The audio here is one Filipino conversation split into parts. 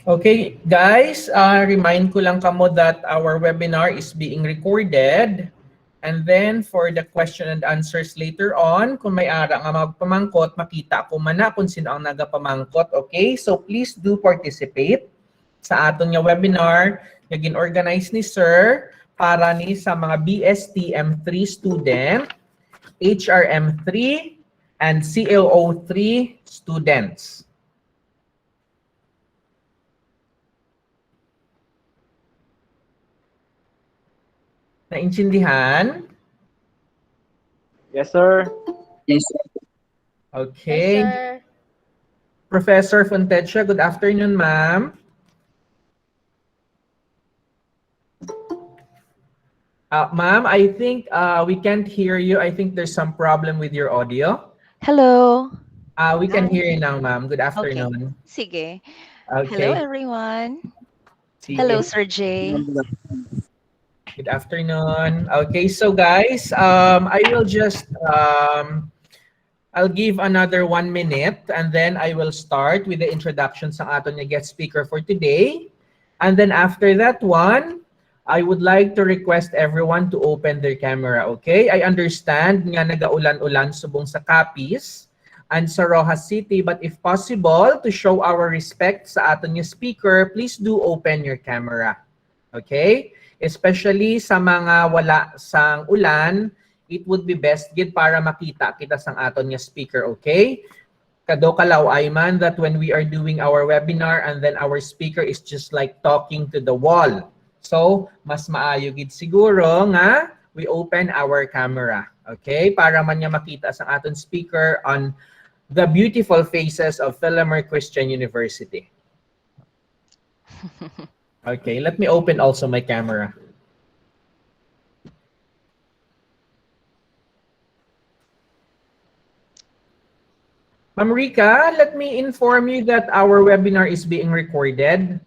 Okay, guys, remind ko lang kamo that our webinar is being recorded. And then for the question and answers later on, kung may ara nga magpamangkot, makita ko man na kung sino ang nagapamangkot. Okay, so please do participate sa aton nga webinar nga gin-organize ni Sir para ni sa mga BSTM3 student, HRM3, and CLO3 students. Naintindihan? Yes, sir. Yes, sir. Okay. Yes, sir. Professor Funtecha, good afternoon, ma'am. Ma'am, I think we can't hear you. I think there's some problem with your audio. Hello. We can Hi. hear you now, ma'am. Good Okay. afternoon. Sige. Hello, Okay. everyone. Sige. Hello, Sir Jay. Good afternoon. Okay, so guys, I will just I'll give another 1 minute and then I will start with the introduction sa aton nga guest speaker for today. And then after that one, I would like to request everyone to open their camera, okay? I understand nga nagaulan-ulan subong sa Capiz and sa Rojas City, but if possible, to show our respect sa aton nga speaker, please do open your camera, okay? Especially sa mga wala sang ulan, it would be best gid para makita kita sang aton nga speaker, okay? Kado kalaw ay man that when we are doing our webinar and then our speaker is just like talking to the wall. So, mas maayo gid siguro nga we open our camera, okay? Para man niya makita sang aton speaker on the beautiful faces of Philomer Christian University. Okay, let me open also my camera. Ma'am Rica, let me inform you that our webinar is being recorded.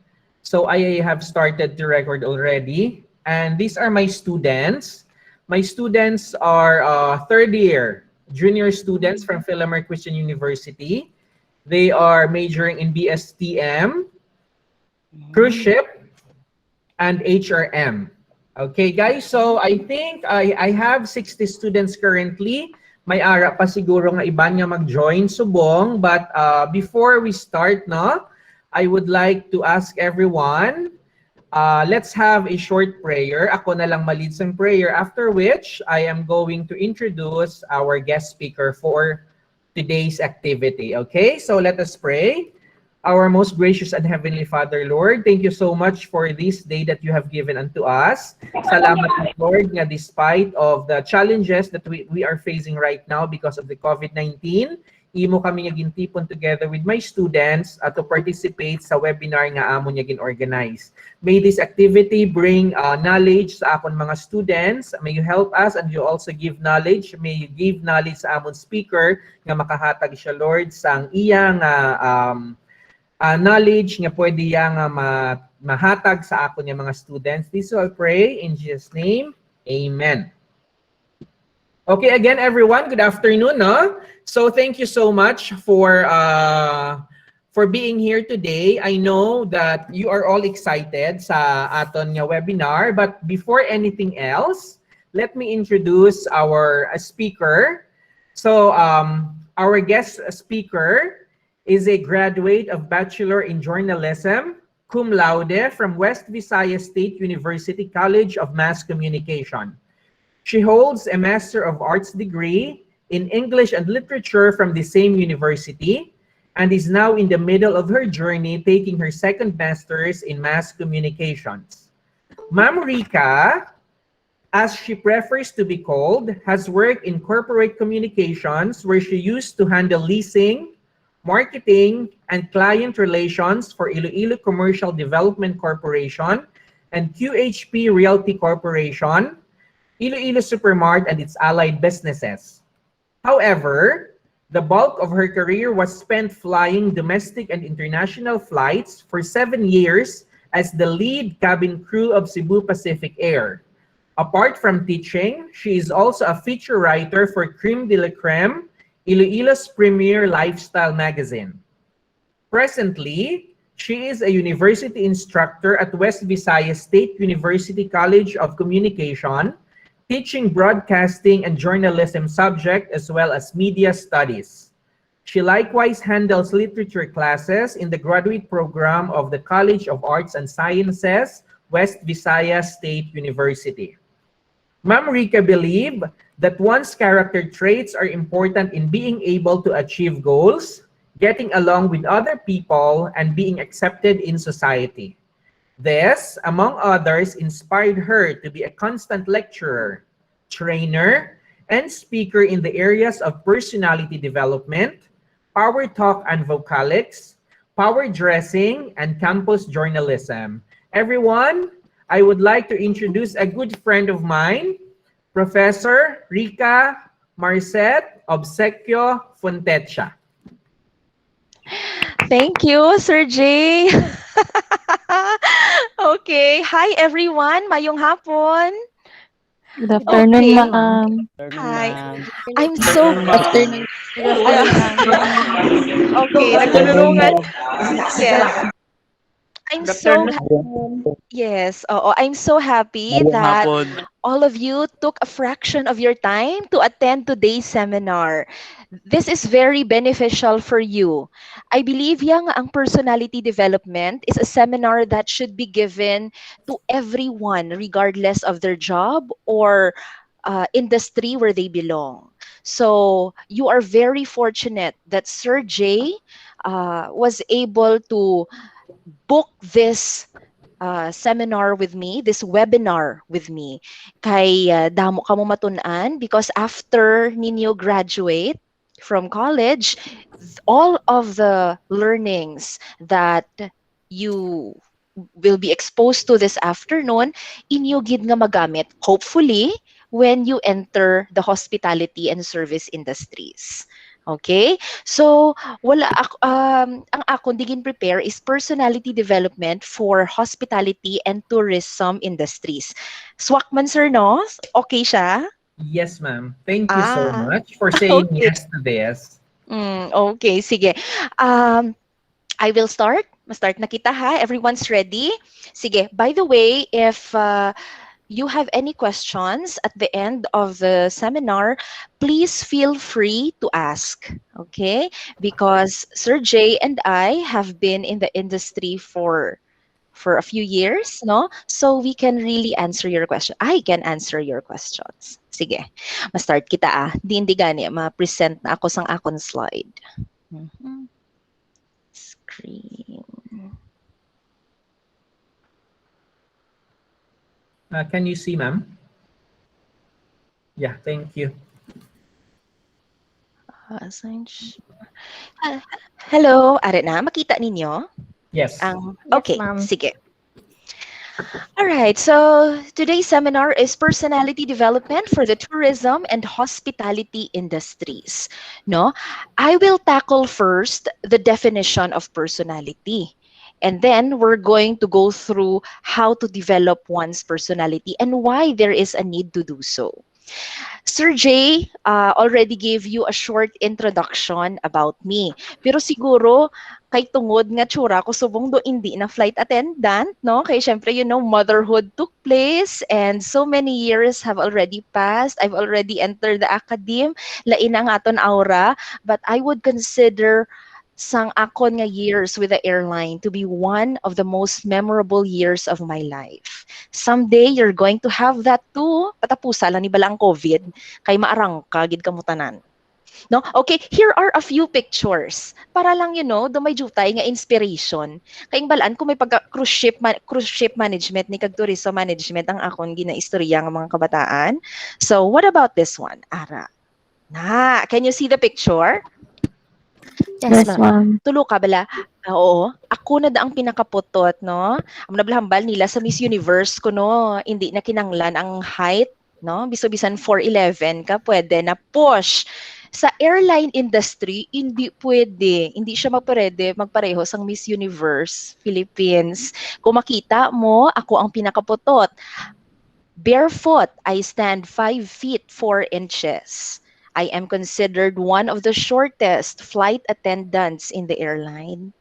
So I have started to record already. And these are my students. My students are third year junior students from Philomer Christian University. They are majoring in BSTM, cruise ship, and HRM. Okay, guys, so I think I have 60 students currently. May ara pa siguro nga iba nga mag-join subong, but before we start, no, I would like to ask everyone, let's have a short prayer. Ako na lang ma-lead sa prayer, after which I am going to introduce our guest speaker for today's activity. Okay, so let us pray. Our most gracious and heavenly Father, Lord, thank you so much for this day that you have given unto us. Salamat, Lord, nga despite of the challenges that we are facing right now because of the COVID-19, imo kami nga gintipon together with my students to participate sa webinar nga amo nga gin-organize. May this activity bring knowledge sa akon mga students. May you help us and you also give knowledge. May you give knowledge sa amon speaker nga makahatag siya, Lord, sang iyang knowledge nga pwede yang mahatag sa ako niya mga students. This I pray in Jesus' name. Amen. Okay, again, everyone, good afternoon. No? So thank you so much for being here today. I know that you are all excited sa aton nga webinar, but before anything else, let me introduce our speaker. So our guest speaker is a graduate of Bachelor in Journalism, cum laude from West Visayas State University College of Mass Communication. She holds a Master of Arts degree in English and Literature from the same university and is now in the middle of her journey taking her second Master's in Mass Communications. Ma'am Rica, as she prefers to be called, has worked in corporate communications where she used to handle leasing, marketing, and client relations for Iloilo Commercial Development Corporation and QHP Realty Corporation, Iloilo Supermart and its allied businesses. However, the bulk of her career was spent flying domestic and international flights for 7 years as the lead cabin crew of Cebu Pacific Air. Apart from teaching, she is also a feature writer for Creme de la Creme, Iloilo's premier lifestyle magazine. Presently, she is a university instructor at West Visayas State University College of Communication, teaching broadcasting and journalism subject as well as media studies. She likewise handles literature classes in the graduate program of the College of Arts and Sciences, West Visayas State University. Ma'am Rica believed that one's character traits are important in being able to achieve goals, getting along with other people, and being accepted in society. This, among others, inspired her to be a constant lecturer, trainer, and speaker in the areas of personality development, power talk and vocalics, power dressing, and campus journalism. Everyone, I would like to introduce a good friend of mine, Professor Rica Marcet Obsequio Funtecha. Thank you, Sir Jay. Okay. Hi, everyone. Mayong hapon. Good afternoon, Okay. ma'am. Afternoon, Hi. ma'am. I'm so... Good afternoon. Good afternoon, ma'am. Okay. Afternoon, Nagtutulungan. ma'am. Yes. I'm Good so... afternoon. Yes. Oo. I'm so happy Ngayong that hapon. all of you took a fraction of your time to attend today's seminar. This is very beneficial for you. I believe yang ang personality development is a seminar that should be given to everyone regardless of their job or industry where they belong. So you are very fortunate that Sir Jay was able to book this seminar with me, this webinar with me. Kay damo ka mo matun-an because after ninyo graduate from college, all of the learnings that you will be exposed to this afternoon, inyo gid nga magamit, hopefully, when you enter the hospitality and service industries. Okay? So, ang akong digin prepare is personality development for hospitality and tourism industries. Swak man, sir, no? Okay siya? Yes, ma'am. Thank you so Ah, much for saying okay. yes to this. Okay, sige. I will start. Ma-start na kita ha. Everyone's ready? Sige. By the way, if you have any questions at the end of the seminar, please feel free to ask, okay? Because Sir Jay and I have been in the industry for a few years, no? So we can really answer your question. I can answer your questions. Sige, ma-start kita Di gani, ma-present na ako sang akon slide. Screen. Can you see, ma'am? Yeah, thank you. Hello, are na, makita ninyo? Yes. Okay, sige. All right, so today's seminar is personality development for the tourism and hospitality industries. No, I will tackle first the definition of personality. And then we're going to go through how to develop one's personality and why there is a need to do so. Sir Jay already gave you a short introduction about me. Pero siguro, kay tungod nga tsura ko subong do hindi na flight attendant, no? Kaya syempre, motherhood took place and so many years have already passed. I've already entered the academe. Lain ang aton aura. But I would consider sang akon nga years with the airline to be one of the most memorable years of my life. Someday, you're going to have that too. Patapusa lang ni balang COVID. Kay maarang ka, gid kamutanan. No? Okay, here are a few pictures. Para lang, may jutay nga inspiration. Kayong balaan, kung may cruise ship management ni kag tourism management ang akon ginaistorya ng mga kabataan. So, what about this one? Ara. Can you see the picture? Yes, ma'am. Tulo ka bala? Oo. Ako na ang pinakaputot, no? Ang nablahambal nila sa Miss Universe ko, no? Hindi na kinanglan ang height, no? Biso-bisan 4'11 ka, pwede na push. Sa airline industry, hindi pwede. Hindi siya magpareho sa Miss Universe Philippines. Kung makita mo, ako ang pinakaputot. Barefoot, I stand 5 feet 4 inches. I am considered one of the shortest flight attendants in the airline.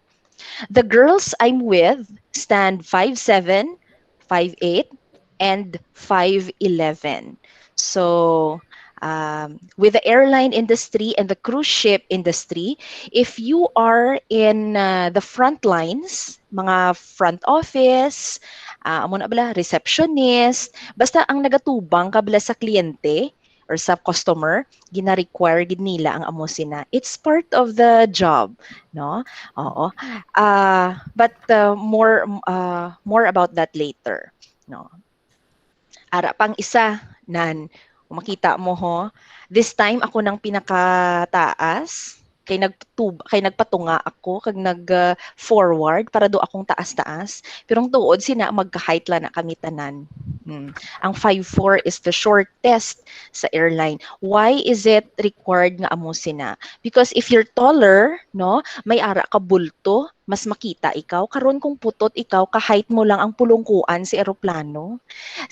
The girls I'm with stand 5'7", 5'8", and 5'11". So, with the airline industry and the cruise ship industry, if you are in the front lines, mga front office, amo na bala, receptionist, basta ang nagatubang kabla sa kliyente or sa customer, gina-require gid nila ang amo sina. It's part of the job, no? Oo. But more about that later, no? Ara pang isa nan kung makita mo ho, this time ako nang pinakataas kay nagpatunga ako kag nag forward para do akong taas-taas, pero ang tuod sina magka-height la na kami tanan. Ang 5'4" is the shortest sa airline. Why is it required nga amo sina? Because if you're taller, no, may ara ka bulto, mas makita ikaw. Karon kung putot ikaw, ka-height mo lang ang pulungkuan sa eroplano.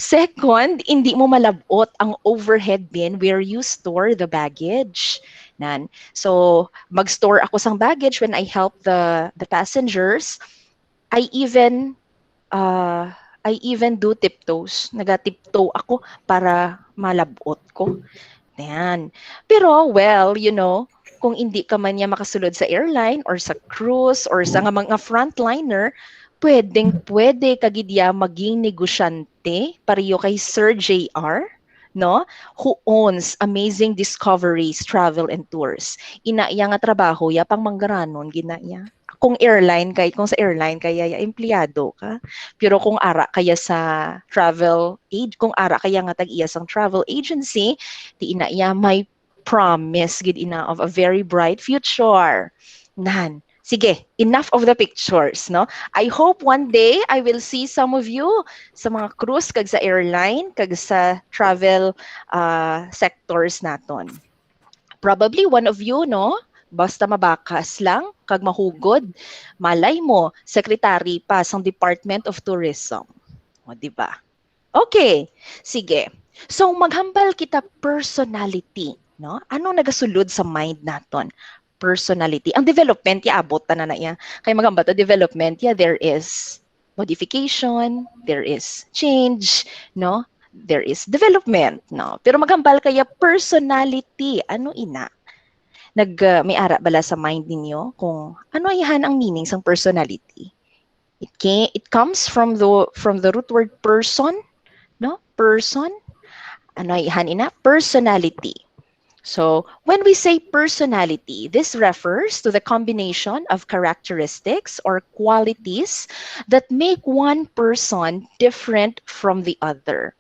Second, hindi mo malabot ang overhead bin where you store the baggage. Nan. So, mag-store ako sang baggage when I help the passengers. I even do tiptoes. Naga-tiptoe ako para malabot ko. Yan. Pero, well, kung hindi ka man niya makasulod sa airline or sa cruise or sa mga frontliner, pwede kagidya maging negosyante pareho kay Sir JR, no? Who owns Amazing Discoveries Travel and Tours. Ina iya nga trabaho ya pang manggaranon ginaya. Kung sa airline kaya ya empleyado ka. Pero kung ara kaya sa kung ara kaya nga tag iya sang travel agency, ti ina iya may promise gid ina of a very bright future. Nan. Sige, enough of the pictures, no? I hope one day I will see some of you sa mga cruise kag sa airline kag sa travel sectors naton. Probably one of you, no? Basta mabakas lang kag mahugod, malay mo secretary pa sang Department of Tourism. O di ba? Okay, sige. So maghambal kita personality, no? Ano nagasulod sa mind naton? Personality. Ang development, abot na iya. Kaya magamba to development, there is modification, there is change, no? There is development, no? Pero maghambal kaya personality, ano ina? May ara bala sa mind ninyo kung ano ihan ang meaning ng personality? It comes from the root word person, no? Person. Ano ihan ina? Personality. So, when we say personality, this refers to the combination of characteristics or qualities that make one person different from the other.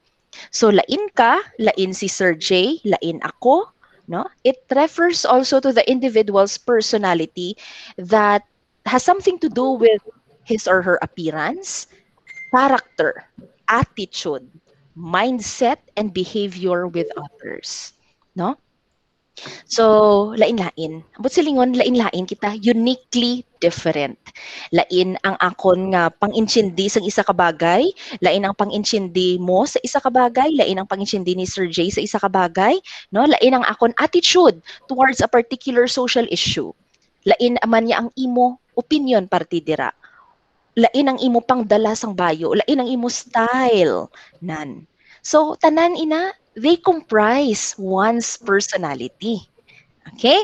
So, lain ka, lain si Sir J, lain ako, no? It refers also to the individual's personality that has something to do with his or her appearance, character, attitude, mindset, and behavior with others, no? So, lain-lain. Ambot silingon, lain-lain kita, uniquely different. Lain ang akon nga pang-intindi sa isa ka bagay, lain ang pang-intindi mo sa isa ka bagay, lain ang pang-intindi ni Sir J sa isa ka bagay, no? Lain ang akon attitude towards a particular social issue. Lain man niya ang imo opinion partidira. Lain ang imo pangdala sang bayo, lain ang imo style nan. So, tanan ina, they comprise one's personality. Okay?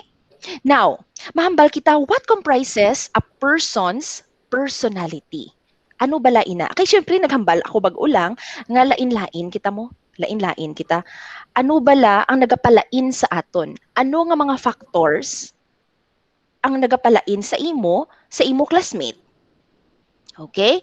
Now, mahambal kita, what comprises a person's personality? Ano bala ina? Kay syempre naghambal ako bag-ulang nga lain-lain kita mo. Lain-lain kita. Ano bala ang nagapalain sa aton? Ano nga mga factors ang nagapalain sa imo classmate? Okay?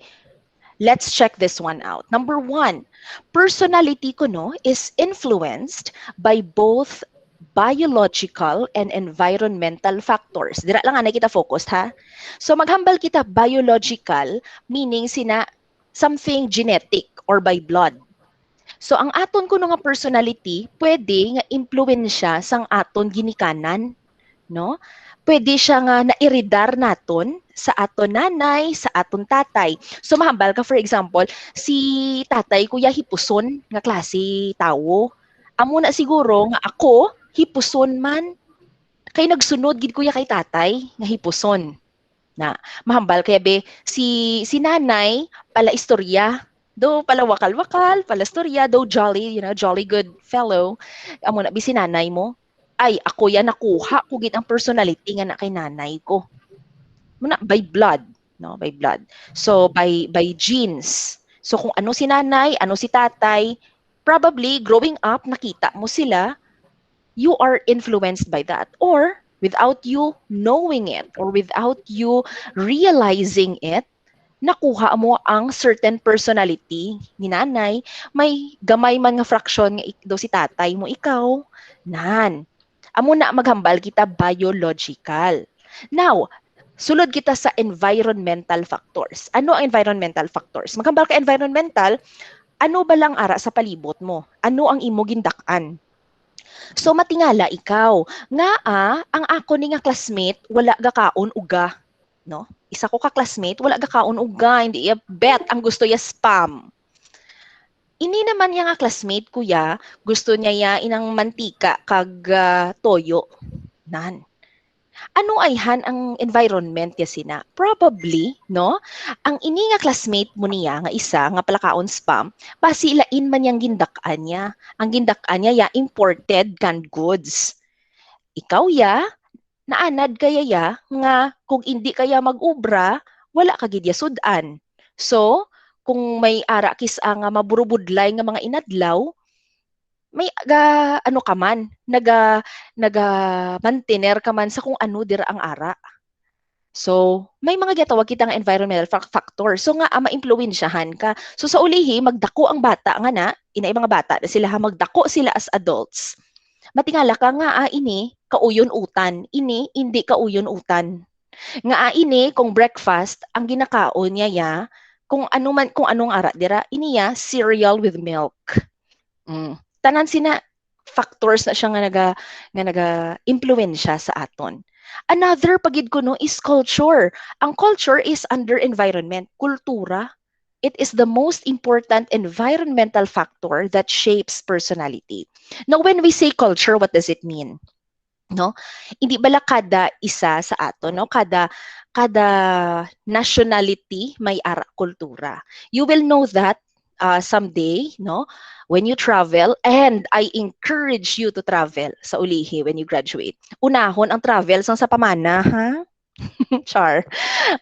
Let's check this one out. Number 1, personality ko is influenced by both biological and environmental factors. Dira lang ana kita focused ha. So maghambal kita biological meaning something genetic or by blood. So ang aton kuno nga personality pwede nga impluwensya sang aton ginikanan, no? Pwede siya nga nairidar naton sa aton nanay, sa aton tatay. So mahambal ka, for example, si tatay kuya hipuson nga klase tawo. Amo na siguro nga ako hipuson man kay nagsunod gid kuya kay tatay nga hipuson. Na mahambal kaya be si nanay pala istorya. Do pala wakal-wakal, pala istorya, do jolly, jolly good fellow. Amo na bi si nanay mo. Ay, ako yan nakuha ko gid ang personality nga na kay nanay ko. Muna by blood, no? By blood. So by genes. So kung ano si nanay, ano si tatay, probably growing up nakita mo sila, you are influenced by that, or without you knowing it or without you realizing it, nakuha mo ang certain personality ni nanay, may gamay man nga fraction nga do si tatay mo ikaw, nan. Amo na maghambal kita biological. Now, sulod kita sa environmental factors. Ano ang environmental factors? Maghambal ka environmental, ano ba lang ara sa palibot mo? Ano ang imo gindak-an? So matingala ikaw, nga ang ako ni nga classmate, wala ga kaon uga. No? Isa ko ka classmate, wala ga kaon uga, hindi ya bet, ang gusto ya spam. Ini naman yang classmate ko ya, gusto niya ya inang mantika kag toyo. Nan. Ano ayhan ang environment ya sina? Probably, no? Ang ini nga classmate mo niya nga isa nga palakaon spam, basi ilain man yang gindak-an niya. Ang gindak-an niya ya imported canned goods. Ikaw ya, naanad kaya ya nga kung hindi kaya mag-ubra, wala ka gid ya sudan. So, kung may ara kis nga maburubudlay nga mga inadlaw, may ano ka man, naga mantener ka man sa kung ano dira ang ara. So, may mga gitawag kitang environmental factor. So nga ma-impluwensyahan ka. So sa ulihi magdako ang bata nga na, inay mga bata na sila magdako sila as adults. Matingala ka nga ini kauyon utan, ini hindi kauyon utan. Nga ini kung breakfast ang ginakaon niya ya, kung anong ara dira, ini ya cereal with milk. Tanan sina factors na siya nga naga-impluwensya sa aton. Another pagid ko no is culture. Ang culture is under environment, kultura. It is the most important environmental factor that shapes personality. Now, when we say culture, what does it mean? No? Hindi bala kada isa sa aton, no? Kada nationality may ara kultura. You will know that someday, no? When you travel, and I encourage you to travel sa ulihi when you graduate. Unahon ang travel sa pamana, ha? Char.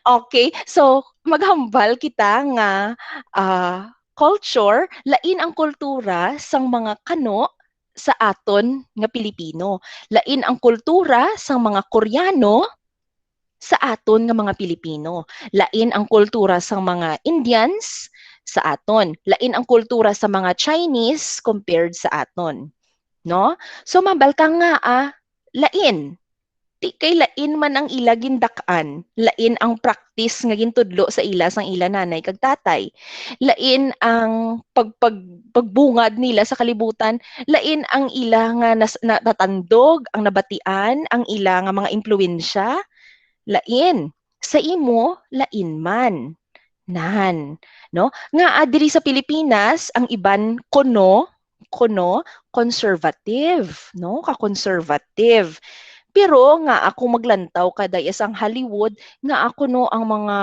Okay, so maghambal kita nga culture, lain ang kultura sang mga kano sa aton nga Pilipino. Lain ang kultura sang mga Koreano sa aton nga mga Pilipino. Lain ang kultura sang mga Indians sa aton. Lain ang kultura sa mga Chinese compared sa aton. No? So mabal ka nga lain. Di kay lain man ang ila gindak-an. Lain ang practice nga gintudlo sa ila sang ila nanay kag tatay. Lain ang pagbungad nila sa kalibutan. Lain ang ila nga natandog, ang nabatian, ang ila nga mga impluwensya. Lain. Sa imo, lain man. Nan, no? Nga diri sa Pilipinas, ang iban kono conservative, no? Ka-conservative. Pero nga ako maglantaw kada isang Hollywood, nga ako no ang mga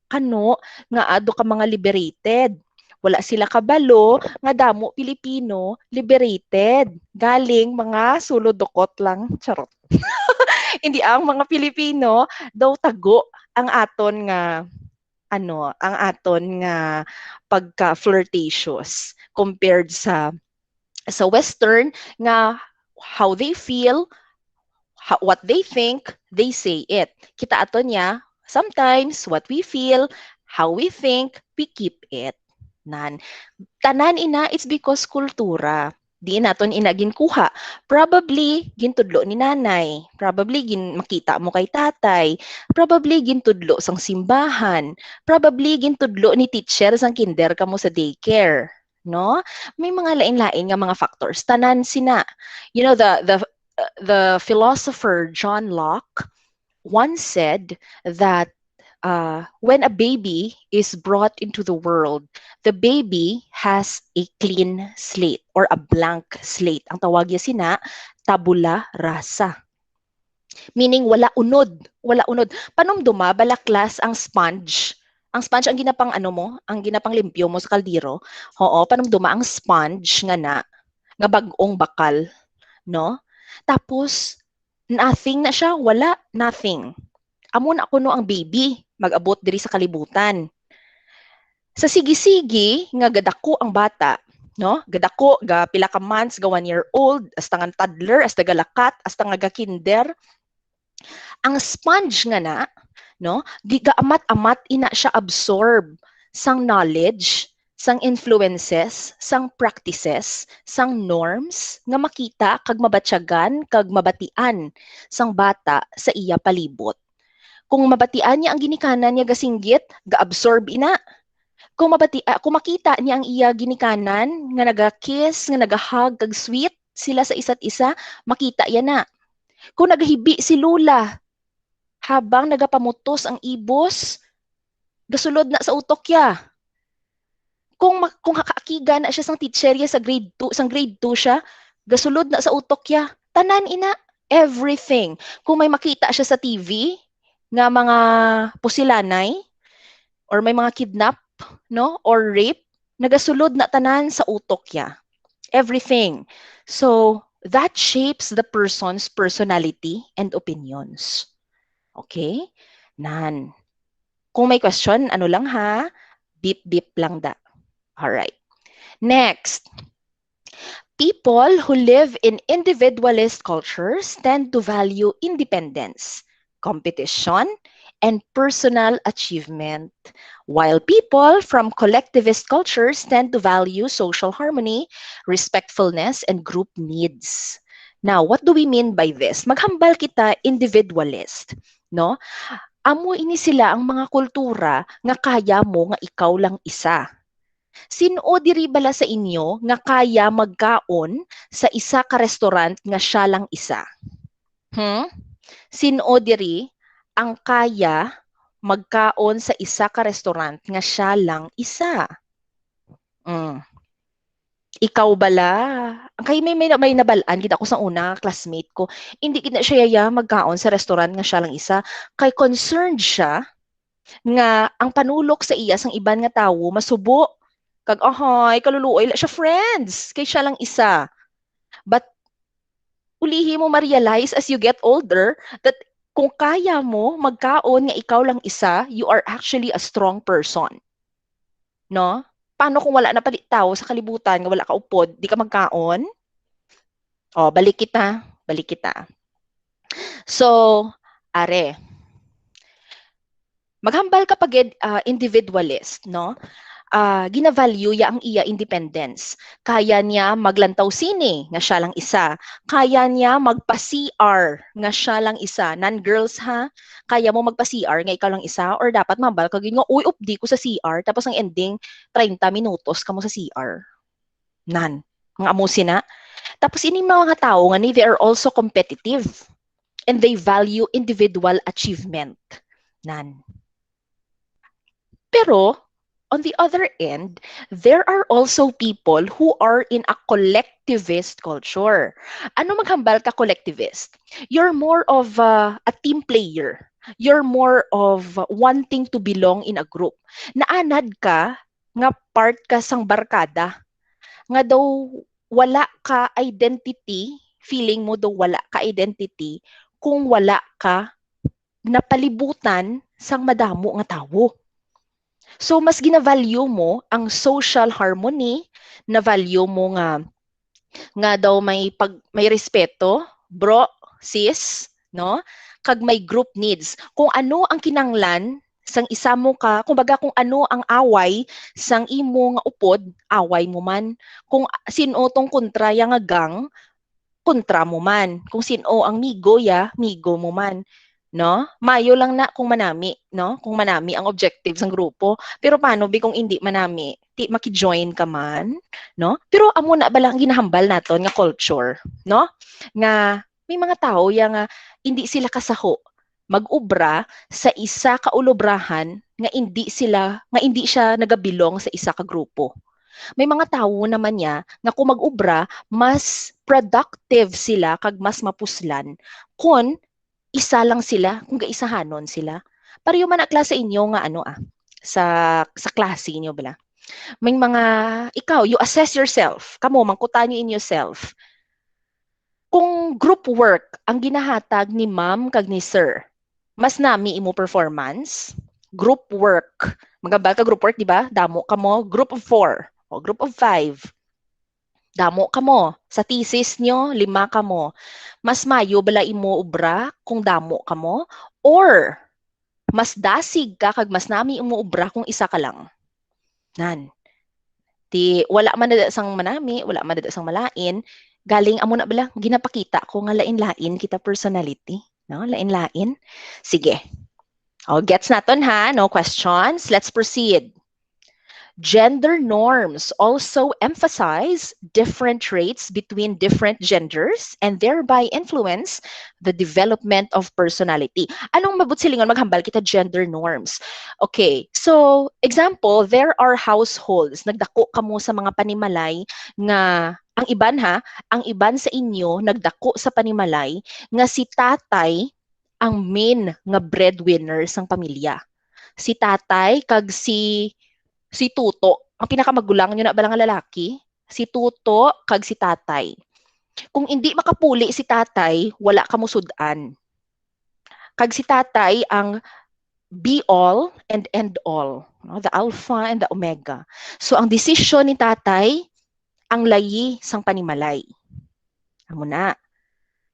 kano nga ado ka mga liberated. Wala sila kabalo nga damo Pilipino liberated. Galing mga sulodokot lang, charot. Hindi ang mga Pilipino daw tago ang aton nga ang aton nga pagka-flirtatious compared sa Western nga how they feel, what they think, they say it. Kita aton niya, sometimes what we feel, how we think, we keep it. Tanan ina, it's because kultura. Di naton inagin kuha. Probably gintudlo ni nanay. Probably makita mo kay tatay. Probably gintudlo sang simbahan. Probably gintudlo ni teacher sang kinder kamo sa daycare, no? May mga lain-lain nga mga factors. Tanan sina. You know the philosopher John Locke once said that when a baby is brought into the world, the baby has a clean slate or a blank slate. Ang tawag niya sina, tabula rasa. Meaning wala unod, wala unod. Panumduma bala class ang sponge. Ang sponge ang ginapang ano mo, ang ginapang limpyo mo sa kaldero. Oo, panumduma ang sponge nga bag-ong bakal, no? Tapos nothing na siya, wala, nothing. Amo na kuno ang baby, mag-abot diri sa kalibutan. Sa sige-sige nga gadako ang bata, no? Gadako ga pila ka months, ga 1 year old, hasta nga toddler, hasta ga lakat, hasta nga ga kinder. Ang sponge nga na, no? Gigaamat-amat ina siya absorb sang knowledge, sang influences, sang practices, sang norms nga makita kag mabatyagan kag mabatian sang bata sa iya palibot. Kung mabatian niya ang ginikanan niya gasinggit, ga-absorb ina. Kung makita niya ang iya ginikanan nga naga-kiss, nga naga-hug kag sweet sila sa isa't isa, makita yan na. Kung naghibi si Lula habang nagapamutos ang ibos, gasulod na sa utok ya. Kung kakaakiga na siya sang teacherya sa grade 2, sang grade 2 siya, gasulod na sa utok ya. Tanan ina, everything. Kung may makita siya sa TV nga mga pusilanay or may mga kidnap, no, or rape, nagasulod na tanan sa utok ya. Everything. So, that shapes the person's personality and opinions. Okay? Nan. Kung may question, ano lang ha? Beep lang da. Alright. Next. People who live in individualist cultures tend to value independence, competition, and personal achievement, while people from collectivist cultures tend to value social harmony, respectfulness, and group needs. Now, what do we mean by this? Maghambal kita individualist, no? Amo ini sila ang mga kultura nga kaya mo nga ikaw lang isa. Sino diri bala sa inyo nga kaya magkaon sa isa ka restaurant nga siya lang isa? Sino diri ang kaya magkaon sa isa ka restaurant nga siya lang isa? Ikaw bala? Kay may nabalaan gid ako sa una classmate ko. Hindi gid na siya yaya magkaon sa restaurant nga siya lang isa. Kay concerned siya nga ang panulok sa iya sang iban nga tawo masubo. Kag ahay kaluluoy siya friends kay siya lang isa. But ulihi mo ma-realize as you get older that kung kaya mo magkaon nga ikaw lang isa, you are actually a strong person. No? Paano kung wala na palit tao sa kalibutan, nga wala ka upod, di ka magkaon? O, balik kita. So, are. Maghambal ka pag individualist, no? Gina-value ya ang iya independence. Kaya niya maglantaw sine, nga siya lang isa. Kaya niya magpa-CR, nga siya lang isa. Non-girls ha? Kaya mo magpa-CR, nga ikaw lang isa? Or dapat mambal ka nga, uy, updi ko sa CR, tapos ang ending, 30 minutos ka mo sa CR. Nan. Mga amusin na. Tapos ini mga tao nga ni, they are also competitive. And they value individual achievement. Nan. Pero, on the other end, there are also people who are in a collectivist culture. Ano maghambal ka collectivist? You're more of a team player. You're more of wanting to belong in a group. Naanad ka nga part ka sang barkada. Nga daw wala ka identity, feeling mo daw wala ka identity kung wala ka napalibutan sang madamo nga tawo. So, mas gina-value mo ang social harmony, na-value mo nga daw may respeto, bro, sis, no? Kag may group needs. Kung ano ang kinanglan sang isa mo ka, kumbaga kung ano ang away sang imo nga upod, away mo man. Kung sino tong kontra ya nga gang, kontra mo man. Kung sino ang migo mo man. No? Mayo lang na kung manami, no? Kung manami ang objective ng grupo. Pero paano kung hindi manami? Maki-join ka man, no? Pero amo na balang ginahambal naton nga culture, no? Nga may mga tao nga hindi sila kasaho mag-ubra sa isa ka ulobrahan nga hindi siya nagabilong sa isa ka grupo. May mga tao naman niya nga kung mag-ubra mas productive sila kag mas mapuslan kun isa lang sila, kung gaisahanon sila. Pareho man na klase inyo nga ano sa klase inyo bala. May mga, ikaw, you assess yourself. Kamo, mangkutan nyo in yourself. Kung group work ang ginahatag ni ma'am kag ni sir, mas nami imo performance. Group work. Magabal ka group work, di ba? Damo ka mo. Group of 4 o group of 5. Damo ka mo. Sa thesis nyo, 5 ka mo. Mas mayo bala imo ubra kung damo ka mo? Or, mas dasig ka kag mas nami imo ubra kung isa ka lang? Nan. Di, wala man na sang manami, wala man na sang malain. Galing amo na bala, ginapakita ko nga lain-lain kita personality. No? Lain-lain. Sige. O, gets naton ha? No questions? Let's proceed. Gender norms also emphasize different traits between different genders and thereby influence the development of personality. Anong mabutsilingon maghambal kita gender norms? Okay, so example, there are households, nagdako kamo sa mga panimalay nga, ang iban ha, ang iban sa inyo nagdako sa panimalay nga si tatay ang main nga breadwinner sang pamilya. Si tatay kag si Tuto, ang pinakamagulang nyo na ba nga lalaki? Si Tuto kag si tatay. Kung hindi makapuli si tatay, wala ka musudan. Kag si tatay ang be all and end all. No? The alpha and the omega. So ang desisyon ni tatay, ang layi sang panimalay. Amo na.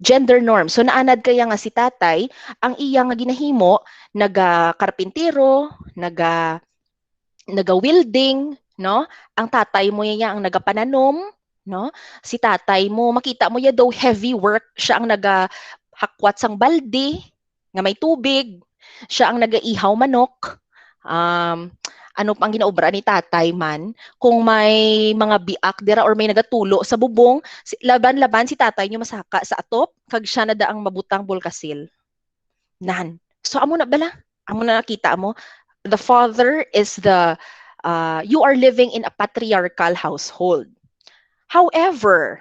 Gender norm. So naanad kaya nga si tatay, ang iya nga ginahimo, naga-karpintero, naga-welding, no? Ang tatay mo yan ang nagapananom, no? Si tatay mo, makita mo ya daw heavy work, siya ang nagahakwat sang balde nga may tubig, siya ang nagaihaw manok. Ano pang ginaobra ni tatay man, kung may mga biak dira or may nagatulo sa bubong, laban-laban si tatay nyo masaka sa atop, kag siya na daang mabutang bulkasil. Nan. So amo na bala, amo na nakita mo, the father is you are living in a patriarchal household. However,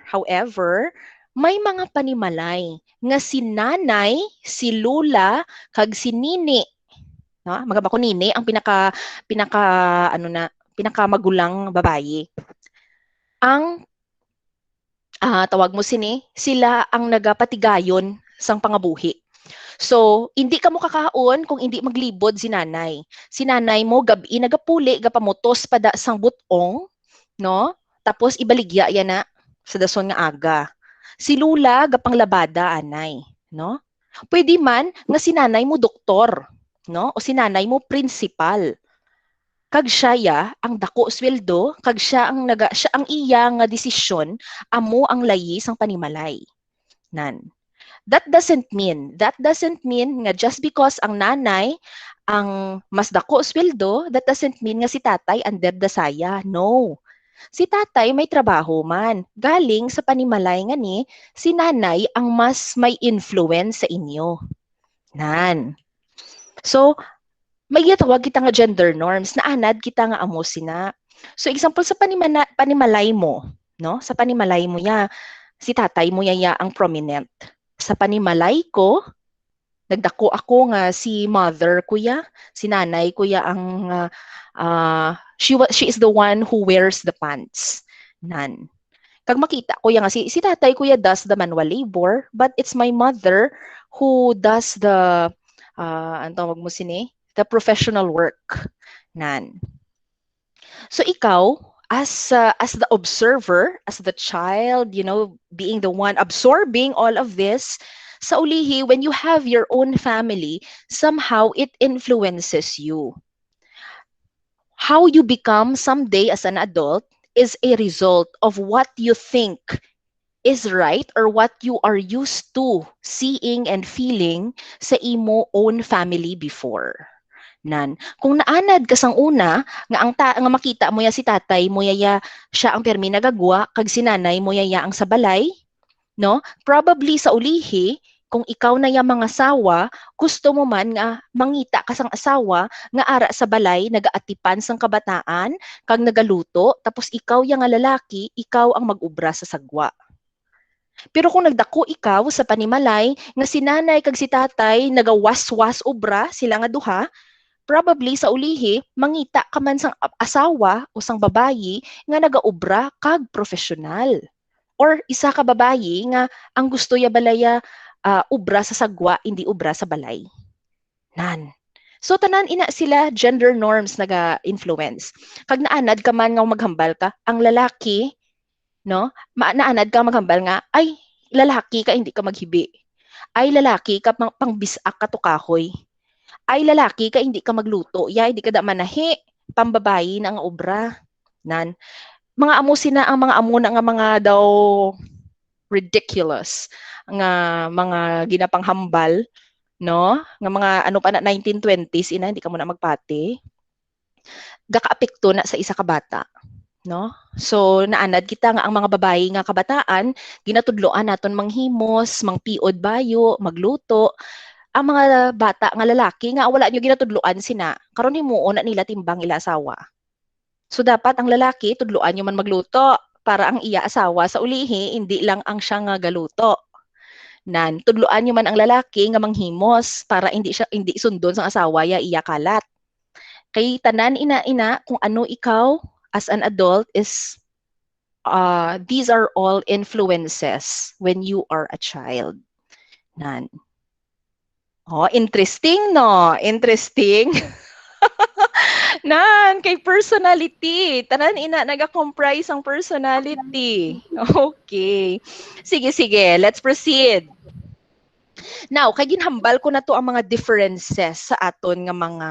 may mga panimalay nga si nanay, si lula, kag si nini, no? Magaba ko nini ang pinakamagulang babaye. Ang tawag mo sila ang nagapatigayon sang pangabuhi. So, hindi ka mo kakaon kung hindi maglibod si nanay. Si nanay mo, gabi nagapuli, gapamutos pada sang butong, no? Tapos ibaligya yan na sa dason nga aga. Si lula, gapang labada, anay, no? Pwede man nga si nanay mo doktor, no? O si nanay mo principal. Kag siya ang dako sweldo, kag siya ang iya nga desisyon, amo ang layi sang panimalay. Nan. That doesn't mean nga just because ang nanay ang mas dako sweldo, that doesn't mean nga si tatay under the saya. No. Si tatay may trabaho man. Galing sa panimalay nga ni, si nanay ang mas may influence sa inyo. Nan. So, may tawag kita nga gender norms, naanad kita nga amo sina. So, example sa panimalay mo, no? Sa panimalay mo ya, si tatay mo ya ang prominent. Sa panimalay ko, nagdako ako nga si mother kuya, si nanay kuya ang she is the one who wears the pants. Nan. Kag makita ko nga si tatay kuya does the manual labor, but it's my mother who does the ang tawag mo the professional work. Nan. So ikaw, as the observer, as the child, being the one absorbing all of this, sa ulihi, when you have your own family, somehow it influences you. How you become someday as an adult is a result of what you think is right or what you are used to seeing and feeling sa imo own family before. Nan. Kung naanad ka sang una, nga makita mo ya si tatay mo ya siya ang permi nagagwa, kag si nanay mo ya ang sabalay, no? Probably sa ulihi, kung ikaw na yung mga asawa, gusto mo man nga mangita ka sang asawa nga ara sa balay, nagaatipan sang kabataan, kag nagaluto, tapos ikaw yung nga lalaki, ikaw ang mag-ubra sa sagwa. Pero kung nagdako ikaw sa panimalay nga si nanay kag si tatay nagawas-was obra sila nga duha, probably sa ulihi mangita ka man sang asawa o sang babayi nga nagaobra kag profesional. Or isa ka babayi nga ang gusto ya balaya obra sa sagwa, hindi obra sa balay. Nan. So tanan ina sila gender norms naga-influence. Kag naanad ka man nga maghambal ka, ang lalaki, no? Naanad ka maghambal nga, ay lalaki ka hindi ka maghibi. Ay lalaki ka pangbisak ka to kahoy. Ay lalaki ka hindi ka magluto. Ya hindi ka da manahi, pambabayi na ang obra. Nan. Mga amo sina ang mga amo na nga mga daw ridiculous nga mga ginapanghambal, no? Nga mga ano pa na 1920s ina hindi ka mo na magpati. Gakaapekto na sa isa ka bata, no? So naanad kita nga ang mga babayi nga kabataan ginatudloan naton manghimos, mangpiod bayo, magluto. Ang mga bata nga lalaki nga wala nyo ginatudloan sina, karon himuon na nila timbang ila asawa. So dapat ang lalaki tudloan nyo man magluto para ang iya asawa sa ulihi hindi lang ang siya nga galuto. Nan tudloan nyo man ang lalaki nga manghimos para hindi sundon sang asawa ya iya kalat. Kay tanan ina kung ano ikaw as an adult is these are all influences when you are a child. Nan. Oh, interesting no? Interesting. Nan, kay personality. Tanan ina naga-comprise ang personality. Okay. Sige, sige. Let's proceed. Now, kay ginhambal ko na to ang mga differences sa aton nga mga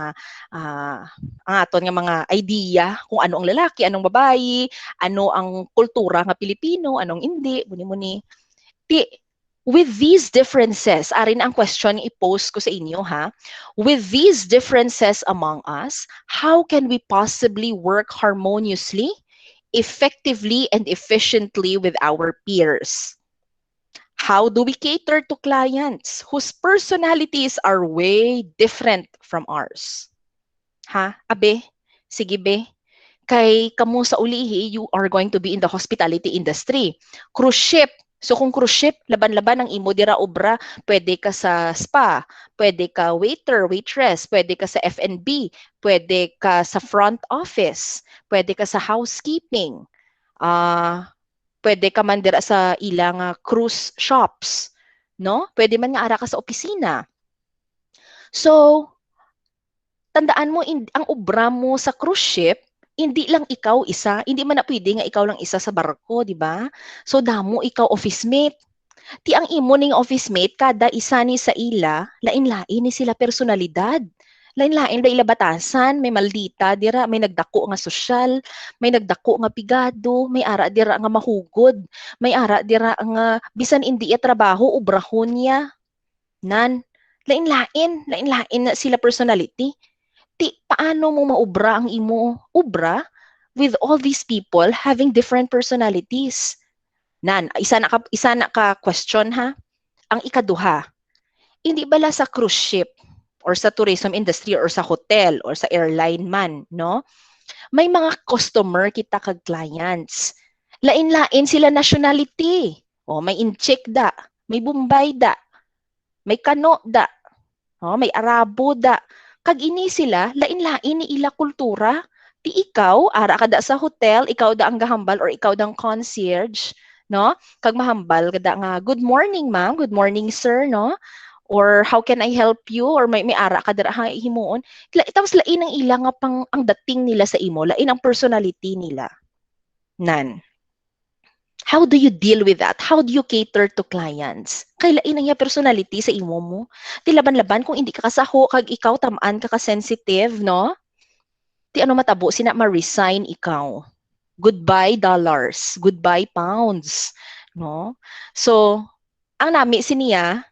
ang aton nga mga idea kung ano ang lalaki, anong babayi, ano ang kultura nga Pilipino, anong hindi, muni-muni. With these differences, arin ang question i-post ko sa inyo ha. With these differences among us, how can we possibly work harmoniously, effectively, and efficiently with our peers? How do we cater to clients whose personalities are way different from ours? Ha? Abe? Sige be? Kay kamo sa ulihi, you are going to be in the hospitality industry. Cruise ship. So kung cruise ship, laban-laban ang imo dira obra, pwede ka sa spa, pwede ka waiter, waitress, pwede ka sa F&B, pwede ka sa front office, pwede ka sa housekeeping. Pwede ka man dira sa ilang cruise shops, no? Pwede man nga ara ka sa opisina. So tandaan mo ang obra mo sa cruise ship, hindi lang ikaw isa, hindi man na pwede nga ikaw lang isa sa barko, di ba? So damo ikaw office mate. Ti ang imo ning office mate kada isa ni sa ila, lain-lain ni sila personalidad. Lain-lain da ila batasan, may maldita dira, may nagdako nga sosyal, may nagdako nga pigado, may ara dira nga mahugod, may ara dira nga bisan hindi ya trabaho ubrahon niya. Nan, lain-lain na sila personality. Paano mo maubra ang imo ubra with all these people having different personalities? Nan, isa na ka question ha. Ang ikaduha, hindi bala sa cruise ship or sa tourism industry or sa hotel or sa airline man, no? May mga customer kita kag clients. Lain-lain sila nationality. O may Incheck da, may Bombay da, may Kano da, may Arabo da. Kag ini sila, lain-lain ni ila kultura. Ti ikaw, ara ka da sa hotel, ikaw da ang gahambal or ikaw da ang concierge, no? Kag mahambal kada nga, good morning ma'am, good morning sir, no? Or how can I help you? Or may ara ka da ha himuon. Tapos lain ang ila nga pang ang dating nila sa imo, lain ang personality nila. Nan. How do you deal with that? How do you cater to clients? Kay lain ang personality sa imo mo. Ti laban-laban kung hindi ka kasaho kag ikaw tamaan ka sensitive, no? Ti ano matabo sina ma-resign ikaw. Goodbye dollars, goodbye pounds, no? So, ang nami siniya,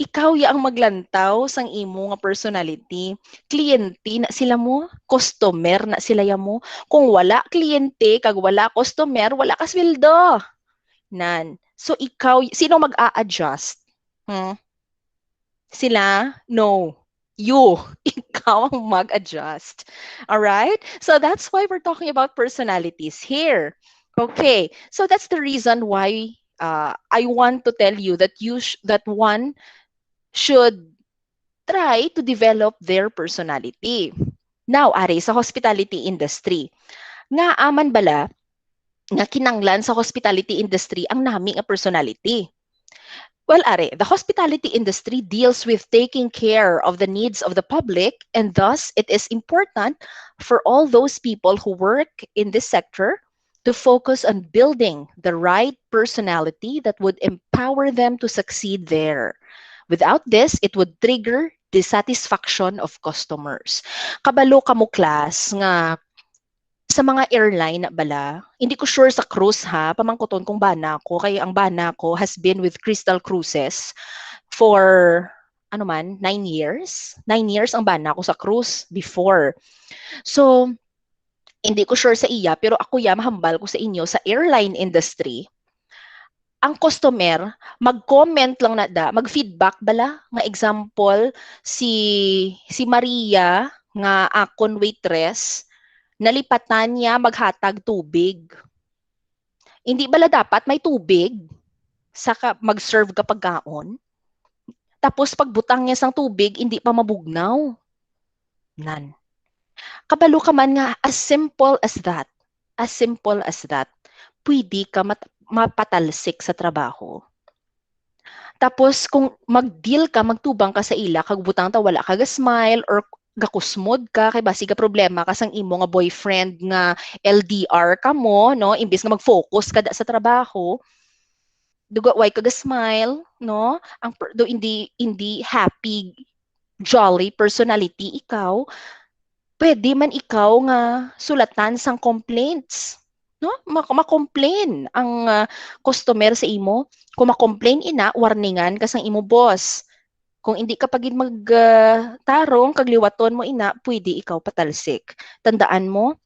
ikaw ya ang maglantaw sang imo nga personality. Kliyente na sila mo, customer na sila ya mo. Kung wala kliyente kag wala customer, wala ka sweldo. Nan. So ikaw, sino mag-a-adjust? Sila? No. You. Ikaw ang mag-adjust. Alright? So that's why we're talking about personalities here. Okay. So that's the reason why I want to tell you that that one should try to develop their personality. Now, ari sa hospitality industry. Nga aman bala nga kinanglan sa hospitality industry ang nami nga personality. Well, are, the hospitality industry deals with taking care of the needs of the public, and thus it is important for all those people who work in this sector to focus on building the right personality that would empower them to succeed there. Without this, it would trigger dissatisfaction of customers. Kabalo kamo class nga sa mga airline na bala, hindi ko sure sa cruise ha, pamangkuton kong bana ko, kaya ang bana ko has been with Crystal Cruises for, 9 years? 9 years ang bana ko sa cruise before. So, hindi ko sure sa iya, pero ako mahambal ko sa inyo, sa airline industry, ang customer, mag-comment lang na da, mag-feedback bala, nga example, si Maria, nga akon waitress, nalipatan niya maghatag tubig. Hindi bala dapat may tubig saka mag-serve ka pagkaon? Tapos pagbutang niya sang tubig, hindi pa mabugnaw. Nan. Kabalo ka man nga, as simple as that, pwede ka mapatalsik sa trabaho. Tapos kung mag-deal ka, magtubang ka sa ila, kag butang ta wala ka ga-smile or gakusmod ka kay basi ka problema kasang imo nga boyfriend nga LDR ka mo, no, imbes nga mag-focus ka sa trabaho, duga way ka ga-smile, no, ang do hindi happy jolly personality ikaw, pwede man ikaw nga sulatan sang complaints, no, ma-complain ang customer sa imo, kung ma-complain ina warningan ka sang imo boss. Kung hindi ka pagid magtarong, kagliwaton mo ina, pwede ikaw patalsik. Tandaan mo,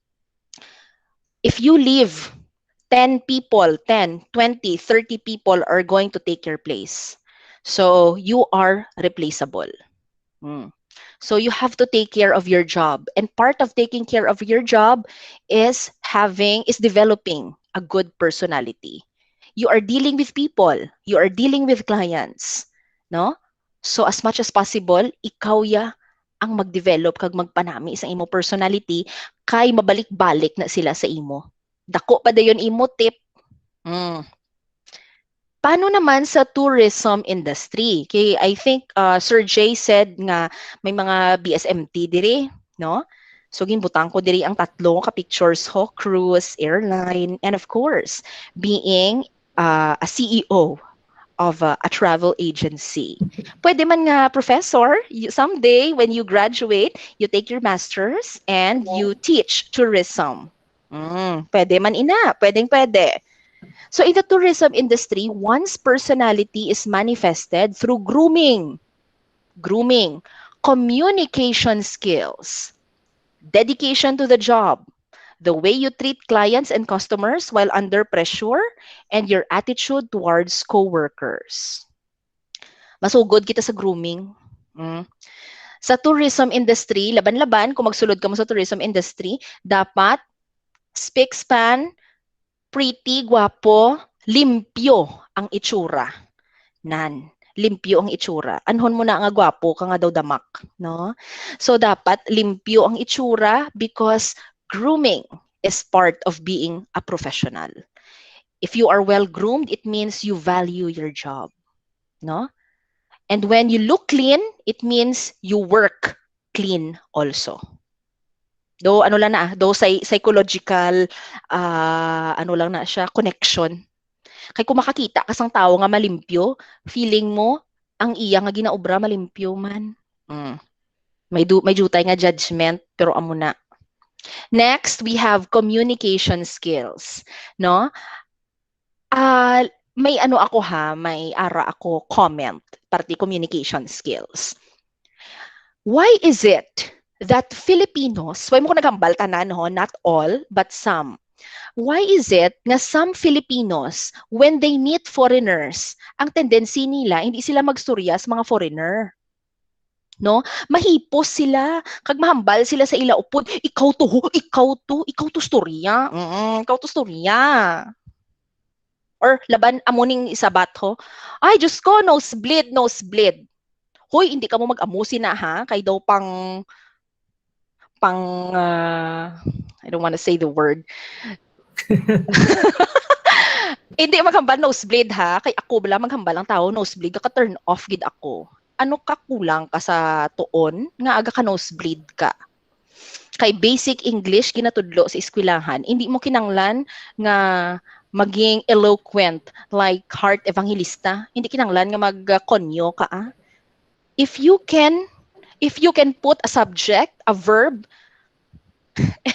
if you leave 10 people, 10, 20, 30 people are going to take your place. So, you are replaceable. So, you have to take care of your job. And part of taking care of your job is developing a good personality. You are dealing with people. You are dealing with clients. No? So as much as possible, ikaw ang mag-develop kag magpanami sa imo personality kay mabalik-balik na sila sa imo. Dako pa dayon imo tip. Paano naman sa tourism industry? Okay, I think Sir Jay said nga may mga BSMT diri, no? So ginbutang ko diri ang tatlo ka pictures ho, cruise, airline, and of course, being a CEO of a travel agency. Pwede man nga, professor, someday when you graduate, you take your master's and you teach tourism. Pwede man ina, pwede. So in the tourism industry, one's personality is manifested through grooming, communication skills, dedication to the job, the way you treat clients and customers while under pressure, and your attitude towards co-workers. Masugod kita sa grooming. Sa tourism industry, laban-laban, kung magsulod ka mo sa tourism industry, dapat spick-span, pretty, gwapo, limpyo ang itsura. Limpyo ang itsura. Anhon mo na nga gwapo ka nga daw damak, no? So dapat limpyo ang itsura because grooming is part of being a professional. If you are well groomed, it means you value your job, no? And when you look clean, it means you work clean also. Do psychological connection. Kay kung makakita ka sang tao nga malimpyo, feeling mo ang iya nga ginaobra malimpyo man. May jutay nga judgment pero amo na. Next, we have communication skills, no? May ara ako comment party communication skills. Why is it that Filipinos, why mo ko nagambal tanan ho, not all, but some. Why is it nga some Filipinos, when they meet foreigners, ang tendency nila, hindi sila magstorya sa mga foreigner. No? Mahipos sila, kag mahambal sila sa ila upod, ikaw to storya. Ikaw to storya. or laban amuning isabat ho. Ay, Diyos ko, nosebleed, nosebleed. Hoy, hindi ka mo mag-amusin na ha, kay daw I don't want to say the word. Hindi maghambal nosebleed ha, kay ako bala maghambal ang tao nosebleed ka turn off gid ako. Ano ka kulang ka sa tuon nga aga ka nosebleed ka? Kay basic English ginatudlo sa eskwelahan, hindi mo kinanglan nga maging eloquent like heart evangelista. Hindi kinanglan nga magkonyo ka. If you can put a subject, a verb,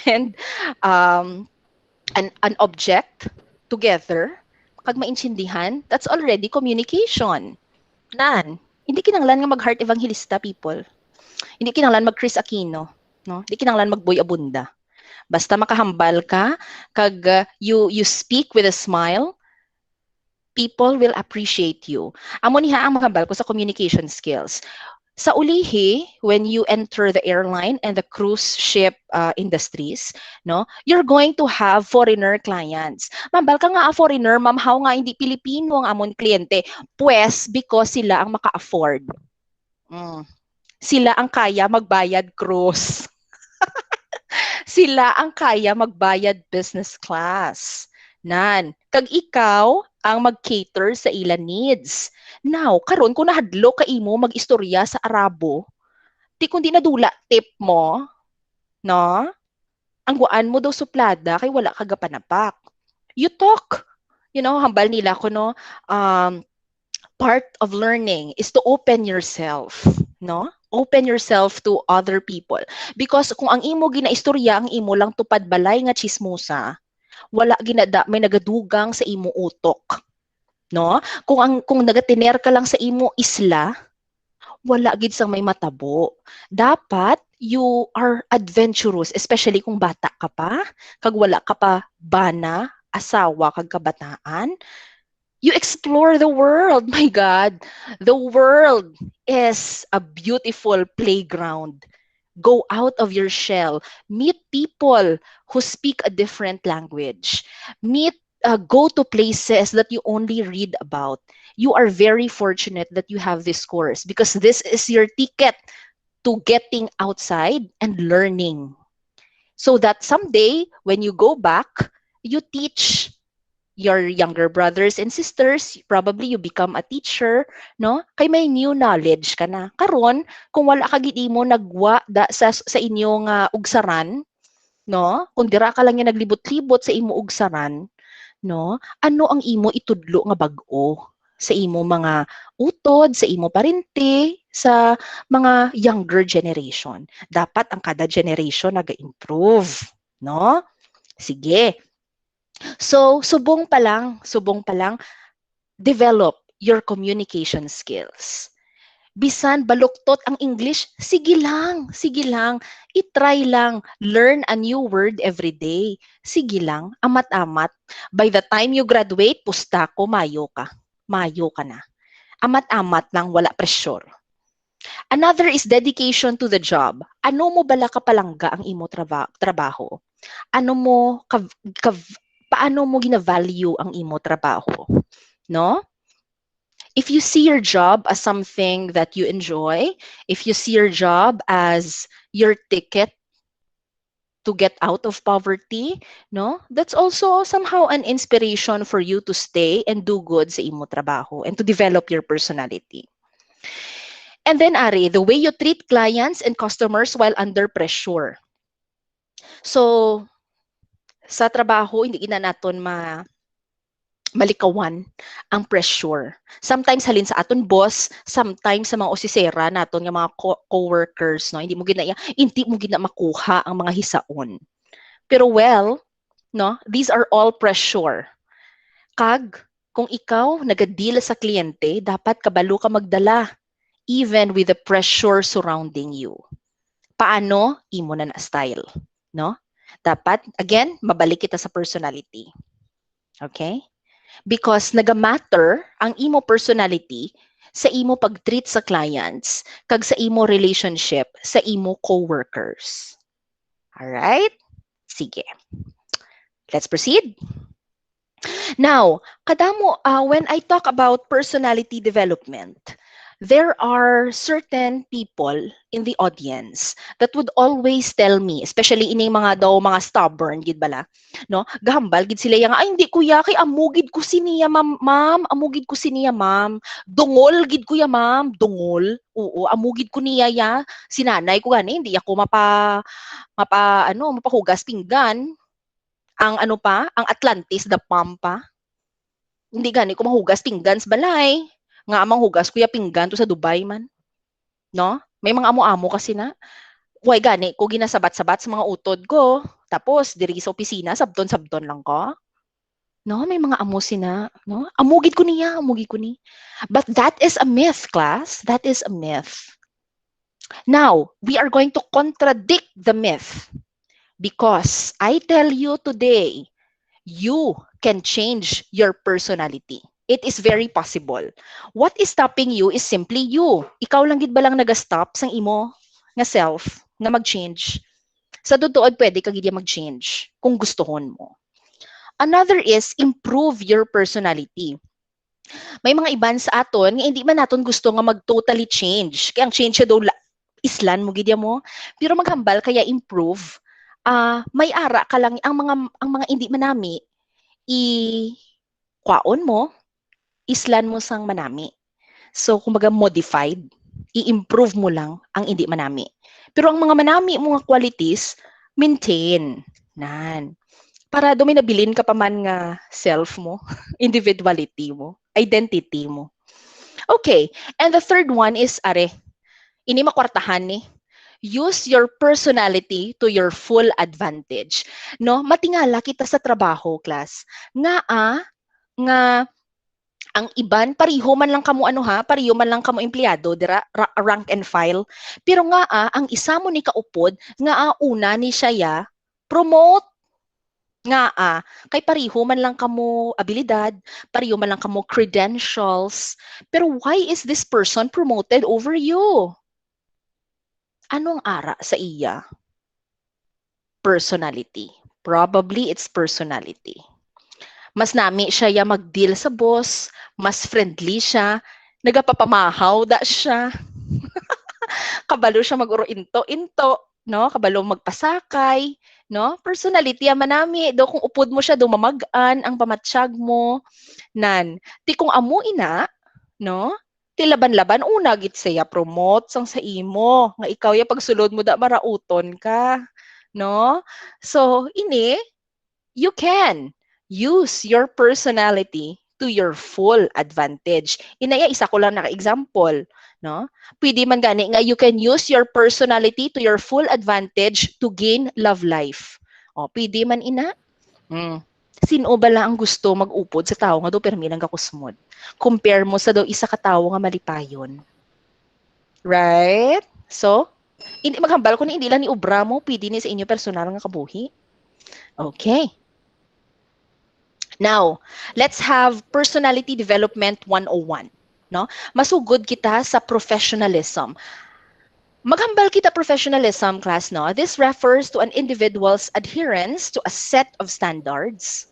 and an object together, kag maintindihan, that's already communication. Nan, hindi kinanglan nga mag-heart evangelista, people. Hindi kinanglan mag-Chris Aquino, no? Hindi kinanglan mag-Boy Abunda. Basta makahambal ka, kag you speak with a smile, people will appreciate you. Amo niha ang mahambal ko sa communication skills. Sa ulihi, when you enter the airline and the cruise ship industries, no, you're going to have foreigner clients. Mambal ka nga a foreigner, mamhaw nga hindi Pilipino ang amon kliyente. Pues, because sila ang maka-afford. Sila ang kaya magbayad cruise. Sila ang kaya magbayad business class. Nan, kag ikaw ang mag-cater sa ilang needs. Now, karon kung nahadlo ka imo mag-istorya sa Arabo, di kundi nadula tip mo, no? Ang guan mo daw suplada kay wala ka gapanapak. You talk. You know, hambal nila ko no, part of learning is to open yourself, no? Open yourself to other people. Because kung ang imo ginaistorya, ang imo lang tupad balay nga chismosa, wala ginada may nagadugang sa imo utok, no? Kung nagatiner ka lang sa imo isla, wala gid sang may matabo. Dapat you are adventurous, especially kung bata ka pa, kag wala ka pa bana, asawa kag kabataan. You explore the world. My God, the world is a beautiful playground. Go out of your shell. Meet people who speak a different language. Go to places that you only read about. You are very fortunate that you have this course because this is your ticket to getting outside and learning. So that someday, when you go back, you teach your younger brothers and sisters, probably you become a teacher, no? Kay may new knowledge ka na. Karon, kung wala ka gid mo nagwa sa inyong ugsaran, no? Kung dira ka lang yung naglibot-libot sa imo ugsaran, no? Ano ang imo itudlo nga bag-o sa imo mga utod, sa imo parente, sa mga younger generation. Dapat ang kada generation naga-improve, no? Sige. So, subong pa lang, develop your communication skills. Bisan baluktot ang English, sige lang. I-try lang. Learn a new word every day. Sige lang, amat-amat. By the time you graduate, pustako, mayo ka. Mayo ka na. Amat-amat lang, wala pressure. Another is dedication to the job. Ano mo bala kapalangga ang imo trabaho? Ano mo paano mo gina-value ang imo trabaho, no? If you see your job as something that you enjoy, if you see your job as your ticket to get out of poverty, no? That's also somehow an inspiration for you to stay and do good sa imo trabaho and to develop your personality. And then, Ari, the way you treat clients and customers while under pressure. So, sa trabaho, hindi na naton malikawan ang pressure. Sometimes halin sa aton boss, sometimes sa mga osisera naton nga mga co-workers, no, hindi mo gina makuha ang mga hisaon. Pero well, no, these are all pressure. Kag kung ikaw nagadeal sa kliyente, dapat kabalo ka magdala even with the pressure surrounding you. Paano? Imo na style, no? Dapat, again, mabalik kita sa personality. Okay? Because naga-matter ang imo personality sa imo pag-treat sa clients kag sa imo relationship sa imo co-workers. Alright? Sige. Let's proceed. Now, kadamo, when I talk about personality development, there are certain people in the audience that would always tell me, especially ining mga daw mga stubborn gid bala, no? Gahambal gid sila yang ay hindi kuya kay amugid ko siniya ma'am, amugid ko siniya ma'am. Dungol gid kuya ma'am, dungol. Oo, amugid ko niya ya. Sinanay ko gani hindi ako mapahugas pinggan. Ang ano pa, ang Atlantis the Pampa. Hindi gani ko mahugas pinggan sa balay. Nga amang hugas kuya pinggan to sa Dubai man. No? May mga amo-amo kasi na. Way gani ko ginasabat-sabat sa mga utod ko. Tapos diri sa opisina sabton-sabton lang ko. No, may mga amo sina, no? Amugid ko niya, amugid ko ni. But that is a myth, class. That is a myth. Now, we are going to contradict the myth because I tell you today, you can change your personality. It is very possible. What is stopping you is simply you. Ikaw lang gid ba lang nag-stop sang imo nga self nga mag-change. Sa tutuod pwede ka gid mag-change kung gustohon mo. Another is improve your personality. May mga iban sa aton nga hindi man naton gusto nga mag-totally change. Kaya ang change siya daw islan mo gid mo. Pero maghambal kaya improve. May ara ka lang ang mga hindi manami kwaon mo, islan mo sang manami. So, kumbaga modified, i-improve mo lang ang hindi manami. Pero ang mga manami mga qualities, maintain. Nan. Para dominabilin ka pa man nga self mo, individuality mo, identity mo. Okay, and the third one is, ini makwartahan ni, use your personality to your full advantage. No, matingala kita sa trabaho, class. Nga ang iban pariho man lang kamo pariho man lang kamo empleyado dira rank and file. Pero nga ang isa mo ni kaupod nga una ni siya ya promote nga kay pariho man lang kamo abilidad, pariho man lang kamo credentials. Pero why is this person promoted over you? Anong ara sa iya? Personality. Probably it's personality. Mas nami siya ya mag-deal sa boss, mas friendly siya, nagapapamahaw da siya. Kabalo siya mag-uro into, no? Kabalo magpasakay, no? Personality manami, do kung upod mo siya do mamagaan ang pamatsyag mo. Nan, ti kung amo ina, no? Ti laban-laban una git saya promote sang sa imo, nga ikaw ya pagsulod mo da marauton ka, no? So, ini you can use your personality to your full advantage. Inaya isa ko lang naka-example, no? Pwede man gani nga you can use your personality to your full advantage to gain love life. O, pwede man ina. Sino ba lang ang gusto mag-upod sa tao nga do permi lang kakusmod? Compare mo sa do isa ka tawo nga malipayon. Right? So, hindi maghambal ko ni hindi lang ni ubra mo, pwede ni sa inyo personal nga kabuhi. Okay. Now, let's have personality development 101, no? Masugod kita sa professionalism. Maghambal kita professionalism, class, no? This refers to an individual's adherence to a set of standards,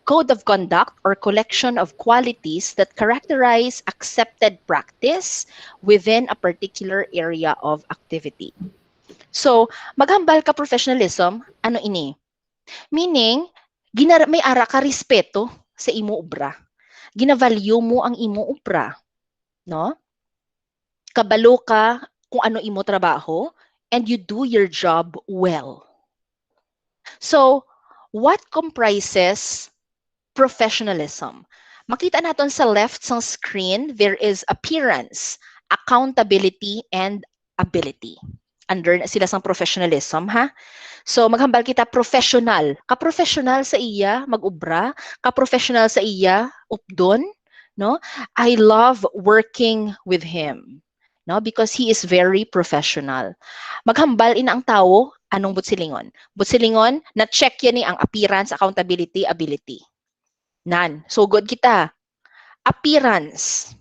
code of conduct, or collection of qualities that characterize accepted practice within a particular area of activity. So, maghambal ka professionalism, ano ini? Meaning, may ara ka respeto sa imo ubra. Ginavalue mo ang imo ubra, no? Kabalo ka kung ano imo trabaho and you do your job well. So, what comprises professionalism? Makita naton sa left sa screen, there is appearance, accountability, and ability. Under sila sang professionalism, ha? So, maghambal kita professional. Ka-professional sa iya, mag-ubra. Ka-professional sa iya, updon. No? I love working with him. No? Because he is very professional. Maghambal ina ang tao, anong butsilingon? Butsilingon, na-check yan ni ang appearance, accountability, ability. Nan. So, good kita. Appearance.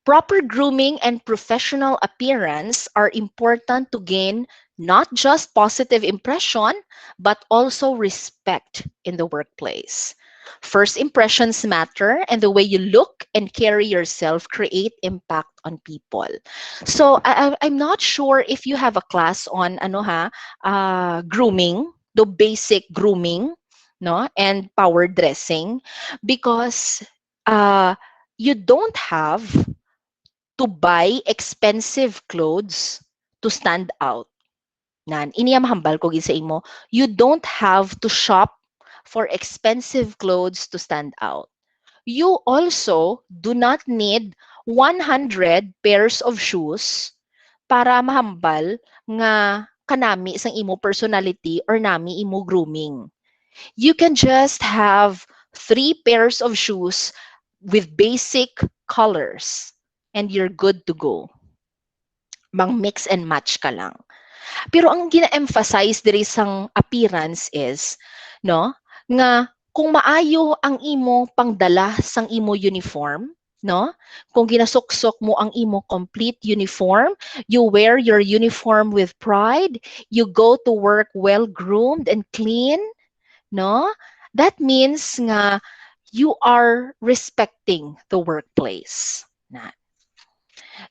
Proper grooming and professional appearance are important to gain not just positive impression, but also respect in the workplace. First impressions matter, and the way you look and carry yourself create impact on people. So I'm not sure if you have a class on grooming, the basic grooming, no, and power dressing, because uh, you don't have to buy expensive clothes to stand out. Nan, iniyam hambal ko gid sa imo. You don't have to shop for expensive clothes to stand out. You also do not need 100 pairs of shoes para mahambal nga kanami sang imo personality or nami imo grooming. You can just have 3 pairs of shoes with basic colors and you're good to go. Mang mix and match ka lang. Pero ang gina-emphasize diri sang appearance is, no, nga kung maayo ang imo pangdala sang imo uniform, no? Kung ginasuksok mo ang imo complete uniform, you wear your uniform with pride, you go to work well-groomed and clean, no? That means nga you are respecting the workplace. Na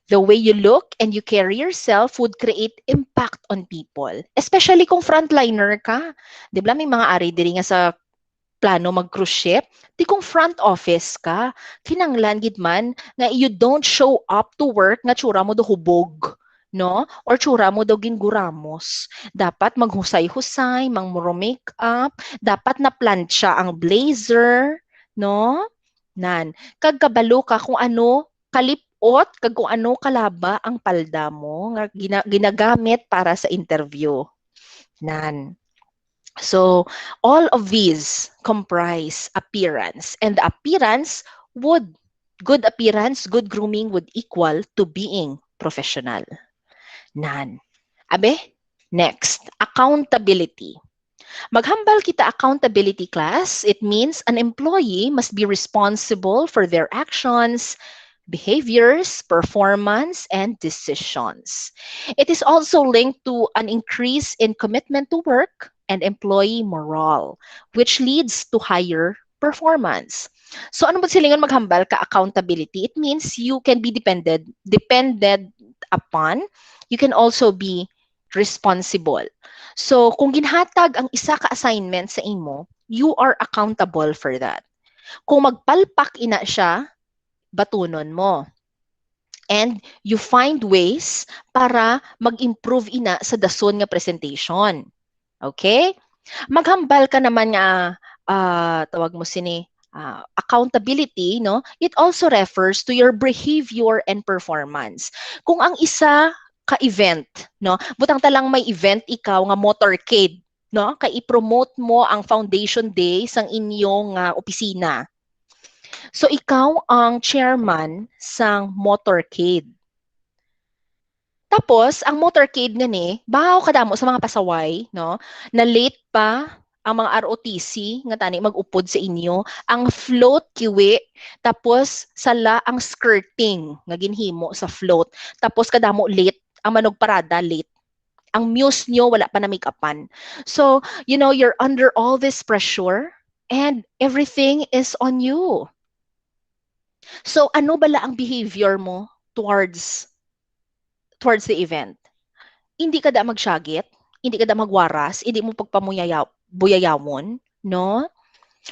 the way you look and you carry yourself would create impact on people. Especially kung frontliner ka. Di ba may mga ari diri nga sa plano mag-cruise ship, di kung front office ka, kinanglan gid man nga you don't show up to work nga tsura mo do hubog, no? Or tsura mo do ginguramos. Dapat maghusay-husay, mangmuro make-up, dapat na plancha ang blazer, no? Nan, kag kabalo ka kung ano kalipot, kag kung ano kalaba ang palda mo nga ginagamit para sa interview. Nan. So, all of these comprise appearance. And the appearance good appearance, good grooming would equal to being professional. Nan. Abe, next, accountability. Maghambal kita accountability class. It means an employee must be responsible for their actions, behaviors, performance, and decisions. It is also linked to an increase in commitment to work and employee morale, which leads to higher performance. So ano ba silingon maghambal ka accountability? It means you can be depended upon. You can also be responsible. So kung ginhatag ang isa ka assignment sa imo, you are accountable for that. Kung magpalpak ina siya, batunon mo. And you find ways para mag-improve ina sa dason nga presentation. Okay? Maghambal ka naman nga tawag mo sini accountability, no? It also refers to your behavior and performance. Kung ang isa ka event, no? Butang talang may event ikaw nga motorcade, no? Kay i-promote mo ang foundation day sang inyong opisina. So ikaw ang chairman sang motorcade. Tapos, ang motorcade nga ni, bahaw kadamo sa mga pasaway, no? Na late pa ang mga ROTC nga tani mag-upod sa inyo, ang float kiwi, tapos sala ang skirting nga ginhimo sa float. Tapos kadamo late, ang manog parada late. Ang muse nyo wala pa na make-upan. So, you know, you're under all this pressure and everything is on you. So, ano bala ang behavior mo towards the event? Hindi ka da magsyagit, hindi ka da magwaras, hindi mo buyayawon, no?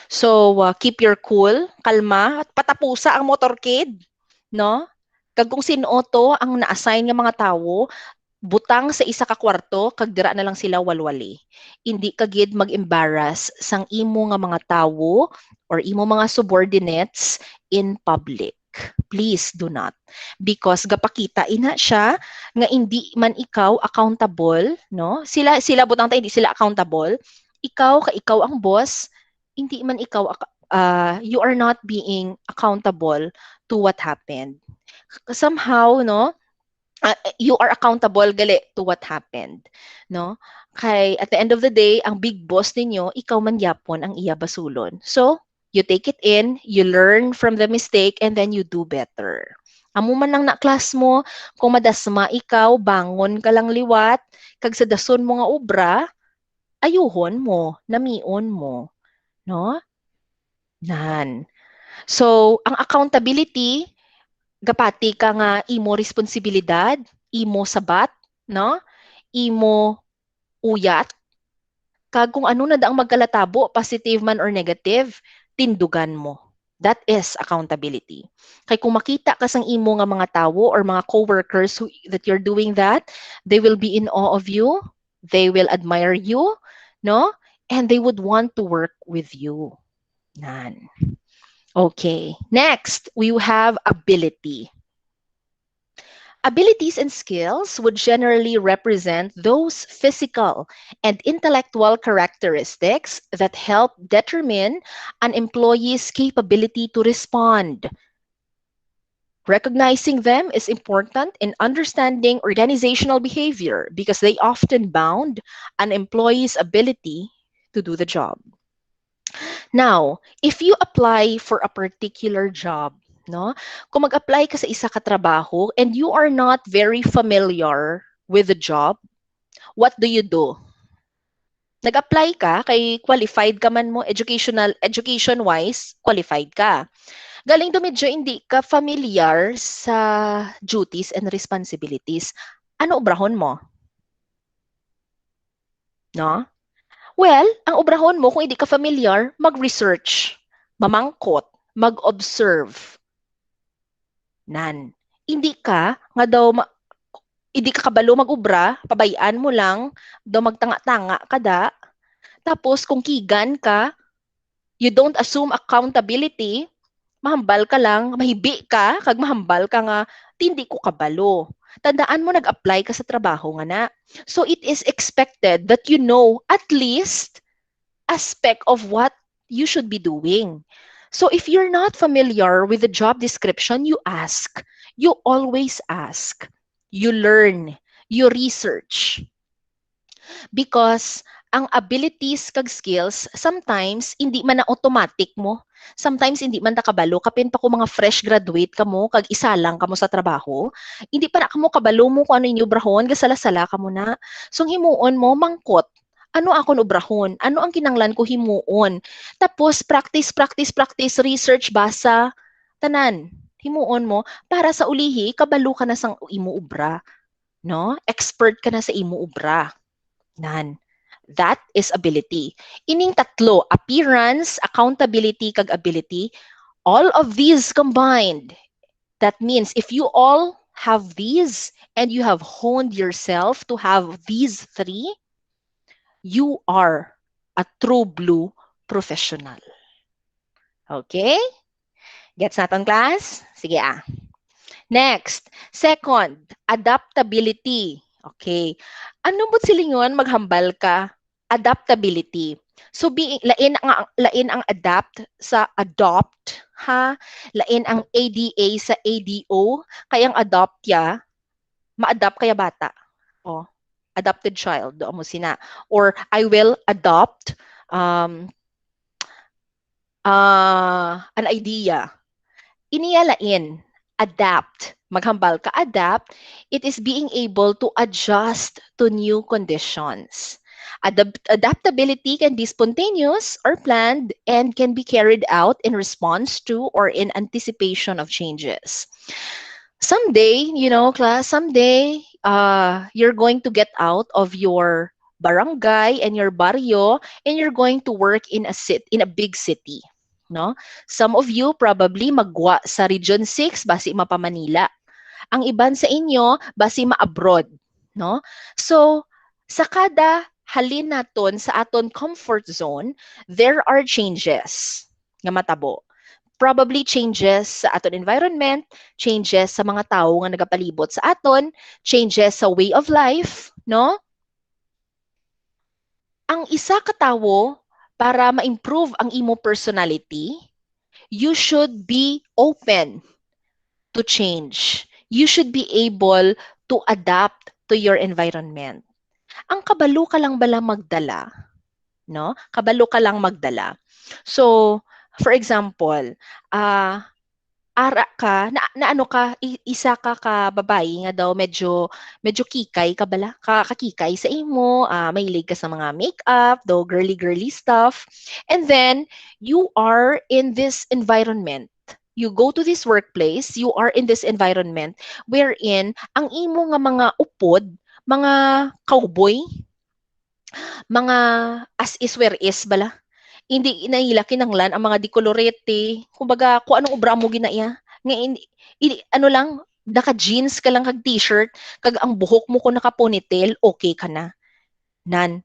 So, keep your cool, kalma, at patapusa ang motorcade, no? Kag kung sino to ang na-assign nga mga tawo, butang sa isa ka kwarto, kag dira na lang sila walwali. Hindi ka gid mag-embarrass sang imo nga mga tawo or imo mga subordinates in public. Please do not. Because gapakita ina siya nga hindi man ikaw accountable, no? Sila butang ta hindi sila accountable. Ikaw ang boss, hindi man ikaw you are not being accountable to what happened. Somehow, no? You are accountable gali to what happened, no? Kay at the end of the day, ang big boss ninyo, ikaw man yapon ang iya basulon. So, you take it in, you learn from the mistake, and then you do better. Amo man lang na class mo, kung madasma ikaw, bangon ka lang liwat, kag sa dason mo nga obra, ayuhon mo, namion mo, no? Nan. So, ang accountability, gapati ka nga imo responsibilidad, imo sabat, no? Imo uyat, kag kung ano na daang magkalatabo, positive man or negative, tindugan mo. That is accountability. Kay kung makita ka sang imo nga mga tawo or mga coworkers that you're doing that, they will be in awe of you, they will admire you, no? And they would want to work with you. Nan. Okay. Next, we have ability. Abilities and skills would generally represent those physical and intellectual characteristics that help determine an employee's capability to respond. Recognizing them is important in understanding organizational behavior because they often bound an employee's ability to do the job. Now, if you apply for a particular job, no? Kung mag-apply ka sa isa ka trabaho and you are not very familiar with the job, what do you do? Nag-apply ka, kay qualified ka man mo, education-wise, qualified ka. Galing do medyo hindi ka familiar sa duties and responsibilities. Ano obrahon mo? No? Well, ang obrahon mo, kung hindi ka familiar, mag-research, mamangkot, mag-observe. Nan. Hindi ka, nga daw, hindi ka kabalo mag-ubra, pabayaan mo lang, daw magtanga-tanga ka da. Tapos, kung kigan ka, you don't assume accountability, mahambal ka lang, mahibi ka, kag mahambal ka nga, hindi ko kabalo. Tandaan mo, nag-apply ka sa trabaho nga na. So, it is expected that you know at least aspect of what you should be doing. So if you're not familiar with the job description, you ask. You always ask. You learn. You research. Because ang abilities kag skills, sometimes hindi man na automatic mo. Sometimes hindi man ta kabalo. Kapin pa ko mga fresh graduate ka mo, kag isa lang ka mo sa trabaho. Hindi pa na ka mo kabalo mo kung ano yung brahon, gasala-sala ka mo na. So himuon mo, mangkot. Ano ako obrahon? Ano ang kinanglan ko himuon? Tapos practice, practice, practice, research, basa, tanan. Himuon mo para sa ulihi kabalo ka na sang imo ubra, no? Expert ka na sa imo ubra. Nan. That is ability. Ining tatlo, appearance, accountability, kag ability, all of these combined. That means if you all have these and you have honed yourself to have these three, you are a true blue professional. Okay? Gets natin, class? Sige ah. Next, second, adaptability. Okay. Ano mo silingon maghambal ka? Adaptability. So lain ang adapt sa adopt, ha? Lain ang ADA sa ADO, kayang adopt ya, ma-adapt kaya bata. Oh, adopted child, do mo sina. Or I will adopt an idea. Iniyalain, adapt. Maghambal ka, adapt. It is being able to adjust to new conditions. Adaptability can be spontaneous or planned and can be carried out in response to or in anticipation of changes. Someday, class, someday, you're going to get out of your barangay and your barrio and you're going to work in a big city. No? Some of you probably magwa sa Region 6 basi mapa Manila. Ang iban sa inyo basi ma-abroad, no? So, sa kada halin naton sa aton comfort zone, there are changes nga matabo. Probably changes sa aton environment, changes sa mga tao nga nagapalibot sa aton, changes sa way of life, no? Ang isa ka tawo para ma-improve ang imo personality, you should be open to change. You should be able to adapt to your environment. Ang kabalo ka lang bala magdala, no? Kabalo ka lang magdala. So, for example, ara ka na ano ka isa ka babae nga daw medyo kikay ka bala kakikay sa imo, mahilig ka sa mga makeup daw girly stuff, and then you are in this environment. You go to this workplace, you are in this environment wherein ang imo nga mga upod, mga cowboy, mga as is where is bala, hindi inaila kinanglan ang mga dekolorete, kumbaga kung anong obra mo ginaya. Nga ano lang, naka-jeans ka lang kag t-shirt, kag ang buhok mo ko naka-ponytail, okay ka na. Nan.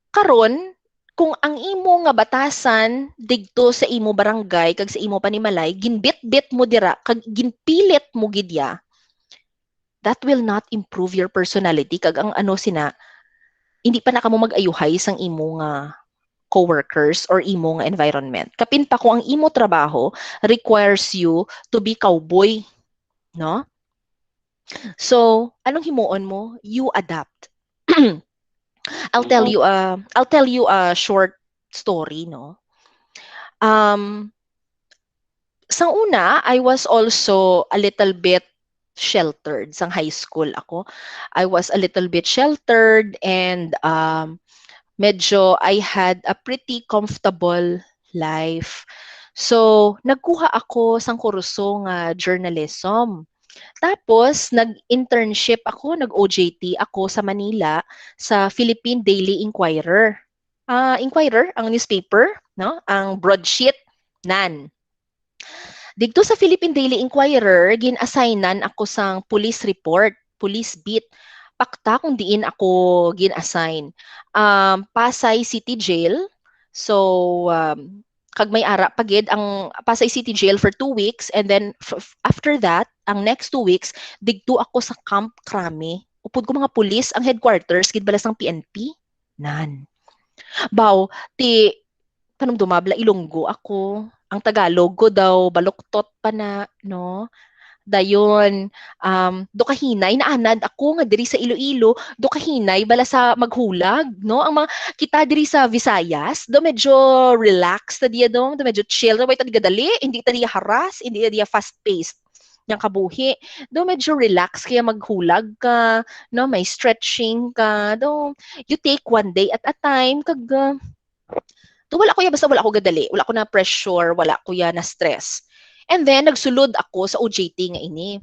Karon, kung ang imo nga batasan digto sa imo barangay kag sa imo panimalay, ginbit-bit mo dira kag ginpilit mo gidya, that will not improve your personality kag ang ano sina, hindi pa na kamo mag-ayuhay sang imo nga coworkers or imo nga environment. Kapin pa kung ang imo trabaho requires you to be cowboy, no? So, anong himuon mo? You adapt. I'll tell you a short story, no? Sa una, I was also a little bit sheltered sa high school ako. I was a little bit sheltered and medyo I had a pretty comfortable life. So, nagkuha ako sang kurso nga journalism. Tapos, nag-internship ako, nag-OJT ako sa Manila sa Philippine Daily Inquirer. Inquirer, ang newspaper, no? Ang broadsheet, nan. Dito sa Philippine Daily Inquirer, gin-assignan ako sang police report, police beat. Pakta kung diin ako gin-assign. Pasay City Jail. So, kag may ara pagid ang Pasay City Jail for 2 weeks, and then after that, ang next 2 weeks, digto ako sa Camp Crame. Upod ko mga pulis, ang headquarters, gid balas ng PNP. Nan. Baw, panom dumabla Ilonggo ako. Ang Tagalog ko daw baluktot pa na, no? Dayon, do kahinay naanad ako nga diri sa Iloilo, do kahinay bala sa maghulag, no? Ang mga kita diri sa Visayas, do medyo relax ta diya do medyo chill, do ta gadali, hindi ta diya haras, hindi ta diya fast paced yang kabuhi. Do medyo relax kaya maghulag ka, no? May stretching ka, do you take one day at a time kag to wala ko ya basta wala ko gadali, wala ko na pressure, wala ko ya na stress. And then nagsulod ako sa OJT nga ini.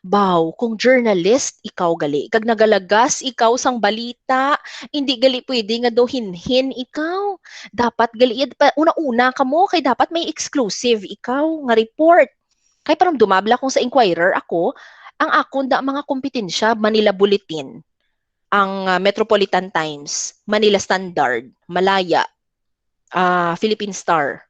Baw, kung journalist ikaw gali, kag nagalagas ikaw sang balita, hindi gali pwede nga do hinhin ikaw. Dapat gali una-una kamo kay dapat may exclusive ikaw nga report. Kay parang dumabla kung sa Inquirer ako, ang akon da mga kompetensya, Manila Bulletin, ang Metropolitan Times, Manila Standard, Malaya, Philippine Star.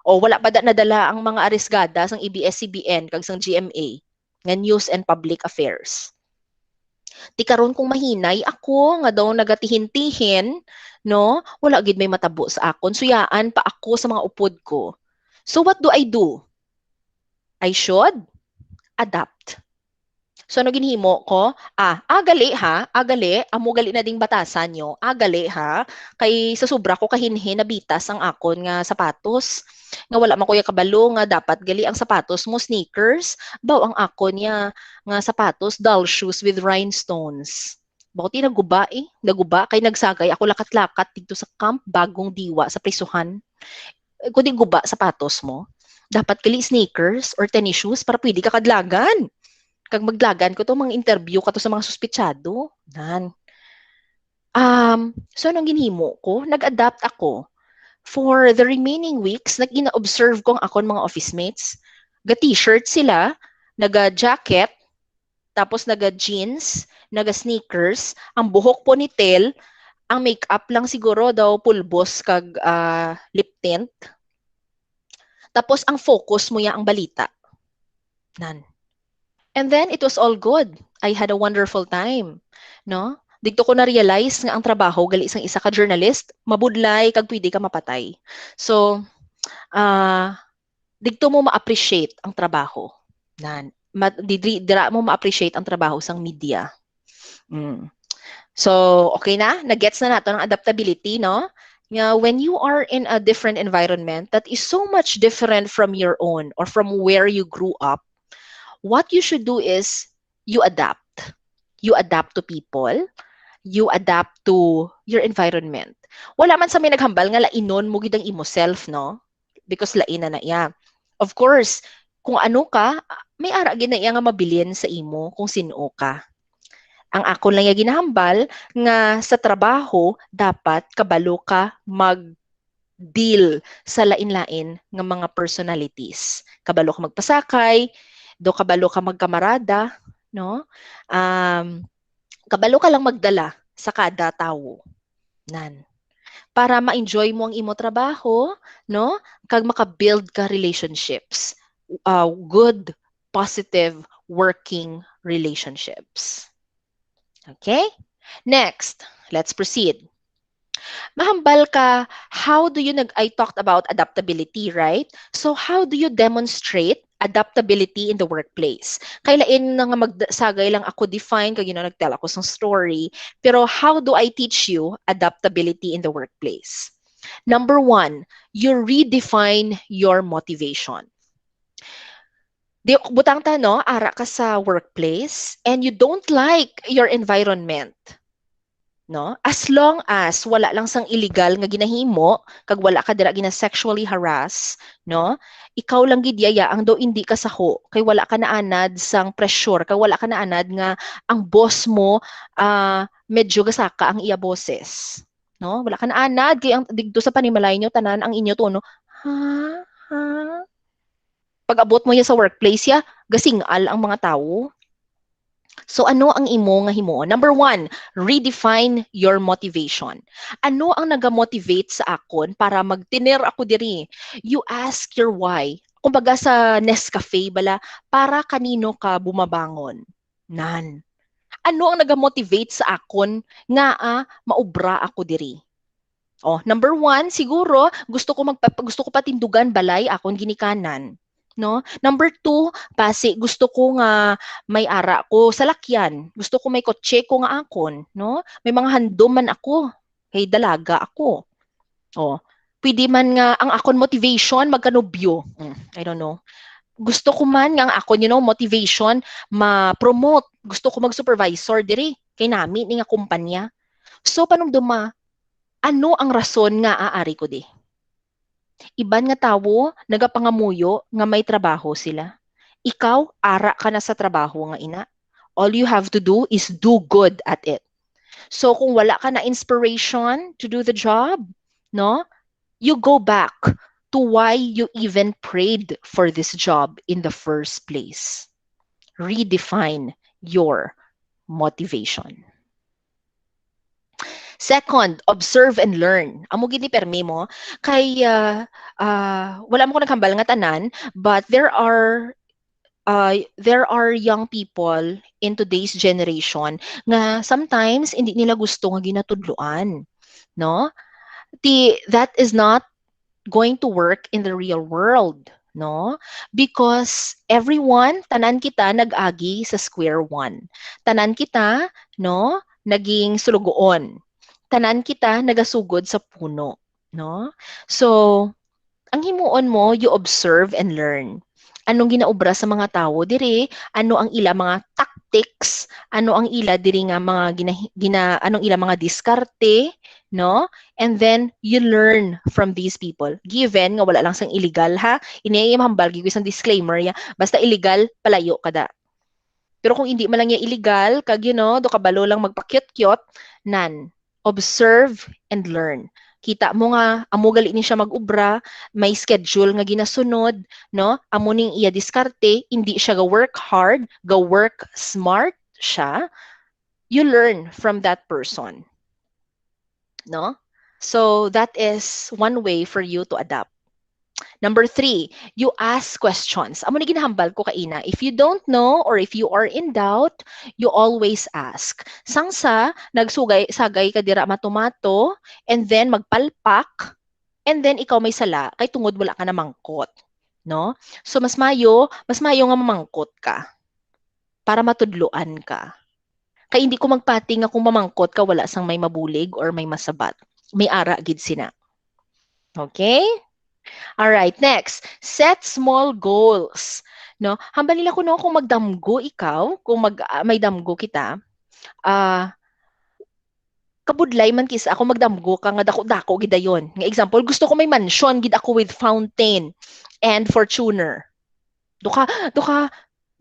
O wala pa nadala ang mga arisgada sang ABS-CBN kag sang GMA nga News and Public Affairs. Ti karon kung mahinay ako nga daw nagatihin-tihin, no, wala gid may matabo sa akon, suyaan pa ako sa mga upod ko. So what do? I should adapt. So ano ginhimo ko? Agali ha, agali, amo gali na ding batasan nyo, agali ha, kay sa sobra ko kahinhin nabitas ang akon nga sapatos. Nga wala man kuya kabalo nga dapat gali ang sapatos mo sneakers, baw ang akon niya nga sapatos dull shoes with rhinestones. Bakit naguba naguba kay nagsagay ako lakat-lakat dito sa camp Bagong Diwa sa prisuhan. Kundi guba sapatos mo, dapat gali sneakers or tennis shoes para pwede ka kadlagan. Kag maglagan ko to mga interview kato sa mga suspitsado. Nan. So anong ginhimo ko? Nag-adapt ako. For the remaining weeks, nag-ina-observe ko ang akon mga office mates. Ga-t-shirt sila, naga-jacket, tapos naga-jeans, naga-sneakers, ang buhok ponytail, ang makeup lang siguro daw pulbos kag lip tint. Tapos ang focus mo ya ang balita. Nan. And then it was all good. I had a wonderful time, no? Dito ko na realize nga ang trabaho gali isang isa ka journalist, mabudlay kag pwede ka mapatay. So, dito mo ma-appreciate ang trabaho. Dira mo ma-appreciate ang trabaho sang media. So, okay na? Nagets na nato ng adaptability, no? Yeah, when you are in a different environment that is so much different from your own or from where you grew up, what you should do is you adapt. You adapt to people, you adapt to your environment. Wala man sa may naghambal nga lainon mo gid ang imo self, no? Because lain na iya. Of course, kung ano ka, may ara gid na iya nga mabilin sa imo kung sino ka. Ang ako lang yung ginahambal nga sa trabaho, dapat kabalo ka mag-deal sa lain-lain nga mga personalities. Kabalo ka magpasakay, do kabalo ka magkamarada, no? Kabalo ka lang magdala sa kada tawo. Nan. Para ma-enjoy mo ang imo trabaho, no? Kag maka-build ka relationships. Good, positive, working relationships. Okay? Next, let's proceed. Mahambal ka, how do you I talked about adaptability, right? So how do you demonstrate adaptability in the workplace? Kailain na nga magsagay lang ako define, kag nagtell ako ng story, pero how do I teach you adaptability in the workplace? Number 1, you redefine your motivation. Di butang no, ara ka sa workplace and you don't like your environment. No? As long as wala lang sang illegal nga ginahimo kag wala ka dira gina sexually harass, no? Ikaw lang gid yaya ang do hindi ka saho kay wala ka naanad sang pressure kay wala ka naanad nga ang boss mo medyo gasaka ang iya boses. No? Wala ka naanad kay ang digdo sa panimalay nyo tanan ang inyo tono. Ha? Pag abot mo ya sa workplace ya, gasingal ang mga tao. So ano ang imo nga himo? Number 1, redefine your motivation. Ano ang nagamotivate sa akon para magtiner ako diri? You ask your why. Kumbaga sa Nescafe bala, para kanino ka bumabangon? Nan. Ano ang nagamotivate sa akon nga maubra ako diri? Oh, number 1, siguro gusto ko patindugan balay akon ginikanan. No? Number 2, base gusto ko nga may ara ko sa lakyan. Gusto ko may kotse ko nga akon, no? May mga handom man ako. Kay dalaga ako. Oh, pwede man nga ang akon motivation magkanobyo. I don't know. Gusto ko man nga ang akon, motivation ma-promote. Gusto ko mag-supervisor diri kay nami ni nga kumpanya. So panumduma, ano ang rason nga aari ko di? Iban nga tawo nagapangamuyo nga may trabaho sila. Ikaw, ara ka na sa trabaho nga ina. All you have to do is do good at it. So kung wala ka na inspiration to do the job, no? You go back to why you even prayed for this job in the first place. Redefine your motivation. Second, observe and learn. Amo gini permi mo kay wala mo ko naghambal nga tanan, but there are young people in today's generation nga sometimes hindi nila gusto nga ginatudloan, no? That is not going to work in the real world, no? Because everyone, tanan kita nag-agi sa square one. Tanan kita, no, naging sulugoon. Tanan kita nagasugod sa puno, no? So, ang himuon mo, you observe and learn. Anong ginaobra sa mga tao diri? Ano ang ila mga tactics? Ano ang ila diri nga mga anong ila mga diskarte, no? And then you learn from these people. Given nga wala lang sang illegal ha. Ini hambal gyud isang disclaimer ya. Basta illegal, palayo kada. Pero kung hindi man lang ya illegal, kag do kabalo lang magpakyot-kyot, nan. Observe and learn. Kita mo nga, amo gali ni siya mag-ubra, may schedule nga ginasunod, no? Amo ning iya diskarte, hindi siya ga work hard, ga work smart siya. You learn from that person. No? So that is one way for you to adapt. Number 3, you ask questions. Amo ni ginahambal ko kaina. If you don't know or if you are in doubt, you always ask. Sangsa, sagay ka dira matomato, and then magpalpak, and then ikaw may sala, kay tungod wala ka na mangkot. No? So mas mayo nga mamangkot ka para matudloan ka. Kay hindi ko magpati nga kung mamangkot ka wala sang may mabulig or may masabat. May ara gid sina. Okay? All right, next. Set small goals. No? Hambalin ako no kung magdamgo ikaw, kung may damgo kita, kabudlay man kisa ako magdamgo ka nga dako-dako gidayon. Nga example, gusto ko may mansion gid ako with fountain and Fortuner. Duka duka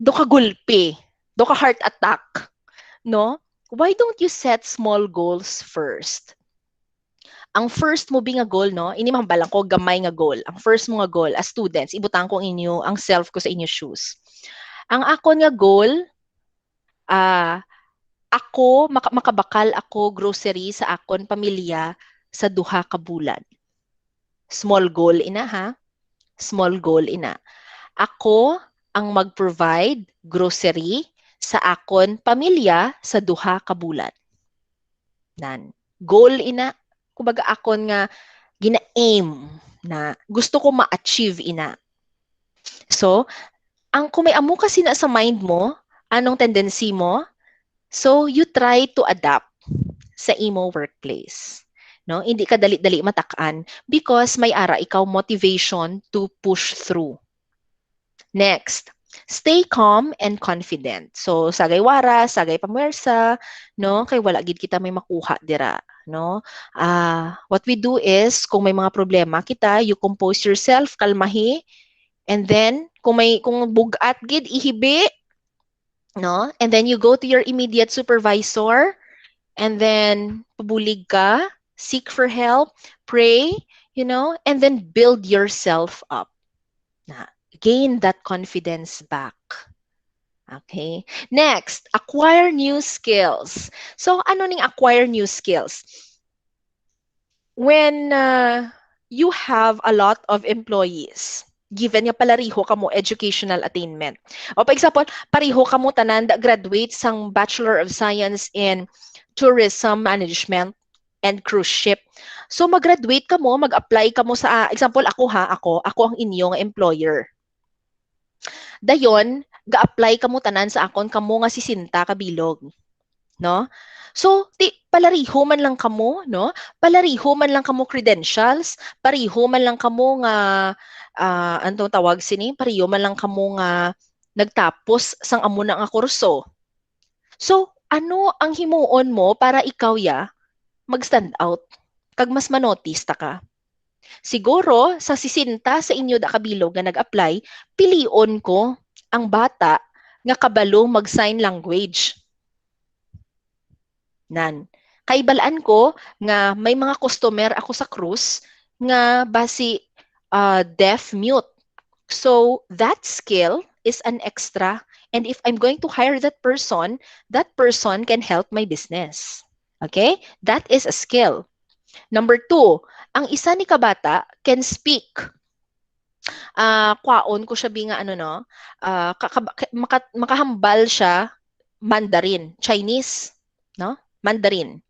duka gulpi, duka heart attack, no? Why don't you set small goals first? Ang first mo nga goal, no? Ini mahambalang ko gamay nga goal. Ang first mo nga goal as students, ibutang ko inyo ang self ko sa inyo shoes. Ang akon nga goal, ako makabakal ako grocery sa akon pamilya sa duha ka bulan. Small goal ina ha. Small goal ina. Ako ang mag-provide grocery sa akon pamilya sa duha ka bulan. Nan. Goal ina. Kumbaga akon nga gina-aim na gusto ko ma-achieve ina. So, ang kung may amo kasi na sa mind mo, anong tendency mo? So, you try to adapt sa imo workplace. No? Hindi ka dali-dali matakaan because may ara ikaw motivation to push through. Next, stay calm and confident. So, sagay wara, sagay pamwersa, no? Kay wala gid kita may makuha dira, no? What we do is kung may mga problema kita, you compose yourself, kalmahi, and then kung bugat gid ihibi, no? And then you go to your immediate supervisor, and then pabulig ka, seek for help, pray, you know, and then build yourself up. Na, gain that confidence back. Okay? Next, acquire new skills. So, ano ning acquire new skills? When you have a lot of employees, given nga palariho ka mo educational attainment. O, for example, pariho ka mo tanan graduate sang Bachelor of Science in Tourism Management and Cruise Ship. So mag-graduate ka mo, mag-apply ka mo sa example ako ang inyong employer. Dayon, ga-apply ka mo tanan sa akon kamo nga sisinta ka bilog, no? So palariho man lang kamo, no? Palariho man lang kamo credentials, pariho man lang kamo nga anong tawag sini, pariho man lang kamo nga nagtapos sang amo na nga kurso. So, ano ang himuon mo para ikaw mag-stand out? Kag mas manotice ta ka. Siguro, sa sisinta sa inyo da kabilog nga nag-apply, pilion ko ang bata nga kabalo mag-sign language. Nan. Kay balaan ko nga may mga customer ako sa cruise nga basi deaf mute. So, that skill is an extra. And if I'm going to hire that person can help my business. Okay? That is a skill. Number 2, ang isa ni kabata can speak. Kwaon ko siya binga makahambal siya Mandarin, Chinese, no? Mandarin.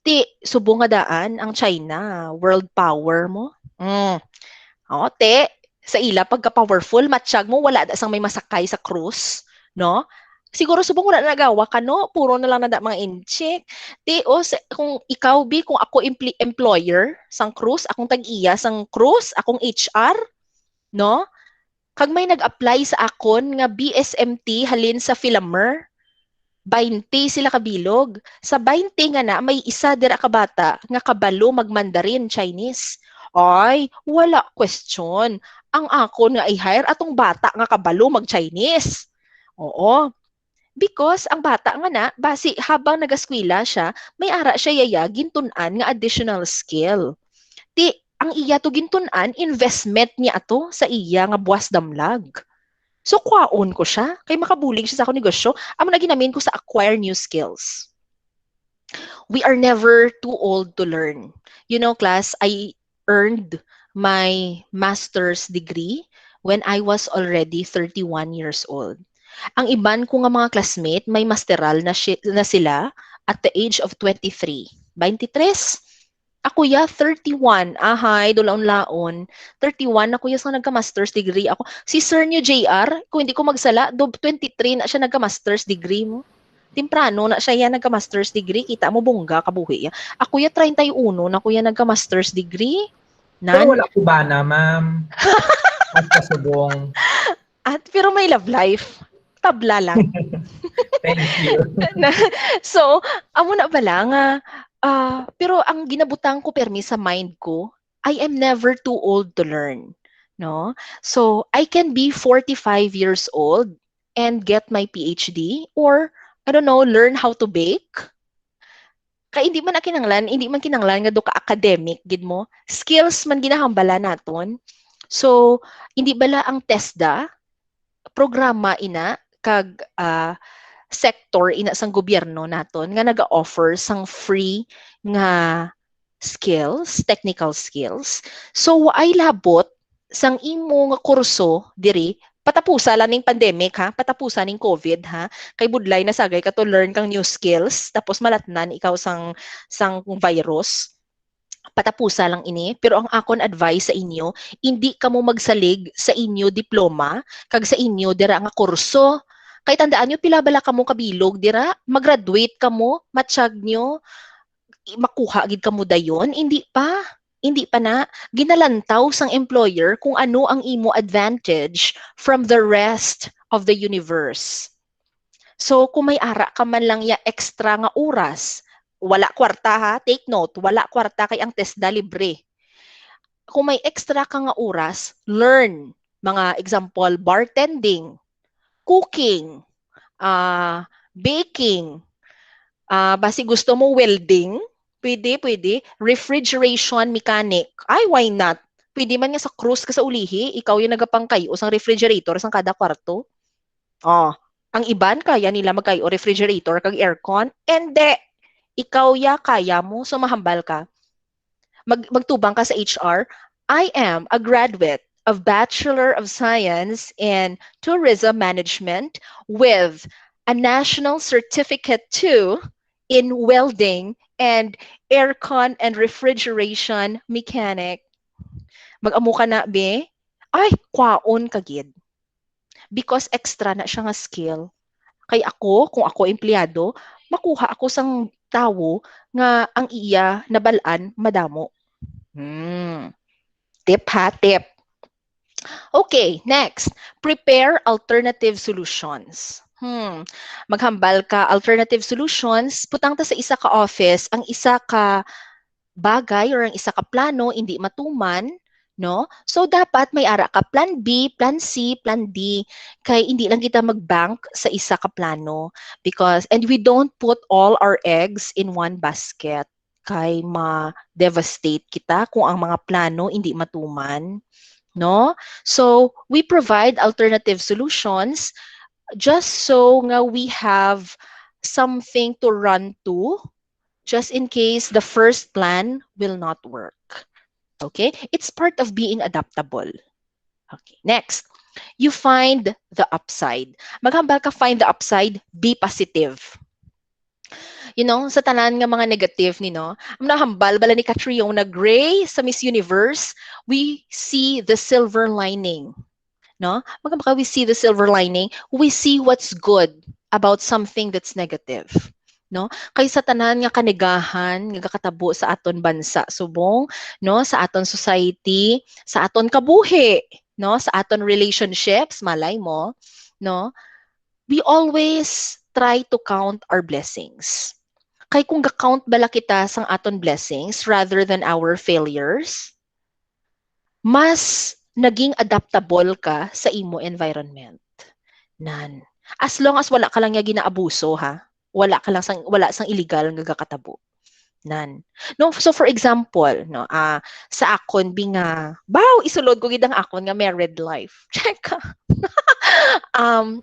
Ti subo nga daan ang China, world power mo. O, te, sa ila pagka-powerful, matsyag mo, wala da sang may masakay sa cruise, no? Siguro subong wala nagawa ka, no? Puro na lang nada mga incheck. Kung ikaw, kung ako employer sang cruise, akong tag-iya sang cruise, akong HR, no? Kag may nag-apply sa akon nga BSMT halin sa Philamer, 20 sila kabilog. Sa 20 nga na, may isa dira ka bata nga kabalo mag-Mandarin, Chinese. Ay, wala question. Ang akon nga i-hire atong bata nga kabalo mag-Chinese. Oo. Because ang bata nga na, basi habang nagaskwela siya, may ara siya gintunan nga additional skill. Ang iya to gintunan, investment niya ato sa iya nga buwas damlag. So, kwaon ko siya. Kay makabulig siya sa akong negosyo, amo na ginamin ko sa acquire new skills. We are never too old to learn. You know, class, I earned my master's degree when I was already 31 years old. Ang iban ko nga mga classmate, may masteral na sila at the age of 23. 23? Ako 31. Ahay, dulaon-laon. 31 ako sa nagka-master's degree ako. Si Sir New JR, kung hindi ko magsala, 23 na siya nagka-master's degree mo. Temprano na siya nagka-master's degree. Kita mo, bongga, kabuhi. Ako 31 na kuya nagka-master's degree. Pero Nan? wala ko ba na, ma'am? At pasubong. Pero may love life. Tabla lang. Thank you. So, amo na bala nga, pero ang ginabutang ko permi sa mind ko, I am never too old to learn. No? So, I can be 45 years old and get my PhD, or, I don't know, learn how to bake. Kaya hindi man kinanglan nga do ka academic, gid mo. Skills man ginahambala naton. So, hindi bala ang TESDA, programa ina, kag sector ina sang gobyerno naton nga naga-offer sang free nga skills, technical skills. So ay labot sang imo nga kurso diri patapusa lang ning pandemic ha, patapusa ning COVID ha. Kay budlay na sagay ka to learn kang new skills tapos malatnan ikaw sang virus. Patapusa lang ini, pero ang akon advice sa inyo, hindi kamo magsalig sa inyo diploma kag sa inyo dira nga kurso. Kay tandaan nyo, pila bala kamo kabilog dira, mag-graduate kamo, matsyag nyo, makuha gid kamo dayon, hindi pa na ginalantaw sang employer kung ano ang imo advantage from the rest of the universe. So kung may ara ka man lang ya extra nga oras, wala kwarta ha, take note, wala kwarta kay ang TESDA libre. Kung may extra ka nga oras, learn. Mga example, bartending, cooking, baking, basi gusto mo welding, pwede. Refrigeration mechanic, ay why not? Pwede man nga sa cruise ka sa ulihi, ikaw yung nagapangkayo sang refrigerator sang kada kwarto. Ang iban kaya nila magkayo refrigerator kag aircon, ende, ikaw kaya mo, so mahambal ka. Magtubang ka sa HR, I am a graduate of Bachelor of Science in Tourism Management with a National Certificate too in Welding and Aircon and Refrigeration Mechanic. Mag-amo ka na, be? Ay, kwaon kagid. Because extra na siya nga skill. Kay ako, kung ako empleyado, makuha ako sang tawo nga ang iya nabalaan madamo. Tip ha, tip. Okay, next. Prepare alternative solutions. Maghambal ka alternative solutions, putang ta sa isa ka office, ang isa ka bagay or ang isa ka plano hindi matuman, no? So dapat may ara ka plan B, plan C, plan D, kay hindi lang kita mag-bank sa isa ka plano and we don't put all our eggs in one basket kay ma-devastate kita kung ang mga plano hindi matuman, no? So we provide alternative solutions just so nga we have something to run to just in case the first plan will not work. Okay? It's part of being adaptable. Okay, next. You find the upside. Maghambal ka find the upside, be positive. Sa tanan nga mga negative ang nahambal bala ni Catriona Gray sa Miss Universe, we see the silver lining. No? Maghambal ka, we see the silver lining. We see what's good about something that's negative. No? Kay sa tanan nga kanigahan nga katabo sa aton bansa subong, no, sa aton society, sa aton kabuhi, no, sa aton relationships, malay mo, no? We always try to count our blessings. Kay kung ga-count bala kita sang aton blessings rather than our failures, mas naging adaptable ka sa imo environment. As long as wala ka lang ginaabuso ha. Wala sang illegal nga gakatabo. No, so for example, no, sa akon isulod ko gid ang akon nga married life. Check.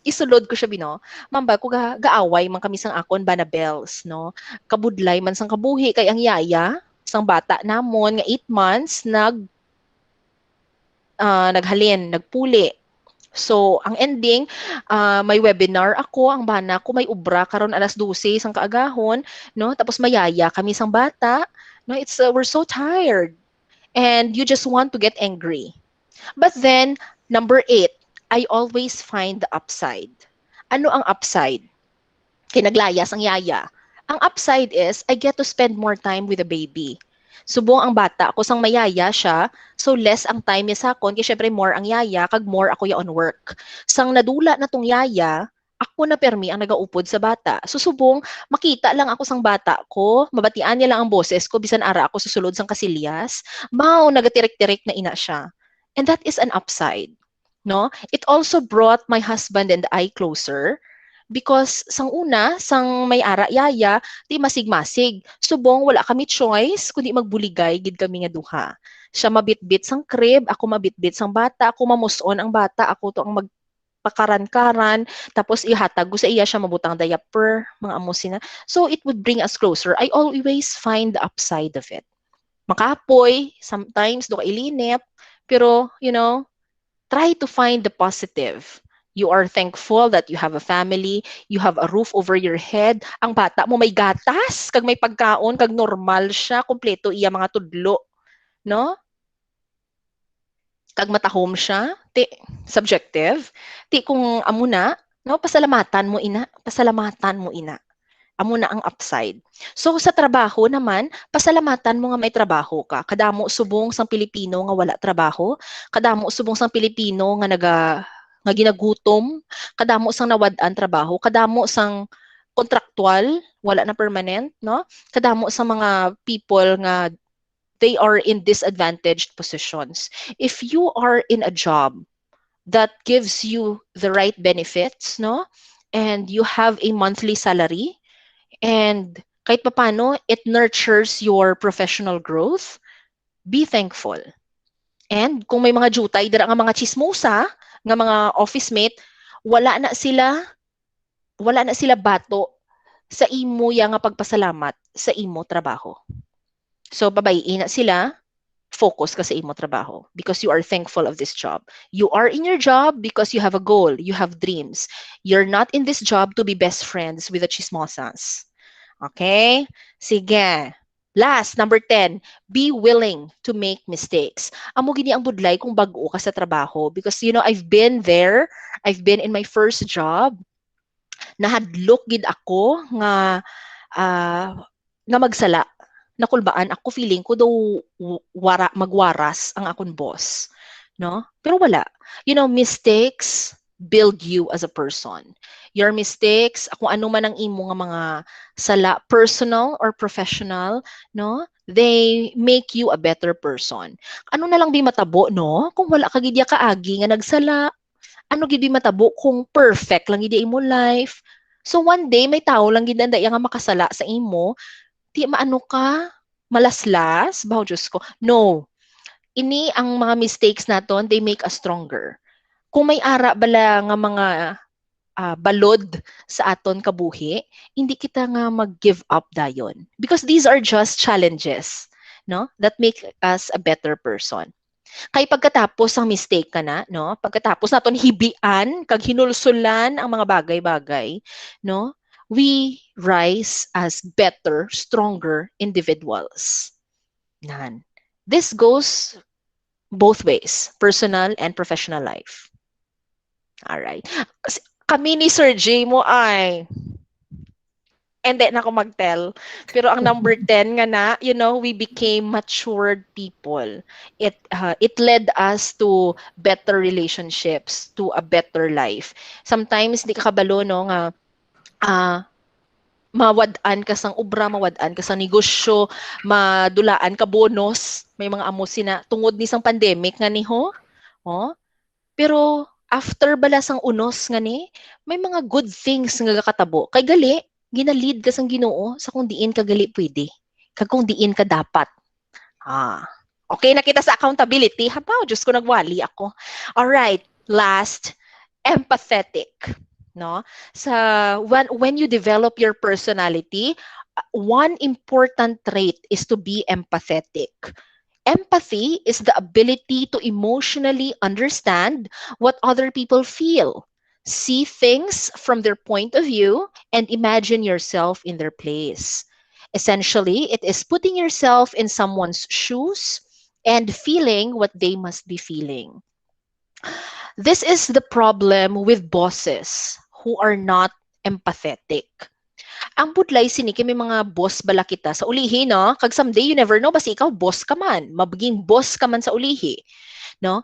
Isulod ko siya mamba ko gaaway man kami sang akon banabels, no. Kabudlay man sang kabuhi kay ang yaya sang bata namon nga 8 months naghalin, nagpuli. So, ang ending, may webinar ako, ang bana ko may ubra karon alas 12 sang kaagahon, no? Tapos mayaya kami sang bata, no? We're so tired. And you just want to get angry. But then, number 8, I always find the upside. Ano ang upside? Kinaglayas ang yaya. Ang upside is I get to spend more time with the baby. Subong ang bata, ako sang mayaya siya, so less ang time niya sa akon, kaya syempre more ang yaya, kag more ako ya on work. Sang nadula na tong yaya, ako na permi ang nagaupod sa bata. Susubong, makita lang ako sang bata ko, mabatian niya lang ang boses ko, bisan ara ako susulod sang kasilyas, mao nagatirik-tirik na ina siya. And that is an upside. No? It also brought my husband and I closer because sang una, sang may ara yaya, di masig-masig. Subong wala kami choice kundi magbuligay gid kami nga duha. Siya mabitbit sang crib, ako mabitbit sang bata, ako mamuson ang bata, ako to ang magpakaran-karan, tapos ihatag ko sa iya siya mabutang diaper, mga amusin na. So it would bring us closer. I always find the upside of it. Makapoy, sometimes do ka ilinip, pero try to find the positive. You are thankful that you have a family, you have a roof over your head. Ang bata mo may gatas, kag may pagkaon, kag normal siya, kompleto iya mga tudlo, no? Kag matahom siya, subjective. Kung amo na, no, pasalamatan mo ina, pasalamatan mo ina. Amo na ang upside. So sa trabaho naman, pasalamatan mo nga may trabaho ka. Kadamo subong sang Pilipino nga wala trabaho, kadamo subong sang Pilipino nga ginagutom, kadamo sang nawad-an trabaho, kadamo sang kontraktual, wala na permanent, no? Kadamo sa mga people nga they are in disadvantaged positions. If you are in a job that gives you the right benefits, no? And you have a monthly salary, and kahit papano, it nurtures your professional growth, be thankful. And kung may mga jutay, dira nga mga chismosa, nga mga office mate, wala na sila bato sa imo ya nga pagpasalamat sa imo trabaho. So babayin na sila, focus ka sa imo trabaho because you are thankful of this job. You are in your job because you have a goal, you have dreams. You're not in this job to be best friends with the chismosas. Okay? Sige. Last, number 10, be willing to make mistakes. Amo gini ang budlay kung bag-o ka sa trabaho because I've been there. I've been in my first job. Nahadlok gid ako nga magsala. Nakulbaan ako, feeling ko daw magwaras ang akong boss. No? Pero wala. Mistakes build you as a person. Your mistakes, kung ano man ang imo nga mga sala, personal or professional, no? They make you a better person. Ano na lang di matabo, no? Kung wala ka gidya kaagi nga nagsala, ano gid di matabo kung perfect lang gid imo life. So one day may tao lang gid nga makasala sa imo, di maano ka, malaslas, bawo Diyos ko. No. Ini ang mga mistakes naton, they make us stronger. Kung may ara bala nga mga balod sa aton kabuhi, hindi kita nga mag-give up dayon. Because these are just challenges, no? That make us a better person. Kay pagkatapos ang mistake ka na, no? Pagkatapos naton hibian, kag hinulsulan ang mga bagay-bagay, no? We rise as better, stronger individuals. Nan. This goes both ways, personal and professional life. All right. Kami ni Sir J mo ay hindi na ako mag-tell. Pero ang number 10 nga na, we became matured people. It led us to better relationships, to a better life. Sometimes di ka kabalo no nga mawad-an ka sang obra, mawad-an ka sang negosyo, madulaan ka bonus, may mga amosin na tungod ni sang pandemic nga ni ho. Oh? Pero after balasang unos nga ni, may mga good things nga katabo. Kay gali, ginalid ka sang Ginoo sa kung diin ka gali pwede. Kag kung diin ka dapat. Okay, nakita sa accountability. Habaw, Diyos ko, nagwali ako. Alright, last, empathetic. No? When you develop your personality, one important trait is to be empathetic. Empathy is the ability to emotionally understand what other people feel, see things from their point of view, and imagine yourself in their place. Essentially, it is putting yourself in someone's shoes and feeling what they must be feeling. This is the problem with bosses who are not empathetic. Ang budlay sini kay may mga boss bala kita sa ulihi, no? Kag someday you never know basi ikaw boss ka man, mabiging boss ka man sa ulihi, no?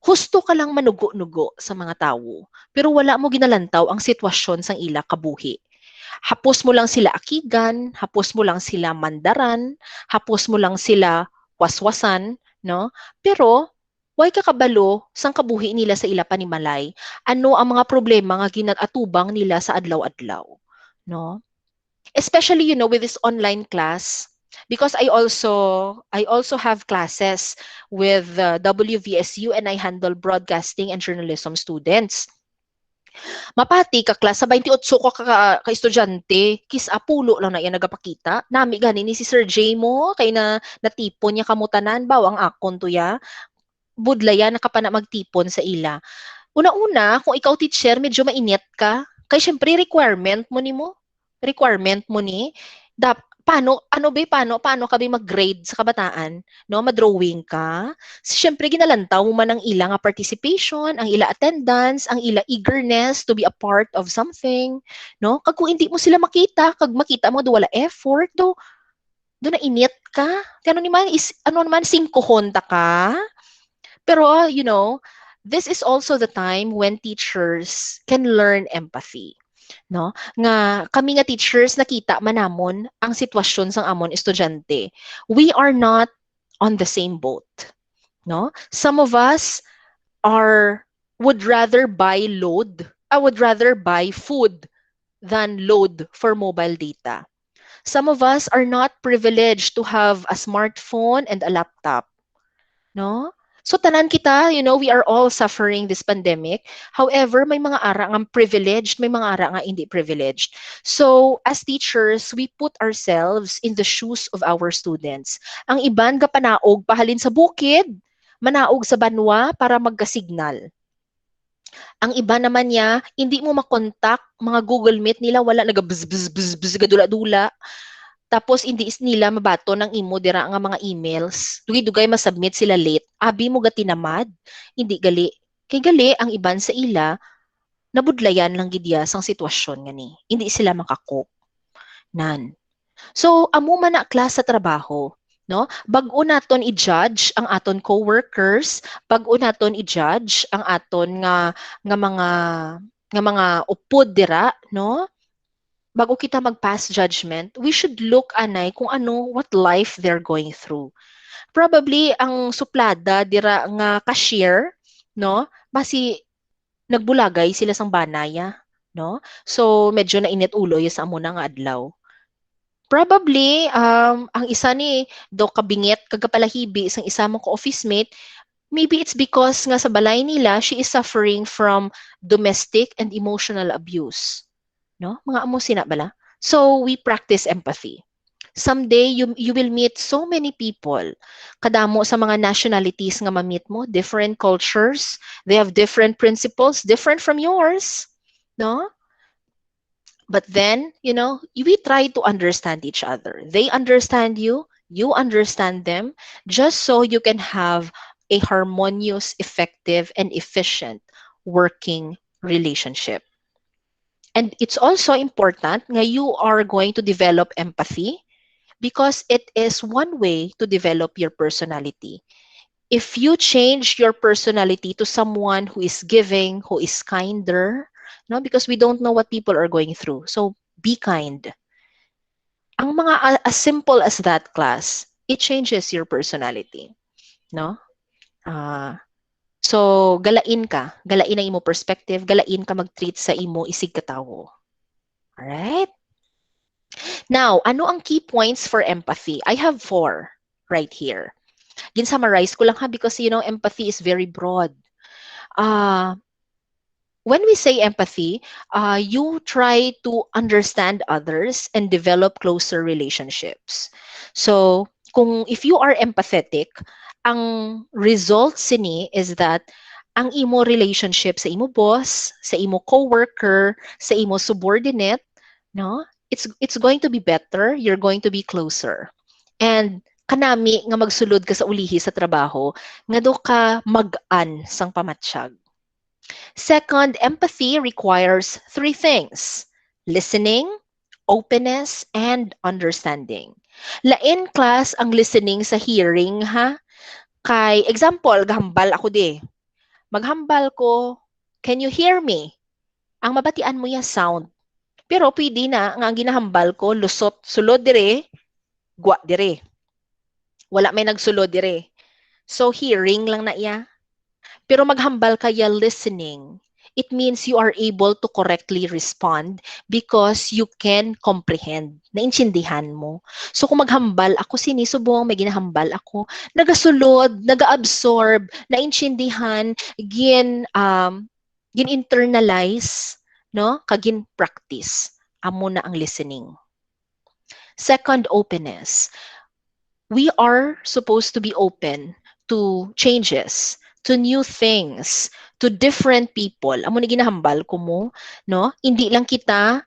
Husto ka lang manugo-nugo sa mga tawo, pero wala mo ginalantaw ang sitwasyon sang ila kabuhi. Hapos mo lang sila akigan, hapos mo lang sila mandaran, hapos mo lang sila waswasan, no? Pero way ka kabalo sang kabuhi nila sa ila panimalay, ano ang mga problema nga ginatubang nila sa adlaw-adlaw, no? Especially with this online class, because I also have classes with WVSU, and I handle broadcasting and journalism students. Mapati ka class sa 28 ka estudyante, kis apulo lang na yan nagapakita. Nami gani ni si Sir J mo kay na natipon niya kamutanan bawang akon to ya. Budlaya na ka pa na magtipon sa ila. Una-una, kung ikaw teacher, medyo mainit ka. Kaya syempre, requirement mo ni. Paano ka ba mag-grade sa kabataan? No, ma-drawing ka. Syempre, ginalantaw mo man ang ila nga participation, ang ila attendance, ang ila eagerness to be a part of something. No? Kag kung hindi mo sila makita, kag makita mo do wala effort, do na init ka. Ano naman, singkohonta ka. Pero, this is also the time when teachers can learn empathy. No? Nga kami nga teachers nakita manamon ang sitwasyon sang amon estudyante. We are not on the same boat. No? Some of us would rather buy food than load for mobile data. Some of us are not privileged to have a smartphone and a laptop. No? So tanan kita, we are all suffering this pandemic. However, may mga ara nga privileged, may mga ara nga hindi privileged. So as teachers, we put ourselves in the shoes of our students. Ang iban ga panaog pahalin sa bukid, manaog sa banwa para magka-signal. Ang iba naman niya, hindi mo makontak mga Google Meet nila, wala nagabzz gadula-dula. Tapos hindi nila mabato ng imo dira nga mga emails. Dugay-dugay masubmit sila late. Abi mo ga tinamad, hindi gali. Kay gali ang iban sa ila nabudlayan lang gidya sang sitwasyon ngani. Hindi sila makakop. Nan. So amo man na class sa trabaho, no? Bag-o naton i-judge ang aton coworkers, bag-o naton i-judge ang aton nga mga upod dira, no? Bago kita mag-pass judgment, we should look kung what life they're going through. Probably ang suplada dira nga cashier, no? Basi nagbulagay sila sang banaya, no? So medyo nainit ulo sa amo na nga adlaw. Probably ang isa ni do kabingit kagapalahibi sang isa mo ka office mate, maybe it's because nga sa balay nila she is suffering from domestic and emotional abuse. No? Mga amo sina bala. So we practice empathy. Someday you will meet so many people. Kadamo sa mga nationalities nga ma-meet mo, different cultures, they have different principles, different from yours, no? But then, we try to understand each other. They understand you, you understand them, just so you can have a harmonious, effective, and efficient working relationship. And it's also important nga you are going to develop empathy because it is one way to develop your personality. If you change your personality to someone who is giving, who is kinder, no, because we don't know what people are going through. So be kind. Ang mga as simple as that class, it changes your personality, no? So galain ang imo perspective, galain ka mag-treat sa imo isig katawo. Alright? Now, ano ang key points for empathy? I have 4 right here. Gin-summarize ko lang because empathy is very broad. When we say empathy, you try to understand others and develop closer relationships. So, if you are empathetic, ang result sini is that ang imo relationship sa imo boss, sa imo coworker, sa imo subordinate, no? It's going to be better, you're going to be closer. And kanami nga magsulod ka sa ulihi sa trabaho, nga do ka mag-an sang pamatsyag. Second, empathy requires 3 things: listening, openness, and understanding. Lain class ang listening sa hearing ha. Kay example, gahambal ako di. Maghambal ko, can you hear me? Ang mabatian mo ya sound. Pero pwede na nga ang ginahambal ko lusot sulod dire, gwa dire. Wala may nagsulod dire. So hearing lang na iya. Pero maghambal kaya listening. It means you are able to correctly respond because you can comprehend. Naintindihan mo. So kung maghambal ako, sinisubong, may ginahambal ako, nagasulod, naga-absorb, naintindihan, gin-internalize, no? Kagin practice. Amo na ang listening. Second, openness. We are supposed to be open to changes, to new things, to different people. Amo ni ginahambal ko mo, no? Hindi lang kita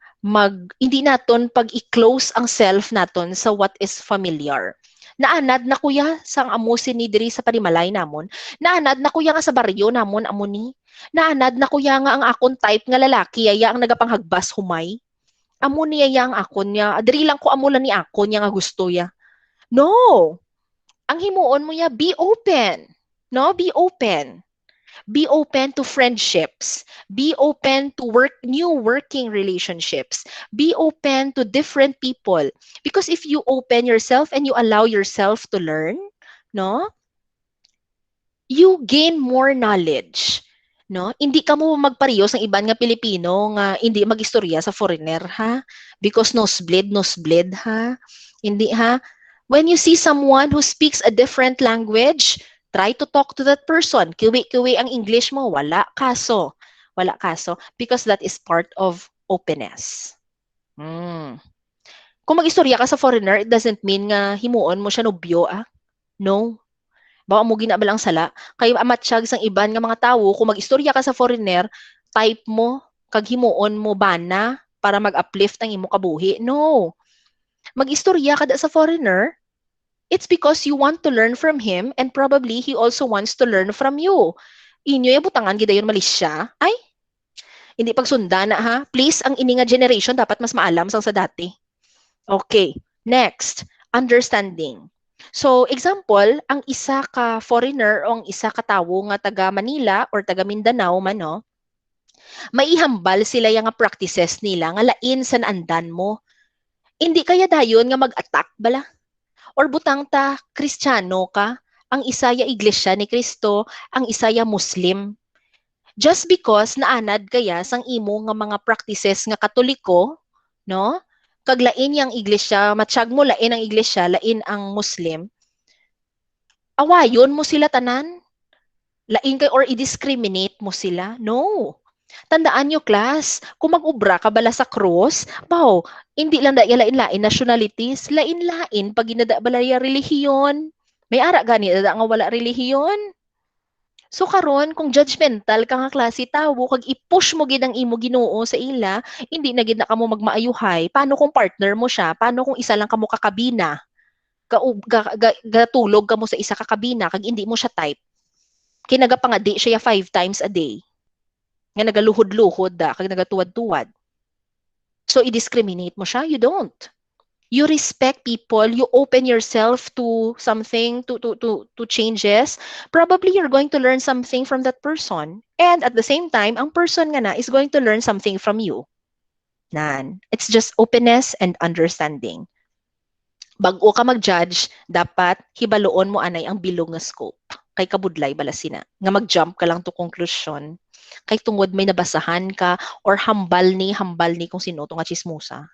hindi naton pag i-close ang self naton sa what is familiar. Naanad na kuya sang amusin ni diri sa panimalay namon. Naanad na kuya nga sa baryo namon amo ni. Naanad na kuya nga ang akon type nga lalaki aya ang nagapanghagpas humay. Amo niya yang akon niya. Diri lang ko amo lang ni akon niya nga gusto ya. No. Ang himuon mo ya, be open. No? Be open. Be open to friendships. Be open to new working relationships. Be open to different people. Because if you open yourself and you allow yourself to learn, no? You gain more knowledge. No? Hindi ka mo magparehas ng iban nga Pilipino nga hindi magistorya sa foreigner, ha? Because nosebleed, ha? Hindi, ha? When you see someone who speaks a different language, try to talk to that person. Kiwi-kiwi ang English mo, wala kaso. Wala kaso. Because that is part of openness. Kung mag-istorya ka sa foreigner, it doesn't mean nga himuon mo siya nobyo, ah. No. Bawa mo ginabalang sala. Kaya amatsyag sang iban nga mga tao, kung mag-istorya ka sa foreigner, type mo, kag himuon mo bana para mag-uplift ang imo kabuhi. No. Mag-istorya ka sa foreigner, it's because you want to learn from him and probably he also wants to learn from you. Inyo ya butangan gidayon malisya. Ay, hindi pagsunda na ha. Please, ang ini nga generation dapat mas maalam sang sa dati. Okay, next, understanding. So, example, ang isa ka foreigner o ang isa ka tawo nga taga Manila or taga Mindanao man, no, maihambal sila yung nga practices nila nga lain sa naandan mo. Hindi kaya dayon nga mag-attack bala? Or butang ta, Kristiyano ka, ang isa ya iglesia ni Kristo, ang isa ya Muslim. Just because naanad kaya sang imo nga mga practices nga Katoliko, no? Kag lain yang iglesia, matsyag mo lain ang iglesia, lain ang Muslim. Awayon mo sila tanan? Lain kay or i-discriminate mo sila? No. Tandaan nyo, class, kung mag-ubra ka bala sa cross, wow, hindi lang daya lain-lain nationalities, lain-lain pag ginada bala ya relihiyon. May ara gani da nga wala relihiyon. So karon kung judgmental ka nga klase tawo kag i-push mo gid ang imo Ginoo sa ila, hindi na gid na kamo magmaayuhay. Paano kung partner mo siya? Paano kung isa lang kamo kakabina? Gatulog ka mo sa isa kakabina kag hindi mo siya type. Kinagapangadi siya 5 times a day. Nga nagaluhod-luhod da, kag nagatuwad-tuwad. So, i-discriminate mo siya? You don't. You respect people, you open yourself to something, to changes. Probably you're going to learn something from that person. And at the same time, ang person nga na is going to learn something from you. Nan. It's just openness and understanding. Bago ka mag-judge, dapat hibaloon mo anay ang bilog nga scope. Kay kabudlay bala sina. Nga mag-jump ka lang to conclusion. Kay tungod may nabasahan ka or hambal ni kung sino itong chismosa.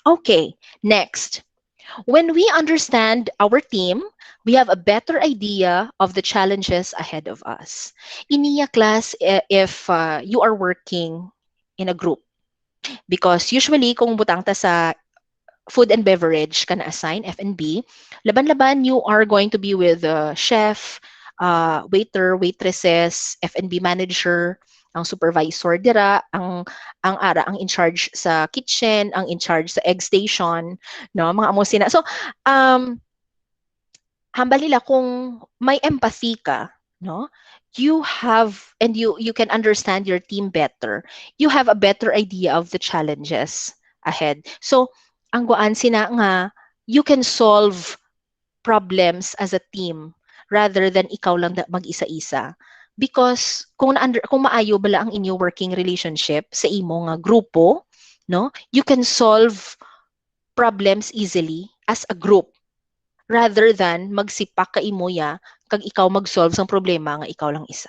Okay, next. When we understand our team, we have a better idea of the challenges ahead of us. Iniya class if you are working in a group. Because usually kung butang ta sa food and beverage ka na-assign, F&B, laban-laban you are going to be with the chef, waiter, waitresses, F&B manager, ang supervisor dira, ang in charge sa kitchen, ang in charge sa egg station, no, mga amo sina. So, hambal nila kung may empathy ka, no, you have and you can understand your team better. You have a better idea of the challenges ahead. So, ang guan sina nga, you can solve problems as a team rather than ikaw lang mag-isa-isa. Because kung maayo bala ang inyo working relationship sa imo nga grupo, no? You can solve problems easily as a group rather than magsipak ka imo ya kag ikaw mag-solve sang problema nga ikaw lang isa.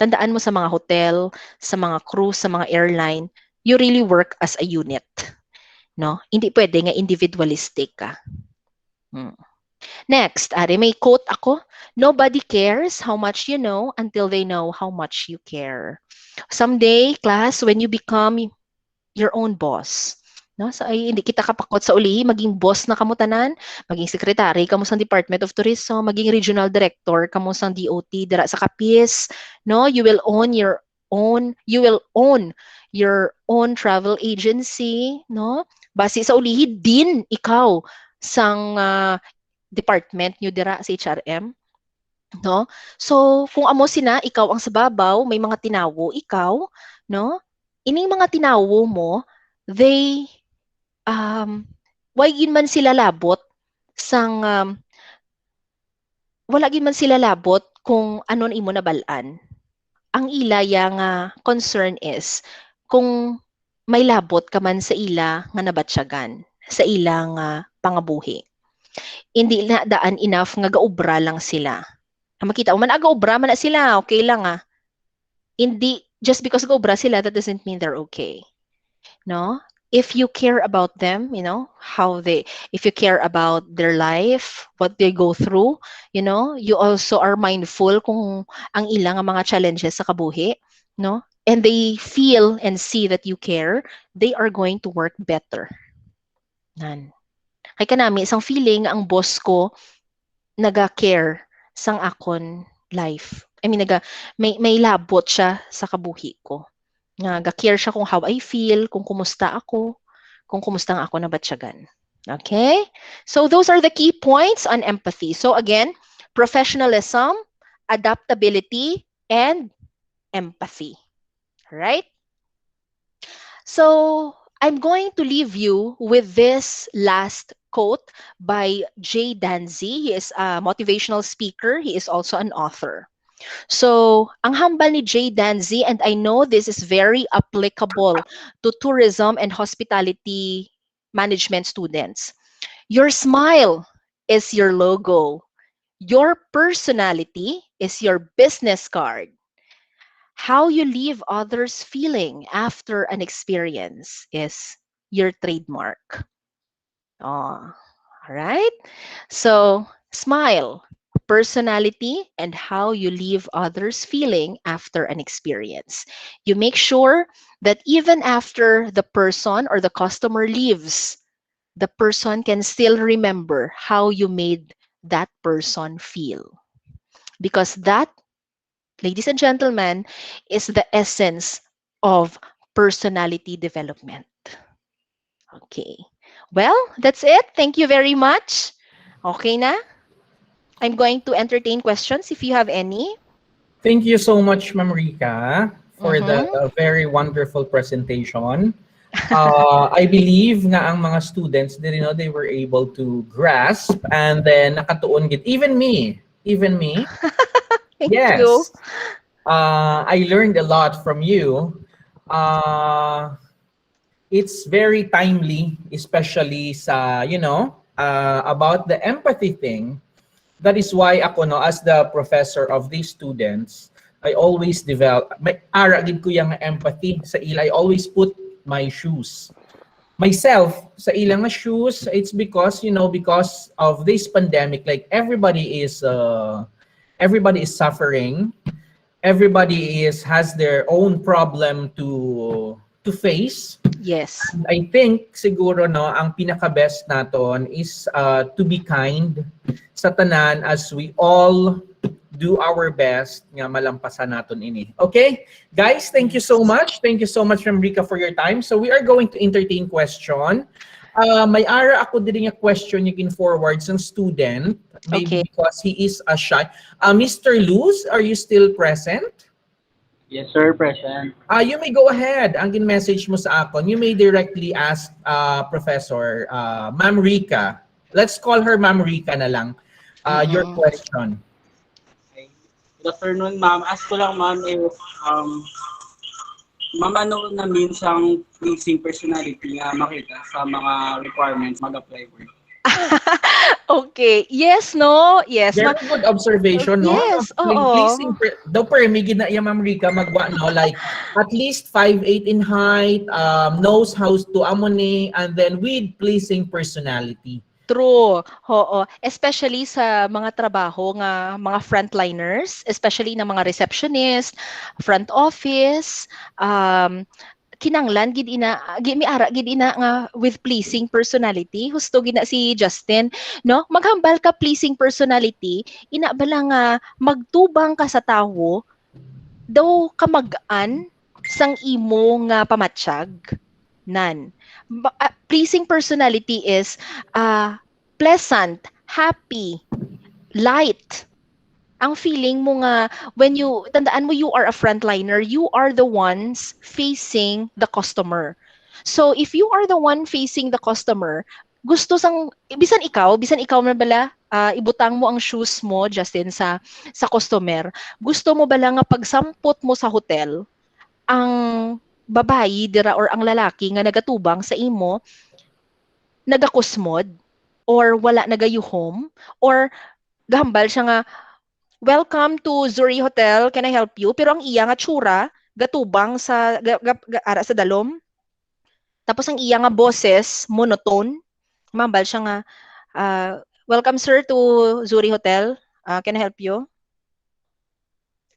Tandaan mo sa mga hotel, sa mga cruise, sa mga airline, you really work as a unit. No? Hindi pwede nga individualistic ka. Next, may quote ako. Nobody cares how much you know until they know how much you care. Someday, class, when you become your own boss, no? So ay hindi kita kapakot sa uli, maging boss na kamo tanan, maging secretary kamo sa Department of Tourism, maging regional director kamo sa DOT dira sa Capiz, no? You will own your own travel agency, no? Base sa ulihi din ikaw sang department nyo dira sa HRM, no? So kung amo sina ikaw ang sa babaw, may mga tinawo ikaw, no? Ining mga tinawo mo, they why gin man sila labot sang wala gin man sila labot kung anon imo nabalaan. Ang ila yang concern is kung may labot ka man sa ila nga nabatsyagan sa ilang pangabuhi. Hindi na daan enough nga gaobra lang sila. Makita mo man gaobra man na sila, okay lang Hindi just because gaobra sila, that doesn't mean they're okay. No? If you care about them, if you care about their life, what they go through, you also are mindful kung ang ilang mga challenges sa kabuhi, no? And they feel and see that you care, they are going to work better. Nan. Kay kanami isang feeling ang boss ko naga-care sang akon life. I mean may labot siya sa kabuhi ko. Naga-care siya kung how I feel, kung kumusta ako ang ako nabatsyagan. Okay? So those are the key points on empathy. So again, professionalism, adaptability, and empathy. Right? So I'm going to leave you with this last quote by Jay Danzy. He is a motivational speaker. He is also an author. So, ang hambal ni Jay Danzy, and I know this is very applicable to tourism and hospitality management students. Your smile is your logo. Your personality is your business card. How you leave others feeling after an experience is your trademark. All right? So, smile, personality, and how you leave others feeling after an experience. You make sure that even after the person or the customer leaves, the person can still remember how you made that person feel. Because that, ladies and gentlemen, is the essence of personality development. Okay. Well, that's it. Thank you very much. Okay na? I'm going to entertain questions if you have any. Thank you so much, Ma'am Rica, for the very wonderful presentation. I believe nga ang mga students, they were able to grasp and then nakatuon gid. Even me. Thank Yes. you. I learned a lot from you. It's very timely, especially sa, about the empathy thing. That is why ako, as the professor of these students, I always develop, may aragid ko yung empathy sa ila. I always put my shoes. Myself, sa ilang shoes, it's because, because of this pandemic, like everybody is suffering. Everybody has their own problem to face. Yes. And I think siguro ang pinaka-best naton is to be kind sa tanan as we all do our best nga malampasan naton ini. Okay? Guys, thank you so much. Thank you so much, Ma'am Rica, for your time. So we are going to entertain question. May ara ako diri nga question you can forward sa student. Maybe Okay. because he is a shy. Mr. Luz, are you still present? Yes, sir, present. You may go ahead. Ang message mo sa akon, you may directly ask Professor Ma'am Rica. Let's call her Ma'am Rica na lang. Your question. Okay. Good afternoon, ma'am. Ask ko lang, ma'am, if, ma'am, ano na means ang pleasing personality nga makita sa mga requirements mag-apply for? Okay. Yes, no? Yes. Very good observation, no? Yes, oo. Pleasing, daw permi gina iya Ma'am Rica magwa, no? Like, at least 5'8" in height, knows how to amone, and then with pleasing personality. True. Oo. Especially sa mga trabaho nga mga frontliners, especially ng mga receptionist, front office, kinanglan gid ina miara gid ina nga with pleasing personality. Husto gid na si Justin, no? Maghambal ka pleasing personality, ina bala nga magtubang ka sa tawo, daw kamagaan sang imo nga pamatsyag. Nan. Pleasing personality is pleasant, happy, light. Ang feeling mo nga, when you, tandaan mo you are a frontliner, you are the ones facing the customer. So, if you are the one facing the customer, gusto sang, bisan ikaw na bala, ibutang mo ang shoes mo, Justin, sa customer, gusto mo bala nga pagsampot mo sa hotel, ang babayi dira or ang lalaki nga nagatubang sa imo, nagakusmod, or wala nagayuhom, or gahambal siya nga, welcome to Zuri Hotel, can I help you? Pero ang iya nga tsura, gatubang sa ara sa dalom. Tapos ang iya nga boses, monotone. Mambal siya nga, welcome sir to Zuri Hotel, can I help you?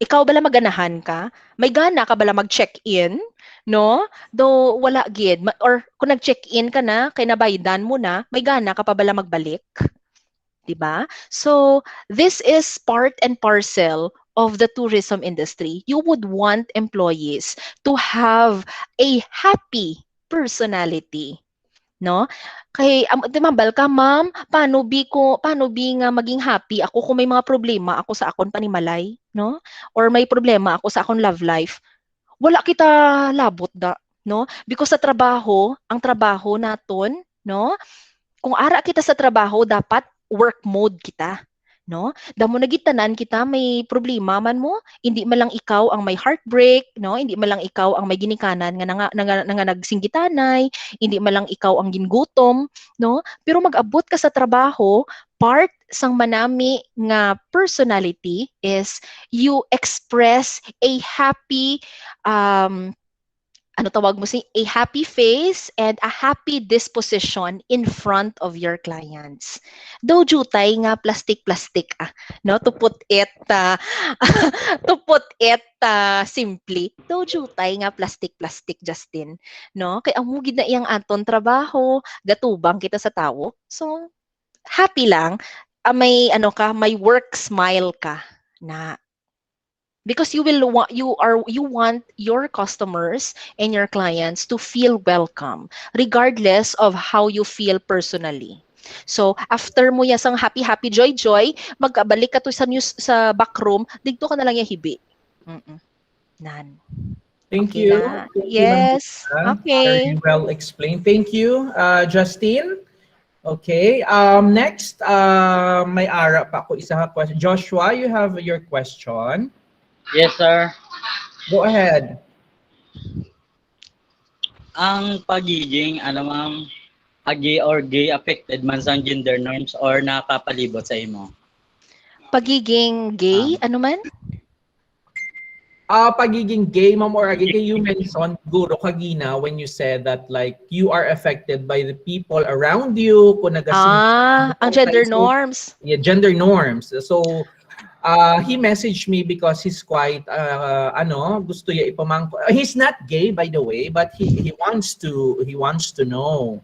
Ikaw bala maganahan ka? May gana ka bala mag-check-in? No? Do wala gid. Or kung nag-check-in ka na, kay nabaydan mo na, may gana ka pa bala magbalik? Diba? So, this is part and parcel of the tourism industry. You would want employees to have a happy personality. No? Kay mambal ka, ma'am, paano bi nga maging happy ako kung may mga problema ako sa akon panimalay, no? Or may problema ako sa akon love life. Wala kita labot da, no? Because sa trabaho, ang trabaho naton, no? Kung ara kita sa trabaho, dapat work mode kita, no? Damo nagitanan kita may problema man mo, hindi man lang ikaw ang may heartbreak, no? Hindi man lang ikaw ang may ginikanan nga nagsinggitanay, hindi man lang ikaw ang gingutom, no? Pero mag-abot ka sa trabaho, part sang manami nga personality is you express a happy ano tawag mo a happy face and a happy disposition in front of your clients. Daw jutay nga plastic no, to put it simply. Daw jutay nga plastic Justin, no? Kay amo gid na iyang aton trabaho, gatubang kita sa tawo. So happy lang, may may work smile ka na. Because you want your customers and your clients to feel welcome regardless of how you feel personally. So after mo yasang happy joy magkabalik ka to sa back room, digto ka na lang hibi. Nan. Thank Okay you. na. Thank you, Yes. Ma'am Rica. Okay. Very well explained. Thank you, Justine. Okay. Next, may ara pa ako isa ka question. Joshua, you have your question. Yes, sir. Go ahead. Ang pagiging, ma'am, gay or gay affected man sa gender norms or nakapalibot sa imo? Pagiging gay, ano man? Pagiging gay, ma'am, or gay, you mentioned guro kagina when you said that like you are affected by the people around you, kung Ang gender norms. Yeah, gender norms. So, he messaged me because he's quite gusto niya ipamangko. He's not gay by the way, but he wants to know,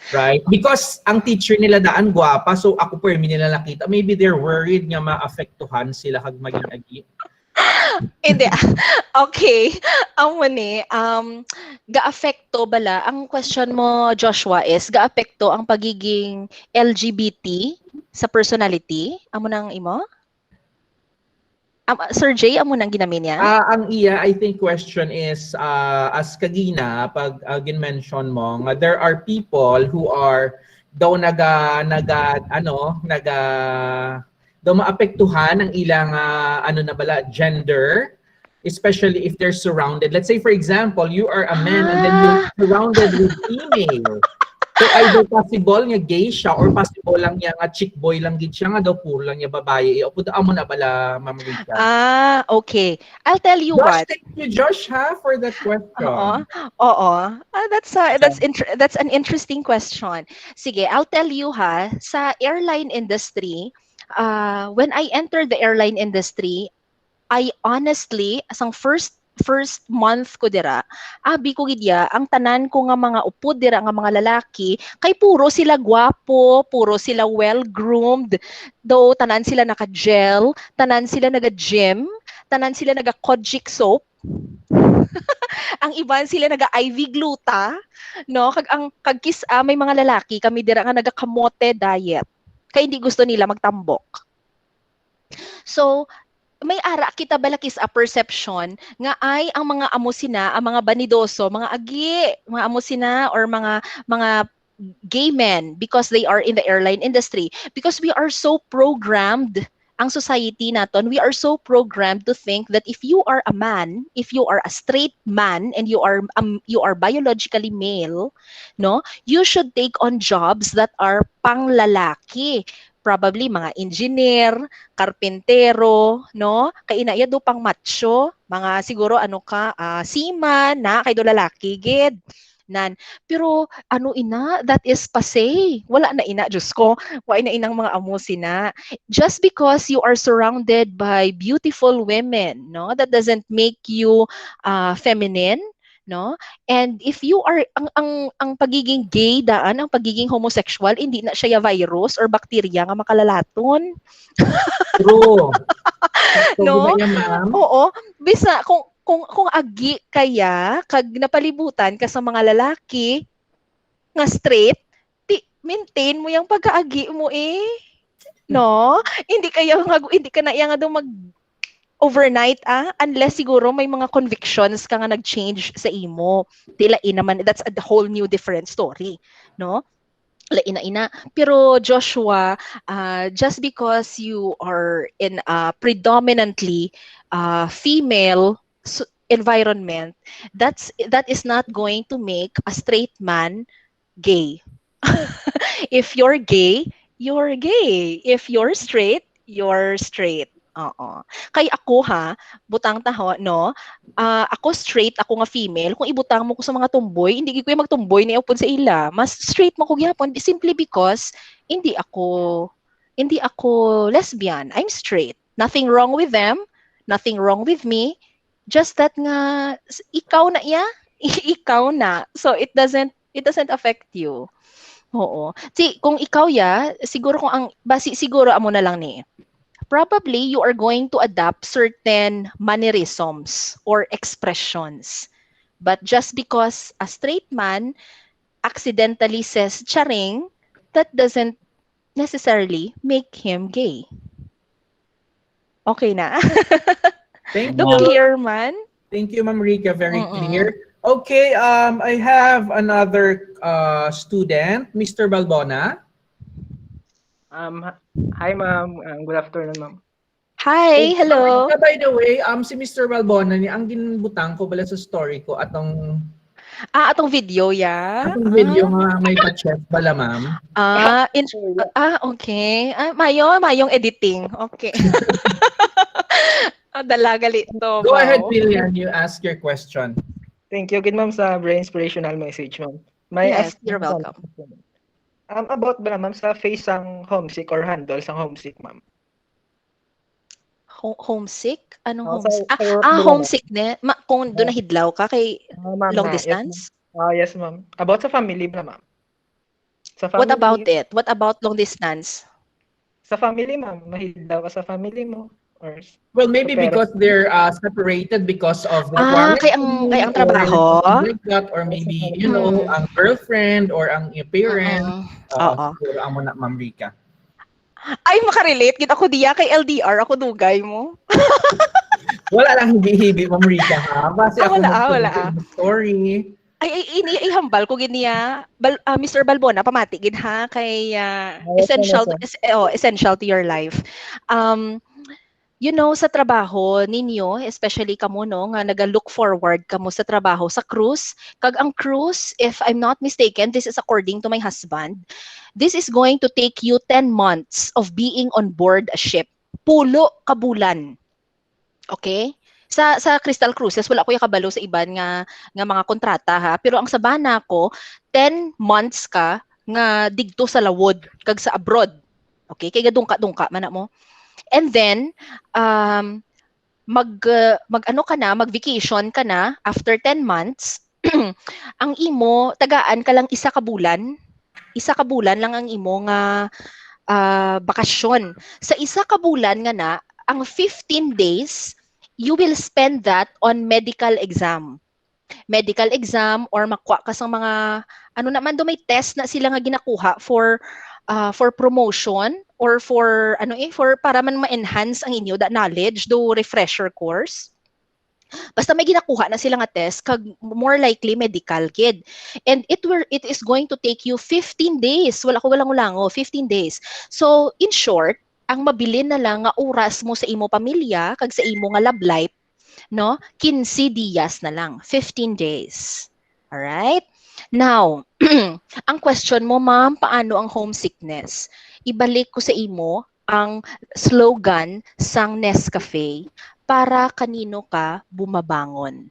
right? Because ang teacher nila daan gwapa, so ako permi nila nakita, maybe they're worried nga maapektuhan sila kag maging agi. Hindi. Okay. Ang mani, gaapekto bala, ang question mo, Joshua, is gaapekto ang pagiging LGBT sa personality? Amo nang imo? Sir Jay, amo nang ginamit niya? Ang iya, I think question is, as kagina, pag gin-mention mo, nga there are people who are daw daw maapektuhan ang ilang gender, especially if they're surrounded. Let's say for example, you are a man and then you're surrounded with female. So either possible nga gay siya or possible lang niya nga chick boy lang gid siya nga daw puro lang niya babae. Opo da amo na bala, Ma'am Rica. Okay. I'll tell you Josh, what. thank you Josh for that question. Oo. That's an interesting question. Sige, I'll tell you sa airline industry, when I entered the airline industry, I honestly, asang first month ko dira, abi ko gidya, ang tanan ko nga mga upod dira nga mga lalaki, kay puro sila gwapo, puro sila well-groomed, though tanan sila naka-gel, tanan sila naga-gym, tanan sila naga-kojic soap, ang iban sila naga-IV gluta, no? May mga lalaki kami dira nga naga-kamote diet. Kay hindi gusto nila magtambok. So, may ara kita balakis a perception nga ay ang mga amosina, ang mga banidoso, mga agi, mga amosina or mga gay men because they are in the airline industry, because we are so programmed, ang society naton, we are so programmed to think that if you are a man, if you are a straight man and you are biologically male, no, you should take on jobs that are panglalaki, probably mga engineer, karpentero, no? Kay inaya do pang macho, mga siguro seaman na kay do lalaki gid. Pero that is pase. Wala na ina, Diyos ko. Wala na inang mga amusina. Just because you are surrounded by beautiful women, no? That doesn't make you feminine, no? And if you are ang pagiging gay ang pagiging homosexual, hindi na siya virus or bakterya nga makalalaton. True. No? Niya, ma'am. Oo, bisa kung agi kaya kag napalibutan ka sa mga lalaki nga straight, maintain mo yung pagkaagi mo no? Hindi ka na yang mag overnight unless siguro may mga convictions ka nga nag-change sa imo. Lain naman, that's a whole new different story, no? Lain-ina. Pero Joshua, just because you are in a predominantly female environment, that is not going to make a straight man gay. If you're gay, you're gay. If you're straight, you're straight. Oo. Kay ako butang taho, no? Ako straight, ako nga female. Kung ibutang mo ko sa mga tomboy, hindi ko yung magtomboy na upon sa ila. Mas straight mo ko gyapon simply because hindi ako lesbian. I'm straight. Nothing wrong with them. Nothing wrong with me. Just that nga ikaw na ikaw na. So it doesn't affect you. Oo. Kung ikaw siguro siguro amo na lang ni. Probably you are going to adapt certain mannerisms or expressions. But just because a straight man accidentally says charing, that doesn't necessarily make him gay. Okay na? Thank The you. clear man? Thank you, Ma'am Rica. Very clear. Okay, I have another student, Mr. Balbona. Hi, ma'am. Good afternoon, ma'am. Hi, hello. By the way, si Mr. Balbona ni ang ginbutang ko bala sa story ko atong atong video atong video nga may pa-check bala, ma'am. Okay. Mayong editing. Okay. Dalaga lito. Go ahead, William. You ask your question. Thank you, good ma'am, sa very inspirational message, ma'am. Yes, you're welcome. About ba ma'am sa face ang homesick or handle sang homesick, ma'am? Homesick? Anong homesick? Homesick ne? Kung doon nahidlaw ka kay long distance? Yes, ma'am. About sa family ba, ma'am? Sa family, What about it? What about long distance? Sa family, ma'am. Mahidlaw ka sa family mo? Or well, maybe because they're separated because of the kay ang trabaho, like that, or maybe you know ang girlfriend or ang parent. Siguro amo na, Ma'am Rica. Ay, makarelate. Gid ako diya kay LDR. Ako dugay mo. Wala lang hibi-hibi, Ma'am Rica, ha? Base ako Wala. ng story. Ay, ihambal ko gid niya. Mr. Balbona, pamati gid ha kay essential to your life. Um, sa trabaho ninyo, especially kamo no, nga naga-look forward kamo sa trabaho sa cruise. Kag ang cruise, if I'm not mistaken, this is according to my husband, this is going to take you 10 months of being on board a ship. Pulo ka bulan. Okay? Sa Crystal Cruises, wala ko yung kabalo sa iban nga mga kontrata ha. Pero ang sabana ko, 10 months ka nga digto sa lawod, kag sa abroad. Okay? Kaya dungka-dungka man mo. And then, mag-vacation ka na after 10 months. Ang imo, tagaan ka lang isa ka bulan. Isa ka bulan lang ang imo nga bakasyon. Sa isa ka bulan nga na, ang 15 days, you will spend that on medical exam. Medical exam or makuha ka sa mga, may test na sila nga ginakuha for promotion or for para man ma-enhance ang inyo that knowledge do refresher course. Basta may ginakuha na sila nga test kag more likely medical kid. And it is going to take you 15 days. Walang 15 days. So in short, ang mabilin na lang nga oras mo sa imo pamilya kag sa imo nga love life, no? 15 días na lang, 15 days. All right? Now, ang question mo, ma'am, paano ang homesickness? Ibalik ko sa imo ang slogan sang Nescafe, para kanino ka bumabangon.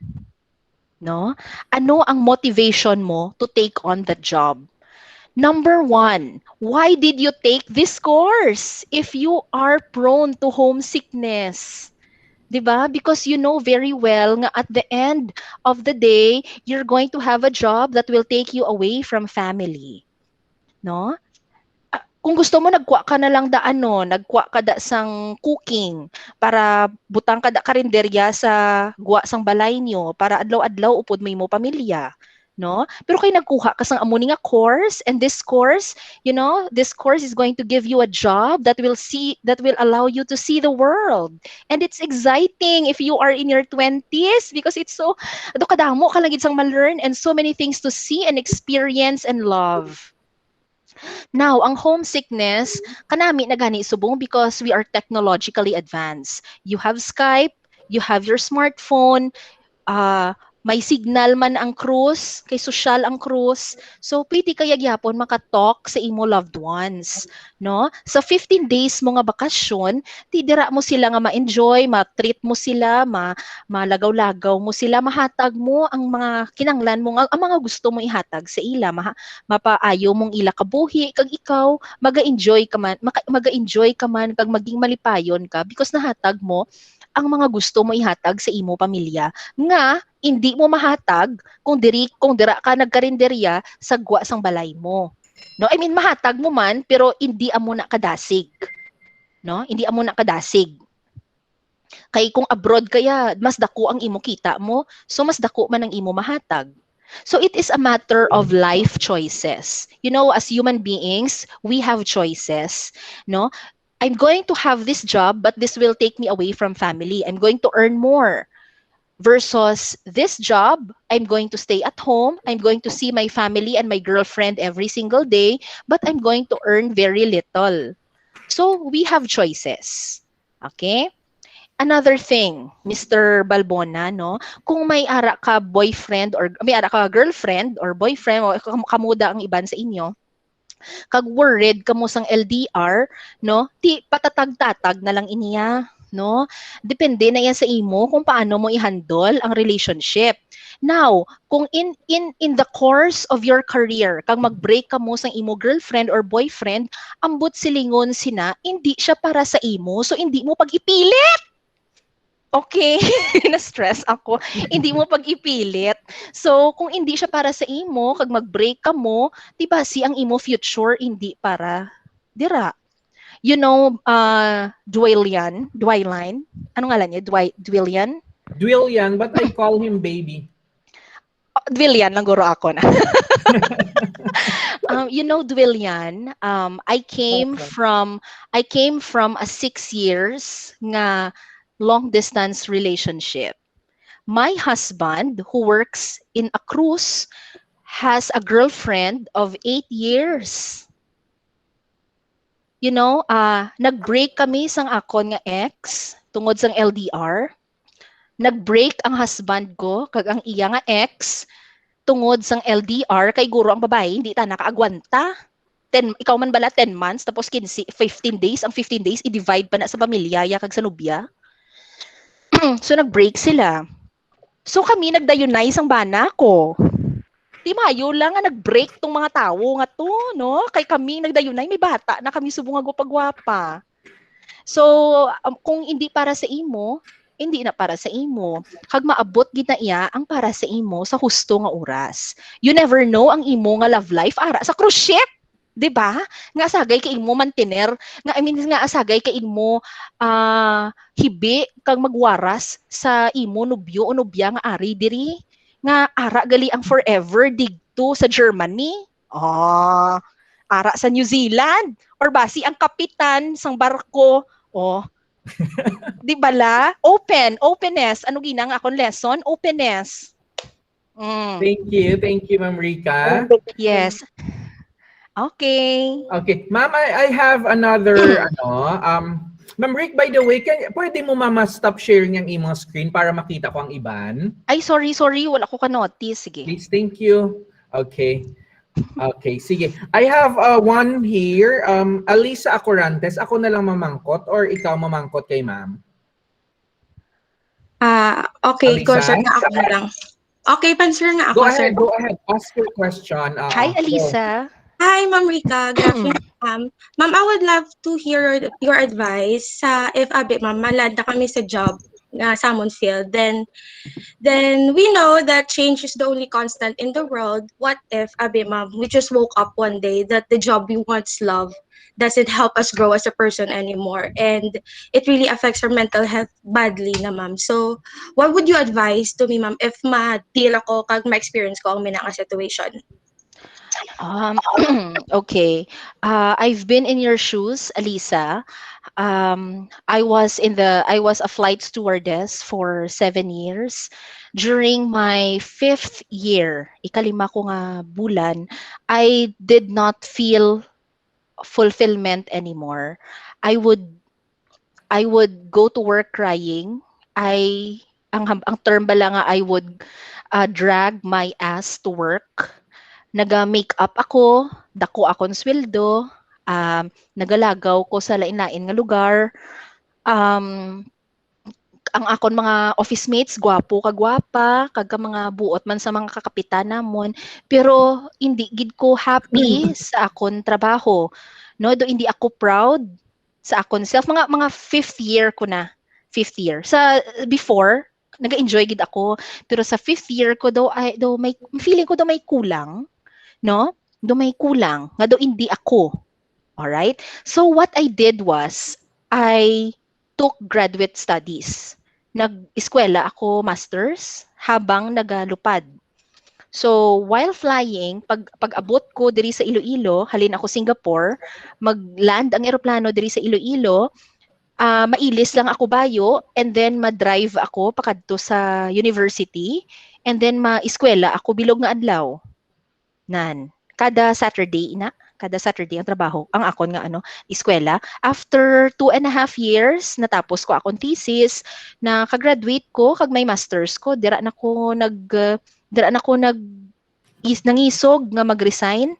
No? Ano ang motivation mo to take on the job? Number 1, why did you take this course if you are prone to homesickness? Diba? Because you know very well nga at the end of the day, you're going to have a job that will take you away from family. No? Kung gusto mo, nagkuha ka na lang nagkuha ka da sang cooking para butang ka da karinderya sa guwa sang balay nyo para adlaw-adlaw upod mo pamilya. No? Pero kay nagkuha ka sang amo nga course, and this course, this course is going to give you a job that will allow you to see the world. And it's exciting if you are in your 20s because it's so kadamo ka lang gid sang ma-learn and so many things to see and experience and love. Now, ang homesickness, kanami na gani subong because we are technologically advanced. You have Skype, you have your smartphone, may signal man ang cruise, kay social ang cruise. So, pwede kaya gyapon makatalk sa imo loved ones. No? Sa 15 days mo nga bakasyon, tidira mo sila nga ma-enjoy, ma-treat mo sila, malagaw-lagaw mo sila, mahatag mo ang mga kinanglan mo, ang mga gusto mo ihatag sa ila, mapaayo mong ila kabuhi, kag ikaw, maga-enjoy ka man, kag maging malipayon ka, because nahatag mo ang mga gusto mo ihatag sa imo pamilya nga hindi mo mahatag kung dira ka nagkarinderya sa guwa sang balay mo. No, I mean mahatag mo man pero hindi amo na kadasig. No? Hindi amo na kadasig. Kay kung abroad kaya mas dako ang imo kita mo, so mas dako man ang imo mahatag. So it is a matter of life choices. As human beings, we have choices, no? I'm going to have this job, but this will take me away from family. I'm going to earn more. Versus this job, I'm going to stay at home. I'm going to see my family and my girlfriend every single day, but I'm going to earn very little. So we have choices. Okay? Another thing, Mr. Balbona, no? Kung may ara ka boyfriend or may ara ka girlfriend or boyfriend o kamuda ang iban sa inyo, kag worried kamo sang LDR, no? Ti patatag-tatag na lang iniya, no? Depende na yan sa imo kung paano mo i-handle ang relationship. Now, kung in the course of your career, kag mag-break ka mo sang imo girlfriend or boyfriend, ambot silingon sina, hindi siya para sa imo, so hindi mo pag-ipilit. Okay, na-stress ako. Hindi mo pag-ipilit. So, kung hindi siya para sa imo, kag mag-break ka mo, diba, ang imo future, hindi para dira. Dwayline? Ano ngalan niya? Dwayline? Dwayline, but I call him baby. Dwayline lang guro ako na. You know, Dwillian, I came from a 6 years nga long distance relationship. My husband, who works in a cruise, has a girlfriend of 8 years. You know, nag-break kami sang akon nga ex tungod sang LDR. Nag-break ang husband ko kag ang iya nga ex tungod sang LDR kay guro ang babae hindi ta nakaagwanta. Ikaw man bala 10 months tapos 15 days, ang 15 days i-divide pa na sa pamilya ya kag sa nobya. So nag-break sila. So kami nagdayunay sang bana ko. Di mayo lang nga nag-break tong mga tao nga to, no? Kay kami nagdayunay may bata na kami subong nga gwapa-gwapa. So kung hindi para sa imo, hindi na para sa imo. Kag maabot gid na iya ang para sa imo sa husto nga oras. You never know ang imo nga love life ara sa cruise ship. 'Di ba? Nga asagay kay imo mantener, nga I mean nga asagay kay imo hibi kag magwaras sa imo nobyo o nobya nga ari diri nga ara gali ang forever digto sa Germany. Ara sa New Zealand or basi ang kapitan sang barko. Di bala? Openness. Ano ginang akong lesson? Openness. Thank you, Ma'am Rica. Yes. Okay. Okay, Ma'am, I have another Ma'am Rick, by the way, pwede mo mama stop sharing yung imong screen para makita ko ang iban? Ay, sorry. Wala ko ka-notice. Sige. Please, thank you. Okay. Okay, sige. I have one here. Alisa Acorantes, ako na lang mamangkot or ikaw mamangkot kay ma'am? Okay, go Alisa? sir nga ako na lang. Okay, pansir nga ako, sir. Go ahead. Ask your question. Hi, Alisa. Hi, Ma'am Rica. Good afternoon, ma'am. Ma'am, I would love to hear your advice sa if abi, ma'am, malad na kami sa job na sa amon field. Then we know that change is the only constant in the world. What if, abi, ma'am, we just woke up one day that the job we once loved doesn't help us grow as a person anymore, and it really affects our mental health badly na, ma'am. So, what would you advise to me, ma'am, if ma-deal ako kag ma-experience ko ang minanga situation? Okay. I've been in your shoes, Alisa. I was a flight stewardess for 7 years. During my 5th year, ikalima ko nga bulan, I did not feel fulfillment anymore. I would go to work crying. Ang term bala nga, I would drag my ass to work. Naga-makeup ako, dako akong sweldo, nagalagaw ko sa lain-lain nga lugar. Ang akon mga office mates, gwapo kagwapa, kag mga buot man sa mga kakapitan namon, pero hindi gid ko happy sa akon trabaho. No, do hindi ako proud sa akon self. Mga 5th year ko na. 5th year. Sa before, naga-enjoy gid ako, pero sa 5th year ko daw may feeling ko daw may kulang. No? Do may kulang. Nga do hindi ako. Alright? So what I did was, I took graduate studies. Nag-eskwela ako masters habang nagalupad. So while flying, pag abot ko diri sa Iloilo, halin ako Singapore, mag-land ang eroplano diri sa Iloilo, mailis lang ako bayo, and then ma-drive ako pakadto sa university, and then ma-eskwela ako bilog nga adlaw. Kada Saturday ang trabaho, ang akon nga eskwela. After 2.5 years, natapos ko akong thesis, nakagraduate ko, kag may masters ko, dira na ko nangisog nga mag-resign,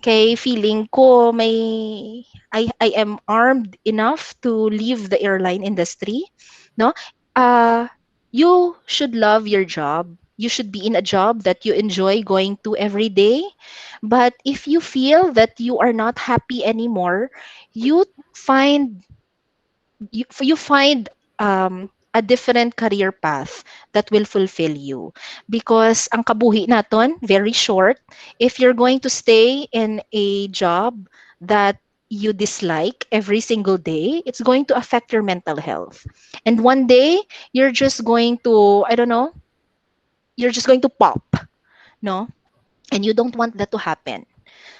kay feeling ko I am armed enough to leave the airline industry. No? You should love your job. You should be in a job that you enjoy going to every day. But if you feel that you are not happy anymore, you find a different career path that will fulfill you. Because ang kabuhi naton, very short. If you're going to stay in a job that you dislike every single day, it's going to affect your mental health. And one day, you're just going to pop, no? And you don't want that to happen.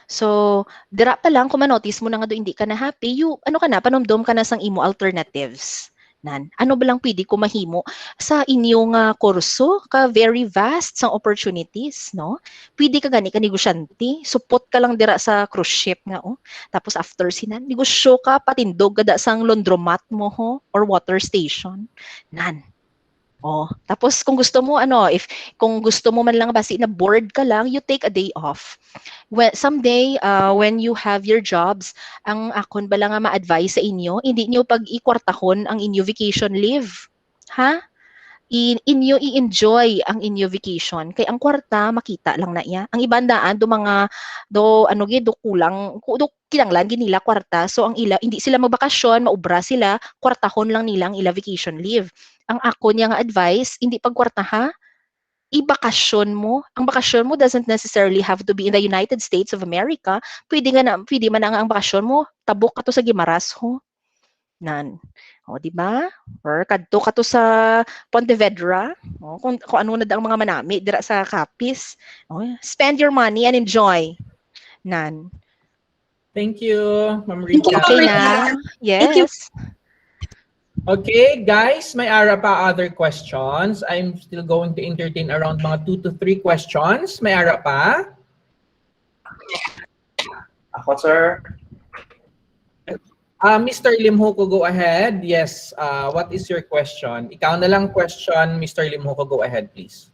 So, dira pa lang kung ma-notice mo na nga do hindi ka na happy, you ano ka na panomdom ka na sang imo alternatives. Nan, ano ba lang pwede ko mahimo sa inyong kurso ka very vast sang opportunities, no? Pwede ka gani ka negosyante, supot ka lang dira sa cruise ship nga oh. Tapos after sinan, negosyo ka patindog kada sang laundromat mo ho or water station. Nan. Oh, tapos kung gusto mo kung gusto mo man lang basi na bored ka lang, you take a day off. Someday, when you have your jobs, ang akon bala nga ma-advise sa inyo, hindi niyo pag-ikwartahon ang inyo vacation leave. Ha? Inyo i-enjoy ang inyo vacation. Kay ang kwarta, makita lang na iya. Ang ibandaan, do kinanglan, ginila kwarta. So, ang ila, hindi sila magbakasyon, maubra sila, kwartahon lang nila ang ila vacation leave. Ang ako niya nga advice, hindi pagkwarta ha, ibakasyon mo. Ang bakasyon mo doesn't necessarily have to be in the United States of America. Pwede man nga ang bakasyon mo, tabok ka to sa Gimaras ho. Nan. O, di ba? Or kadto ka to sa Pontevedra. O, kung ano na ang mga manami dira sa Capiz. O, spend your money and enjoy. Nan. Thank you, Ma'am Thank you, Rica. Okay Ma'am na? Thank you. Yes. Okay, guys, may ara pa other questions. I'm still going to entertain around mga 2 to 3 questions. May ara pa? Ako, sir. Mr. Limhoko, go ahead. Yes, what is your question? Ikaw na lang question, Mr. Limhoko, go ahead, please.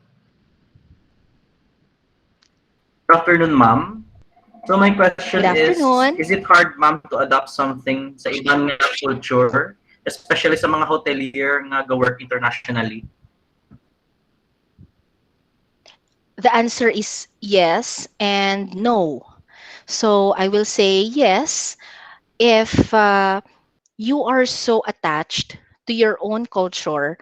Good afternoon, ma'am. So my question Good afternoon. is it hard, ma'am, to adopt something sa ibang culture, especially sa mga hotelier nga go-work internationally? The answer is yes and no. So I will say yes if you are so attached to your own culture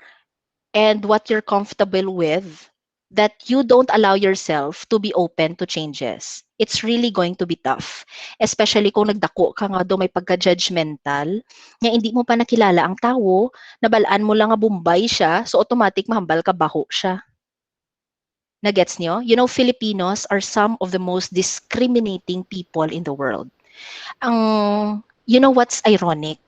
and what you're comfortable with that you don't allow yourself to be open to changes. It's really going to be tough. Especially kung nagdako ka nga do may pagka-judgmental, nga hindi mo pa nakilala ang tao, nabalaan mo lang nga Bombay siya, so automatic mahambal ka baho siya. Nagets nyo? You know, Filipinos are some of the most discriminating people in the world. You know what's ironic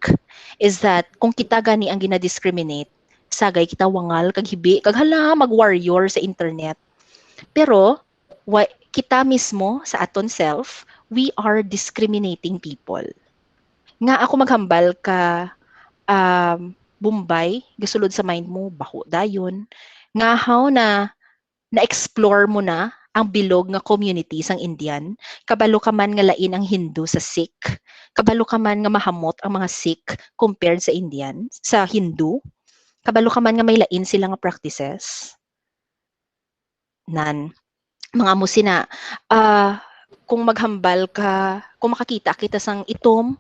is that kung kita gani ang gina-discriminate, sagay kita wangal, kag hibi, kag hala, mag-warrior sa internet. Pero, kita mismo sa aton self, we are discriminating people. Nga ako maghambal ka Bombay, gasulod sa mind mo, baho dayon. Nga how na-explore mo na ang bilog nga community sang Indian, kabalo ka man nga lain ang Hindu sa Sikh, kabalo ka man nga mahamot ang mga Sikh compared sa Indian, sa Hindu, kabalo ka man nga may lain sila nga practices. Nan, mga musina, kung maghambal ka, kung makakita kita sang itom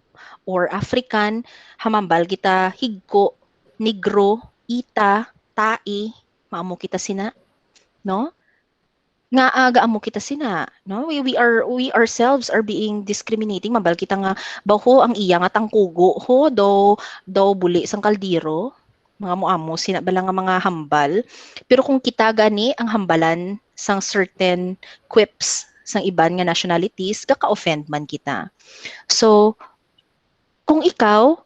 or African, hamambal kita higko, negro, ita, tai, maamo kita sina, no? Nga aga amo kita sina, no? We ourselves are being discriminating, mambal kita nga baho ang iya nga tangkugo ho daw buli sang kaldero, mga moamo sina bala nga mga hambal. Pero kung kita gani ang hambalan sang certain quips sang iban nga nationalities, kaka-offend man kita. So kung ikaw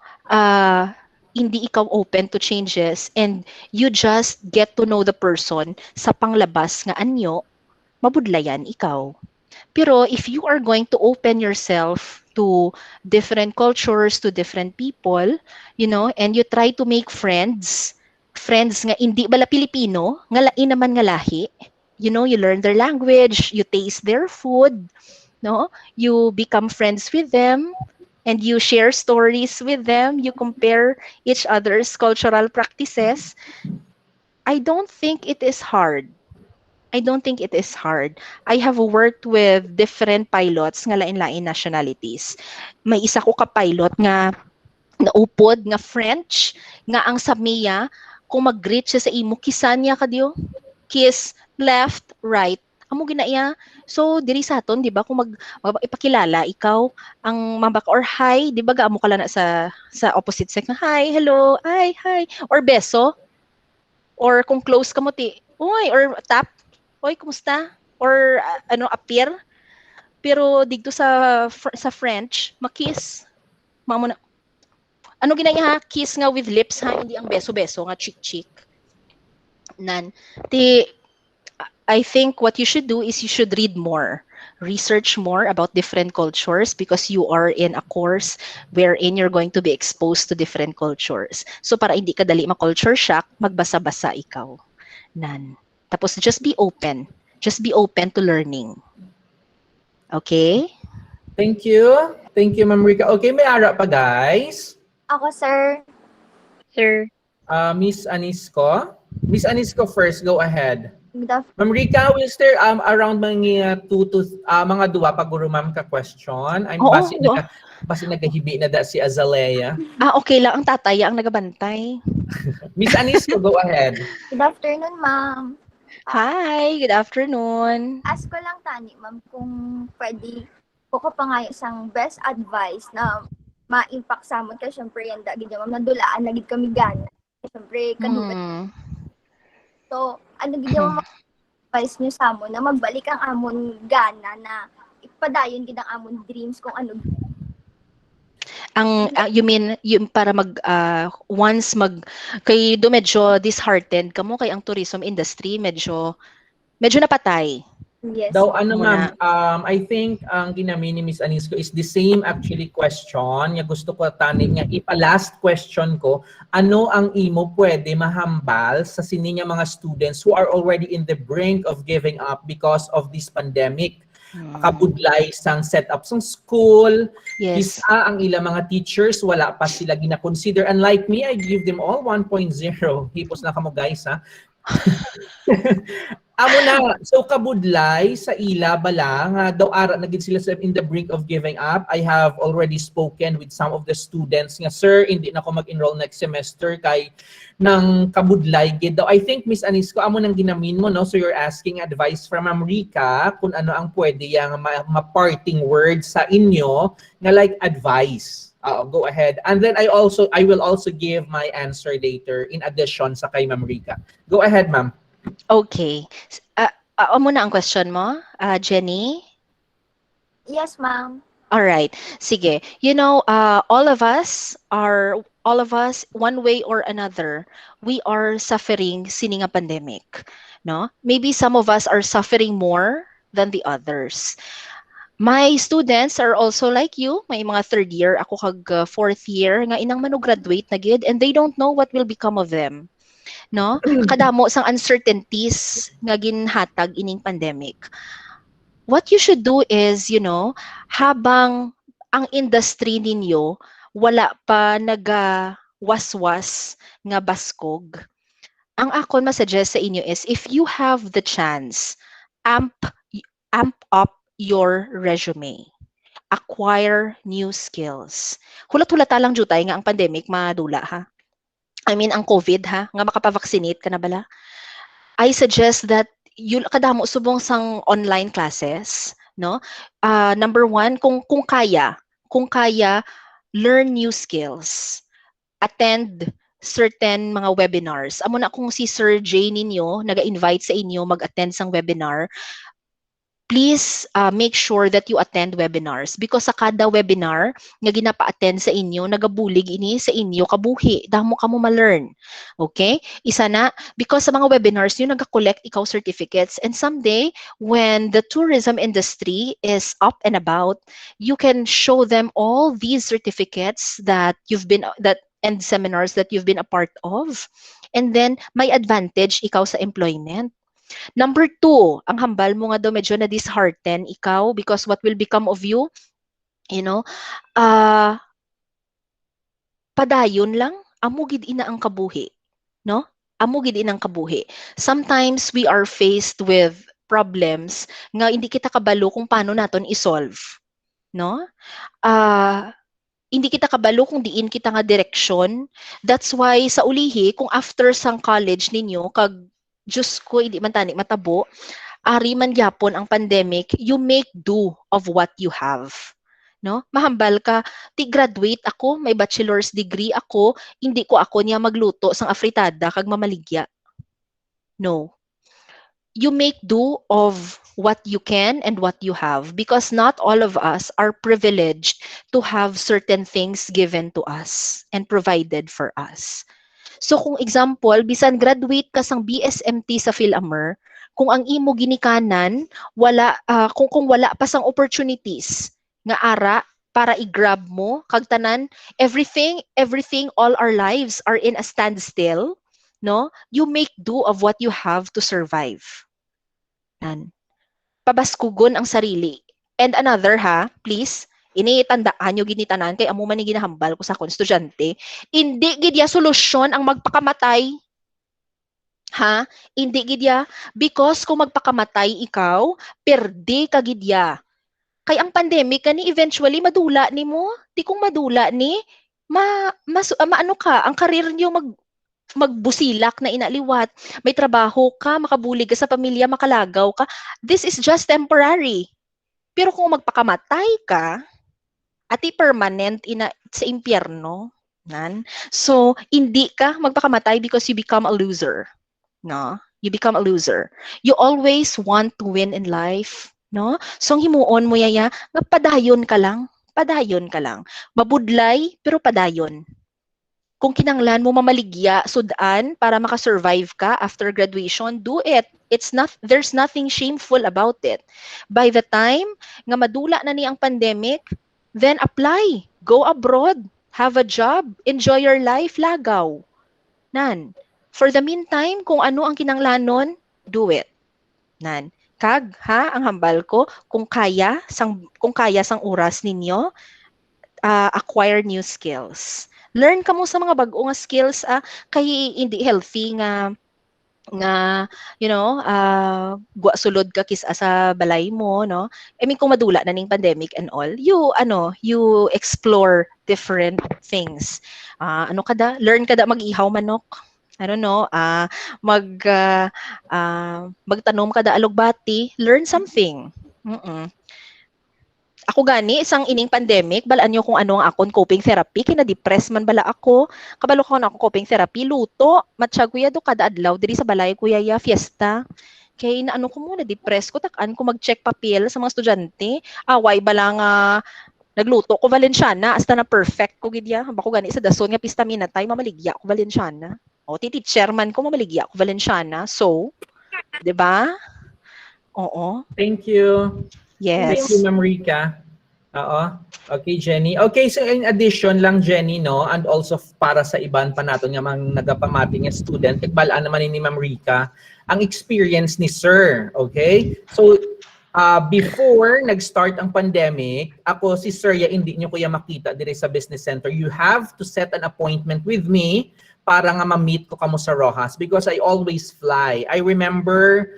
hindi ikaw open to changes and you just get to know the person sa panglabas nga anyo, mabudlayan ikaw. Pero if you are going to open yourself to different cultures, to different people, you know, and you try to make friends nga hindi bala Pilipino, nga lain naman nga lahi, you know, you learn their language, you taste their food, no? You become friends with them, and you share stories with them, you compare each other's cultural practices. I don't think it is hard. I I have worked with different pilots nga lain-lain nationalities. May isa ko ka pilot nga naupod nga French, nga ang samiya, kung mag-greet siya sa imo, kisan niya ka diyo. Kiss, left, right. Amo ginaya. So, diri sa aton, di ba, kung ipakilala, ikaw, ang mabak, or hi, di ba, gaamo ka lang na sa opposite sex, hi, hello, hi, or beso, or kung close ka mo, uy, or tap, oy, kumusta? Or appear. Pero dito sa French, makiss. Mamo na. Ano ginaya ha? Kiss nga with lips ha, hindi ang beso-beso nga cheek-cheek. Nan. I think what you should do is you should read more. Research more about different cultures because you are in a course wherein you're going to be exposed to different cultures. So para hindi ka dali ma-culture shock, magbasa-basa ikaw. Nan. Tapos just be open. Just be open to learning. Okay? Thank you. Thank you, Ma'am Rica. Okay, may ara pa, guys. Ako, sir. Sir. Miss Anisco. Miss Anisco first, go ahead. Good afternoon. Ma'am Rica, will stay around mga mga duwa paguro ma'am ka question. I'm Oo, basi nagahibi na da si Azalea. Okay lang. Ang tataya ang nagabantay. Miss Anisco, go ahead. Good afternoon, ma'am. Hi, good afternoon. Ask ko lang tani, ma'am, kung pwede ko pa nga isang best advice na ma-impact sa amon kasi syempre yan dagid ma'am nadulaan nagid kami gana. Syempre kadugan. So, ano gid yung advice niyo sa amon na magbalik ang amon gana na ipadayon gid ang amon dreams kung ano. You mean yung para once kay do medyo disheartened kamo kay ang tourism industry medyo napatay. Yes. Daw ano ma'am, I think ang ginami ni Miss Anisco is the same actually question. Nga gusto ko tani nga ipa-last question ko, ano ang imo pwede mahambal sa sininya mga students who are already in the brink of giving up because of this pandemic? Kabudlay sang setup sang school. Yes. Isa ang ilang mga teachers wala pa sila gina-consider. Unlike me, I give them all 1.0. Hipos na kamo guys ha. Amo na, so kabudlay sa ila bala nga daw ara na gid sila in the brink of giving up. I have already spoken with some of the students nga, sir, hindi na ako mag-enroll next semester kay nang kabudlay gid daw. I think Miss Anisco amo nang ginamin mo no, so you're asking advice from Ma'am Rica kung ano ang pwede yang ma-parting words sa inyo nga like advice. Go ahead. And then I will also give my answer later in addition sa kay Ma'am Rica. Go ahead, ma'am. Okay. Muna ang question mo, Jenny? Yes, ma'am. All right. Sige. You know, all of us, one way or another, we are suffering sining a pandemic. No? Maybe some of us are suffering more than the others. My students are also like you, may mga third year, ako kag fourth year, nga inang graduate na gid, and they don't know what will become of them. No? Kadamo sang uncertainties nga ginhatag ining pandemic. What you should do is, you know, habang ang industry ninyo wala pa waswas nga baskog, ang ako masuggest sa inyo is if you have the chance, amp up your resume. Acquire new skills. Hulat-hulata lang jutay nga ang pandemic madula ha. I mean ang COVID ha, nga makapavaccinate ka na bala. I suggest that kadamo subong sang online classes, no? Number one, kung kaya, learn new skills. Attend certain mga webinars. Amo na kung si Sir Jay ninyo naga-invite sa inyo mag-attend sang webinar, please make sure that you attend webinars because sa kada webinar nga ginapa-attend sa inyo, nagabulig ini sa inyo kabuhi. Damo kamo ma-learn. Okay? Isa na, because sa mga webinars yun, nag-collect ikaw certificates and someday, when the tourism industry is up and about, you can show them all these certificates and seminars that you've been a part of. And then, may advantage ikaw sa employment. Number two, ang hambal mo nga daw medyo na dishearten ikaw because what will become of you, you know, padayon lang, amugid ina ang kabuhi, no? Amugid ina ang kabuhi. Sometimes we are faced with problems nga hindi kita kabalo kung paano naton i-solve, no? Hindi kita kabalo kung diin kita nga direksyon. That's why sa ulihi, kung after sang college ninyo, kag Diyos ko, hindi man tani matabo, ari man gyapon ang pandemic, you make do of what you have. No? Mahambal ka, graduate ako, may bachelor's degree ako, hindi ko ako niya magluto sang afritada kag mamaligya. No. You make do of what you can and what you have, because not all of us are privileged to have certain things given to us and provided for us. So kung example, bisan graduate ka sang BSMT sa Philamer, kung ang imo ginikanan, kung wala pa sang opportunities nga ara para i-grab mo, kag tanan, everything, all our lives are in a standstill, no? You make do of what you have to survive. Yan. Pabaskugon ang sarili. And another please, initandaan nyo ginitanan, kay amo man ni ginahambal ko sa akong estudyante, hindi gidya solusyon ang magpakamatay. Hindi gidya, because kung magpakamatay ikaw, perde ka gidya. Kay ang pandemic kani eventually madula ni mo, di kung madula ni maano ka, ang karir niyo magbusilak na inaliwat, may trabaho ka, makabulig ka sa pamilya, makalagaw ka. This is just temporary. Pero kung magpakamatay ka, ati permanent sa impyerno, so hindi ka magpakamatay because you become a loser. No? You become a loser. You always want to win in life. No? So ang himuon mo yaya, nga padayon ka lang. Mabudlay, pero padayon. Kung kinanglan mo mamaligya, sudan, para makasurvive ka after graduation, do it. There's nothing shameful about it. By the time nga madula na ni ang pandemic, then apply. Go abroad. Have a job. Enjoy your life. Lagaw. For the meantime, kung ano ang kinanglanon, do it. Kag, ang hambal ko, kung kaya sang oras ninyo, acquire new skills. Learn ka mo sa mga bago nga skills, kay hindi healthy nga gwa sulod ka kisa sa balay mo, no? I mean, kung madula na ning pandemic and all, you explore different things. Learn kada mag-ihaw manok. I don't know, magtanom kada alugbati, learn something. Ako gani, isang ining pandemic, balaan nyo kung ano ang akong coping therapy, kina-depress man bala ako, kabalo ko na ako coping therapy, luto, matsyag kuya do kada adlaw, diri sa balay kuya ya, fiesta. Kaya inaano ko muna, depress ko, takaan ko mag-check papel sa mga estudyante, away bala nga, nagluto ko Valenciana, hasta na perfect ko gidya, bako gani sa dason nga pista minatay, mamaligya ko Valenciana. O, teacher man ko, mamaligya ko Valenciana, so, di ba? Oo. Thank you. Yes. Thank you, Ma'am Rica. Okay, Jenny. Okay, so in addition lang, Jenny, no, and also para sa iban pa nato nga mga nagapamati nga student, ikbalaan naman ni Ma'am Rica, ang experience ni Sir, okay? So, before nag-start ang pandemic, ako si Sir, hindi nyo kuya makita dire sa business center. You have to set an appointment with me para nga ma-meet ko kamo sa Rojas because I always fly. I remember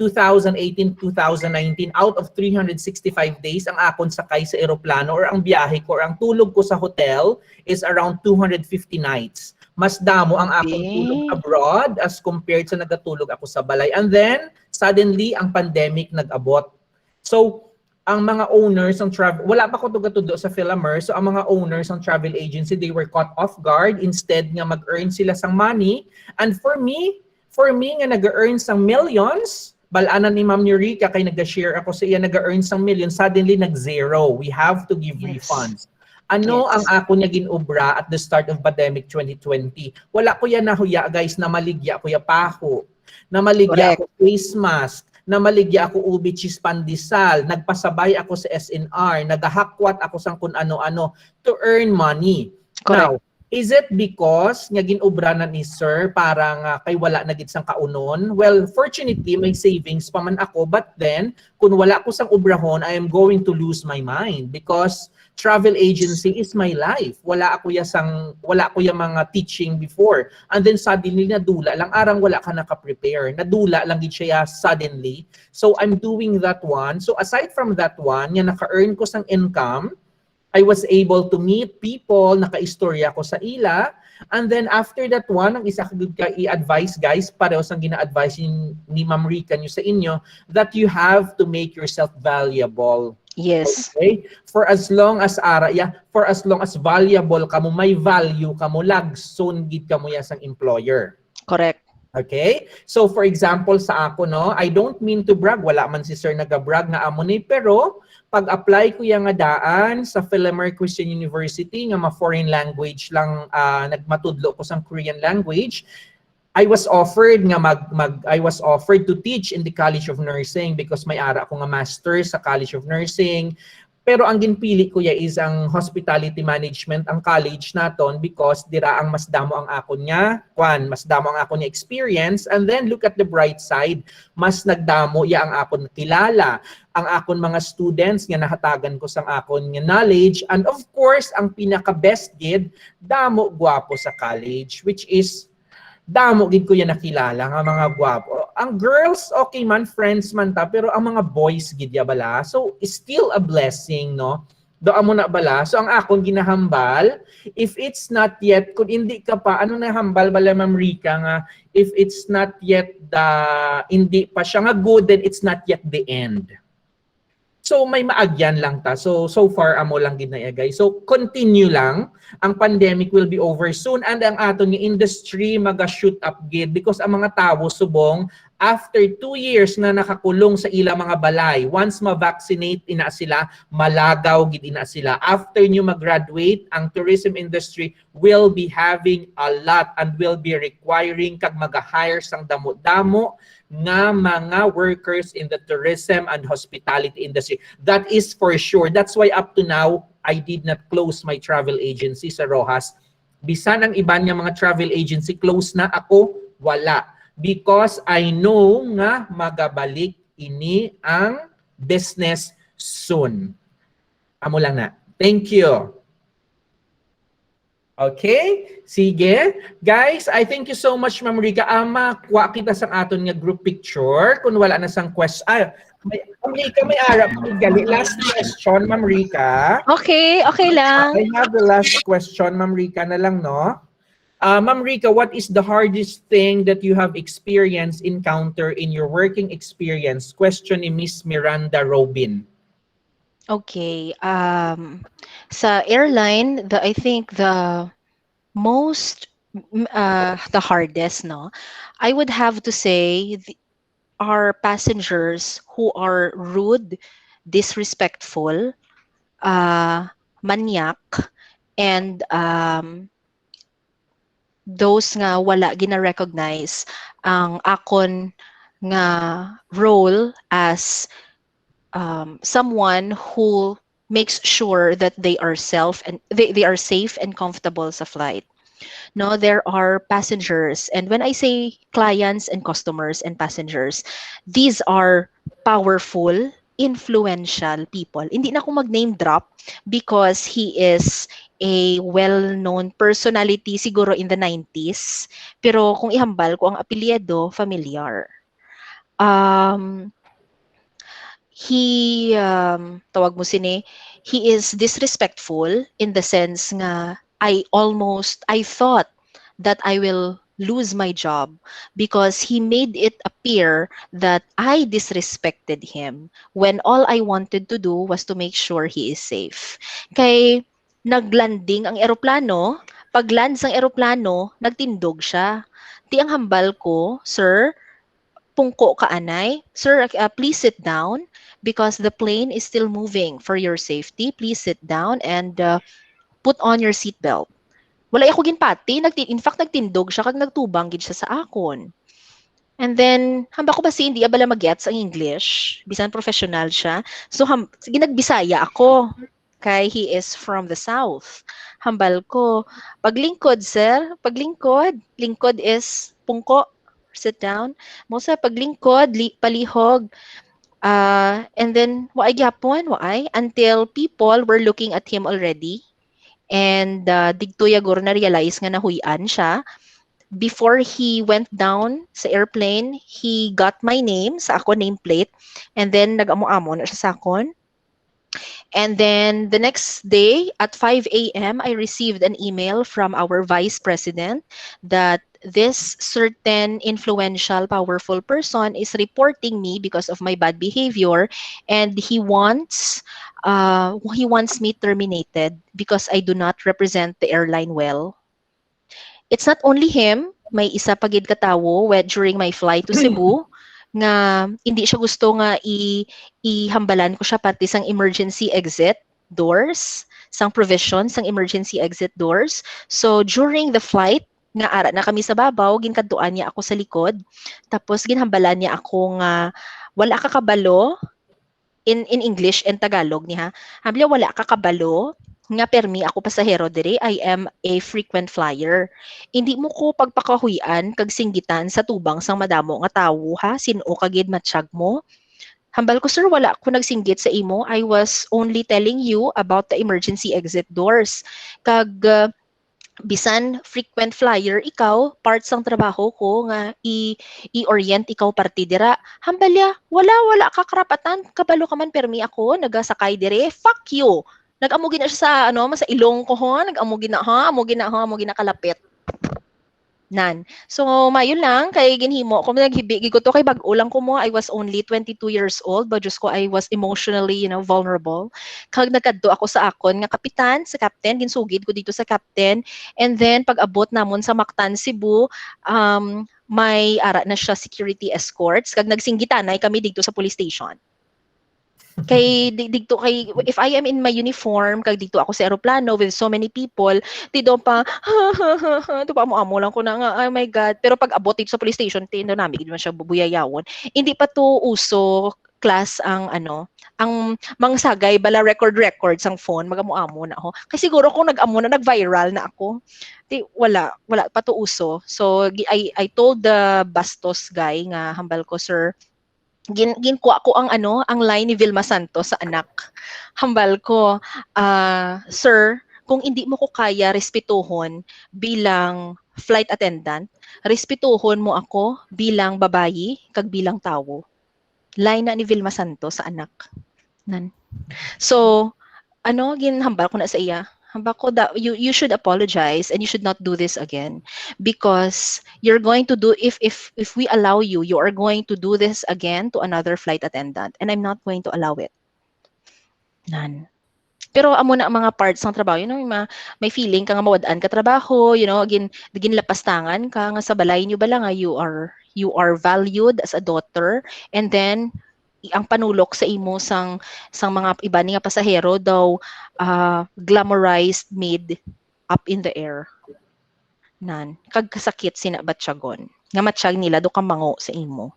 2018, 2019, out of 365 days, ang akon sakay sa eroplano or ang biyahe ko or ang tulog ko sa hotel is around 250 nights. Mas damo ang akong tulog abroad as compared sa nagatulog ako sa balay. And then, suddenly, ang pandemic nag-abot. So, ang mga owners ng travel, wala pa ko tuga-tudo sa Philamer, so ang mga owners ng travel agency, they were caught off guard. Instead nga mag-earn sila sang money. And for me nga nag-earn sang millions, balanan ni Ma'am Rica kay nag-share ako sa iya, nag-earn sang millions, suddenly nag-zero. We have to give refunds. Ano ang ako niya ginobra at the start of pandemic 2020? Wala ko yan nahuya, guys, na maligya ko ya paho, na maligya ako face mask, na maligya ako ubi cheese pandesal, nagpasabay ako sa SNR, nagahakwat ako sang kun ano-ano to earn money. Correct. Now, is it because nga ginobra na ni Sir parang kay wala na gid sang kaunon? Well, fortunately may savings pa man ako, but then kung wala ko sang obrahon, I am going to lose my mind because travel agency is my life. Wala ko ya mga teaching before. And then suddenly nadula lang arang wala ka naka-prepare. Nadula lang gid siya suddenly. So I'm doing that one. So aside from that one, nga naka-earn ko sang income, I was able to meet people, naka-istorya ko sa ila. And then after that one, ang isa ka i-advise guys, pareho sang gina-advise ni Ma'am Rica nyo sa inyo, that you have to make yourself valuable. Yes. Okay? For as long as valuable ka mo, may value ka mo, lagson gid ka mo ya sang employer. Correct. Okay? So for example sa ako no, I don't mean to brag, wala man si sir nagabrag nga amo ni, pero pag-apply ko yang nga daan sa Philomer Christian University nga ma-foreign language lang nagmatudlo ko sang Korean language, I was offered nga I was offered to teach in the College of Nursing because may ara ko nga master sa College of Nursing. Pero ang ginpili ko ya is ang hospitality management ang college naton because dira ang mas damo ang akon nga mas damo ang akon nga experience, and then look at the bright side, mas nagdamo ya ang akon kilala, ang akon mga students nga nahatagan ko sang akon nga knowledge, and of course ang pinaka best gid, damo gwapo sa college, which is damo gid ko yan nakilala nga mga gwapo. Ang girls okay man, friends man ta, pero ang mga boys gid ya bala, so still a blessing no, do amo na bala. So ang akong ginahambal, if it's not yet, kung hindi ka pa ano na hambal bala Ma'am Rica nga, if it's not yet hindi pa siya nga good, then it's not yet the end. So may maagyan lang ta. So far amo lang gid na guys. So continue lang. Ang pandemic will be over soon, and ang aton nga industry maga-shoot up gid because ang mga tawo subong after 2 years na nakakulong sa ila mga balay, once ma-vaccinate ina sila, malagaw gid ina sila. After nyo mag-graduate, ang tourism industry will be having a lot and will be requiring kag mag-hire sang damo-damo nga mga workers in the tourism and hospitality industry. That is for sure. That's why up to now, I did not close my travel agency sa Rojas. Bisan ang iba niya mga travel agency close na, ako wala. Because I know nga magabalik ini ang business soon. Amo lang na. Thank you. Okay, sige. Guys, I thank you so much, Ma'am Rica. Kuha kita sa aton nga group picture. Kung wala na sang question. Ma'am Rica, may arap. Last question, Ma'am Rica. Okay, okay lang. I have the last question, Ma'am Rica na lang, no? Ma'am Rica, what is the hardest thing that you have experienced, encounter in your working experience? Question ni Miss Miranda Robin. Okay. Sa airline, I think the hardest, no, I would have to say are passengers who are rude, disrespectful, manyak, and those nga wala gina-recognize ang akon nga role as someone who makes sure that they are they are safe and comfortable sa flight. No, there are passengers, and when I say clients and customers and passengers, these are powerful, influential people. Hindi na ako mag-name drop because he is a well-known personality siguro in the 90s, pero kung ihambal ko ang apelyido, familiar. He tawag mo sini, he is disrespectful in the sense nga I thought that I will lose my job because he made it appear that I disrespected him when all I wanted to do was to make sure he is safe. Kay naglanding ang eroplano, pag-land sang eroplano, nagtindog siya. Ti ang hambal ko, sir, pungko ka anay. Sir, please sit down because the plane is still moving. For your safety, please sit down and put on your seatbelt. Wala ako ginpati. In fact, nagtindog siya kag nagtubang gid siya sa akon. And then, hamba ko ba hindi abala mag-gets ang English? Bisan professional siya. So, sige, nagbisaya ako. Kay he is from the south. Hambal ko, paglingkod, sir. Paglingkod. Lingkod is pungko. Sit down. Mo sa paglingkod, palihog. And then, waay gyapon, waay. Until people were looking at him already. And digtuya guro na realize nga nahuyan siya. Before he went down sa airplane, he got my name sa ako nameplate, and then nag-amo-amo na siya sa akon. And then the next day at 5 a.m., I received an email from our vice president that this certain influential, powerful person is reporting me because of my bad behavior, and he wants me terminated because I do not represent the airline well. It's not only him. may isa pagid katawo during my flight to Cebu nga hindi siya gusto nga ihambalan ko siya pati sang emergency exit doors, sang provision sang emergency exit doors. So during the flight nga ara na kami sa babaw, ginkaduan niya ako sa likod. Tapos ginhambalan niya ako nga wala ka kabalo in English and Tagalog niya. Habla wala ka kabalo nga permi ako pasahero diri, I am a frequent flyer. Hindi mo ko pagpakahuyan kag singgitan sa tubang sang madamo nga tawo ha, sino kagid matsyag mo. Hambal ko, sir, wala ko nagsinggit sa imo. I was only telling you about the emergency exit doors. Kag bisan frequent flyer ikaw, part sang trabaho ko nga i-orient ikaw parti dira. Hambalya, wala ka karapatan, kabalo ka man permi ako nagasakay dire. Fuck you. Nag-amugin na siya sa ilong ko ho, nag-amugin na kalapit. Nan. So, mayon lang, kay ginhimo ko naghibigi ko to kay bag-ulang ko mo, I was only 22 years old, but just ko I was emotionally, vulnerable. Kag nagkadto ako sa akon nga kapitan, sa captain, ginsugid ko dito sa captain, and then pag abot namon sa Mactan, Cebu, may ara na siya security escorts, kag nagsinggitanay kami dito sa police station. Kay dito kay if I am in my uniform kag dito ako sa eroplano with so many people dito pa to pa mo amo lang ko na nga oh my god, pero pag abot dito sa police station tindo namin gid man siya bubuyayawon, hindi pa to uso class ang ang mangsagay bala record sang phone magamo-amo na ako kay siguro kung nag-amo na nag-viral na ako wala pa to uso. So I told the Bastos guy nga hambal ko, sir, ginkuha ko ang line ni Vilma Santos sa anak. Hambal ko, sir, kung hindi mo ko kaya respetuhon bilang flight attendant, respetuhon mo ako bilang babayi kag bilang tawo. Line na ni Vilma Santos sa anak. Nan. So, ginhambal ko na sa iya. Hambal ko you should apologize and you should not do this again because you're going to do if we allow you are going to do this again to another flight attendant and I'm not going to allow it. Nan. Pero amo na ang mga parts ng trabaho, may feeling ka nga mawadaan ka trabaho, ginlapastangan ka nga sa balay niyo bala nga you are valued as a daughter, and then ang panulok sa imo sang mga iba nga pasahero daw glamorized, made up in the air. Nan, kag kasakit sina batyagon. Nga matsyag nila do ka mango sa imo.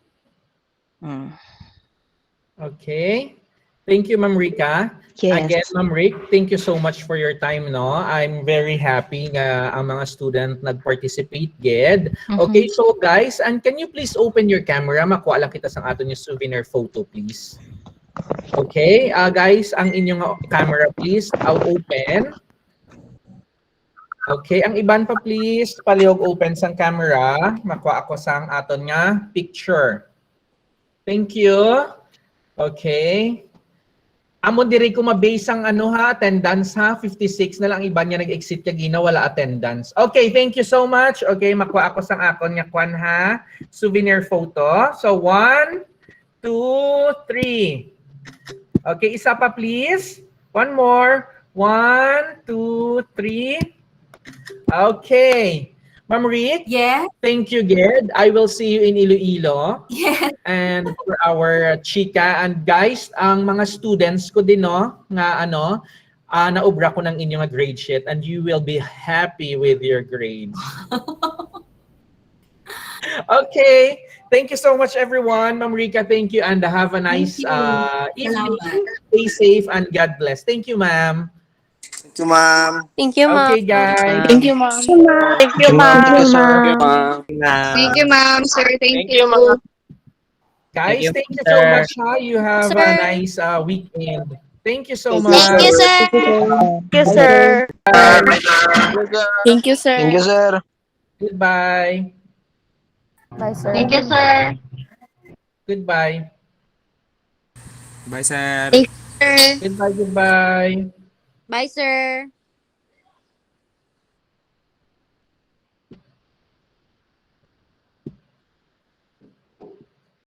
Okay. Thank you, Ma'am Rica. Yes. Again, Ma'am Rick, thank you so much for your time, no? I'm very happy nga ang mga student nag-participate, gid. Okay, so guys, and can you please open your camera? Makuha lang kita sa aton yung souvenir photo, please. Okay, guys, ang inyong camera, please, I'll open. Okay, ang iban pa, please, palihog open sang camera. Makuha ako sang aton nga picture. Thank you. Okay. Amon diri ko mabase ang attendance ha, 56 na lang iba niya nag-exit kagina wala attendance. Okay, thank you so much. Okay, makuha ako sang akon nga kwan ha, souvenir photo. So 1 2 3. Okay, isa pa please. One more. 1 2 3. Okay. Ma'am Rick? Yes. Thank you, Ged. I will see you in Iloilo. Yes. And for our chika. And guys, ang mga students ko din, no, nga naubra ko ng inyong grade sheet and you will be happy with your grades. Okay. Thank you so much, everyone. Ma'am Rica, thank you. And have a nice evening. Stay safe and God bless. Thank you, ma'am. Thank you, ma'am. Thank you, ma'am. Okay, guys. Thank you, ma'am. Thank you, ma'am. Thank you, ma'am. Sir, thank you, ma'am. Guys, thank you so sir. much. You have Sir. a nice weekend. Thank you so much. Thank you, sir. Thank you, sir. Thank you, sir. Thank you, sir. Goodbye. Bye, sir. Thank you, sir. Goodbye. Bye, sir. Sir. Goodbye, goodbye. Bye, sir.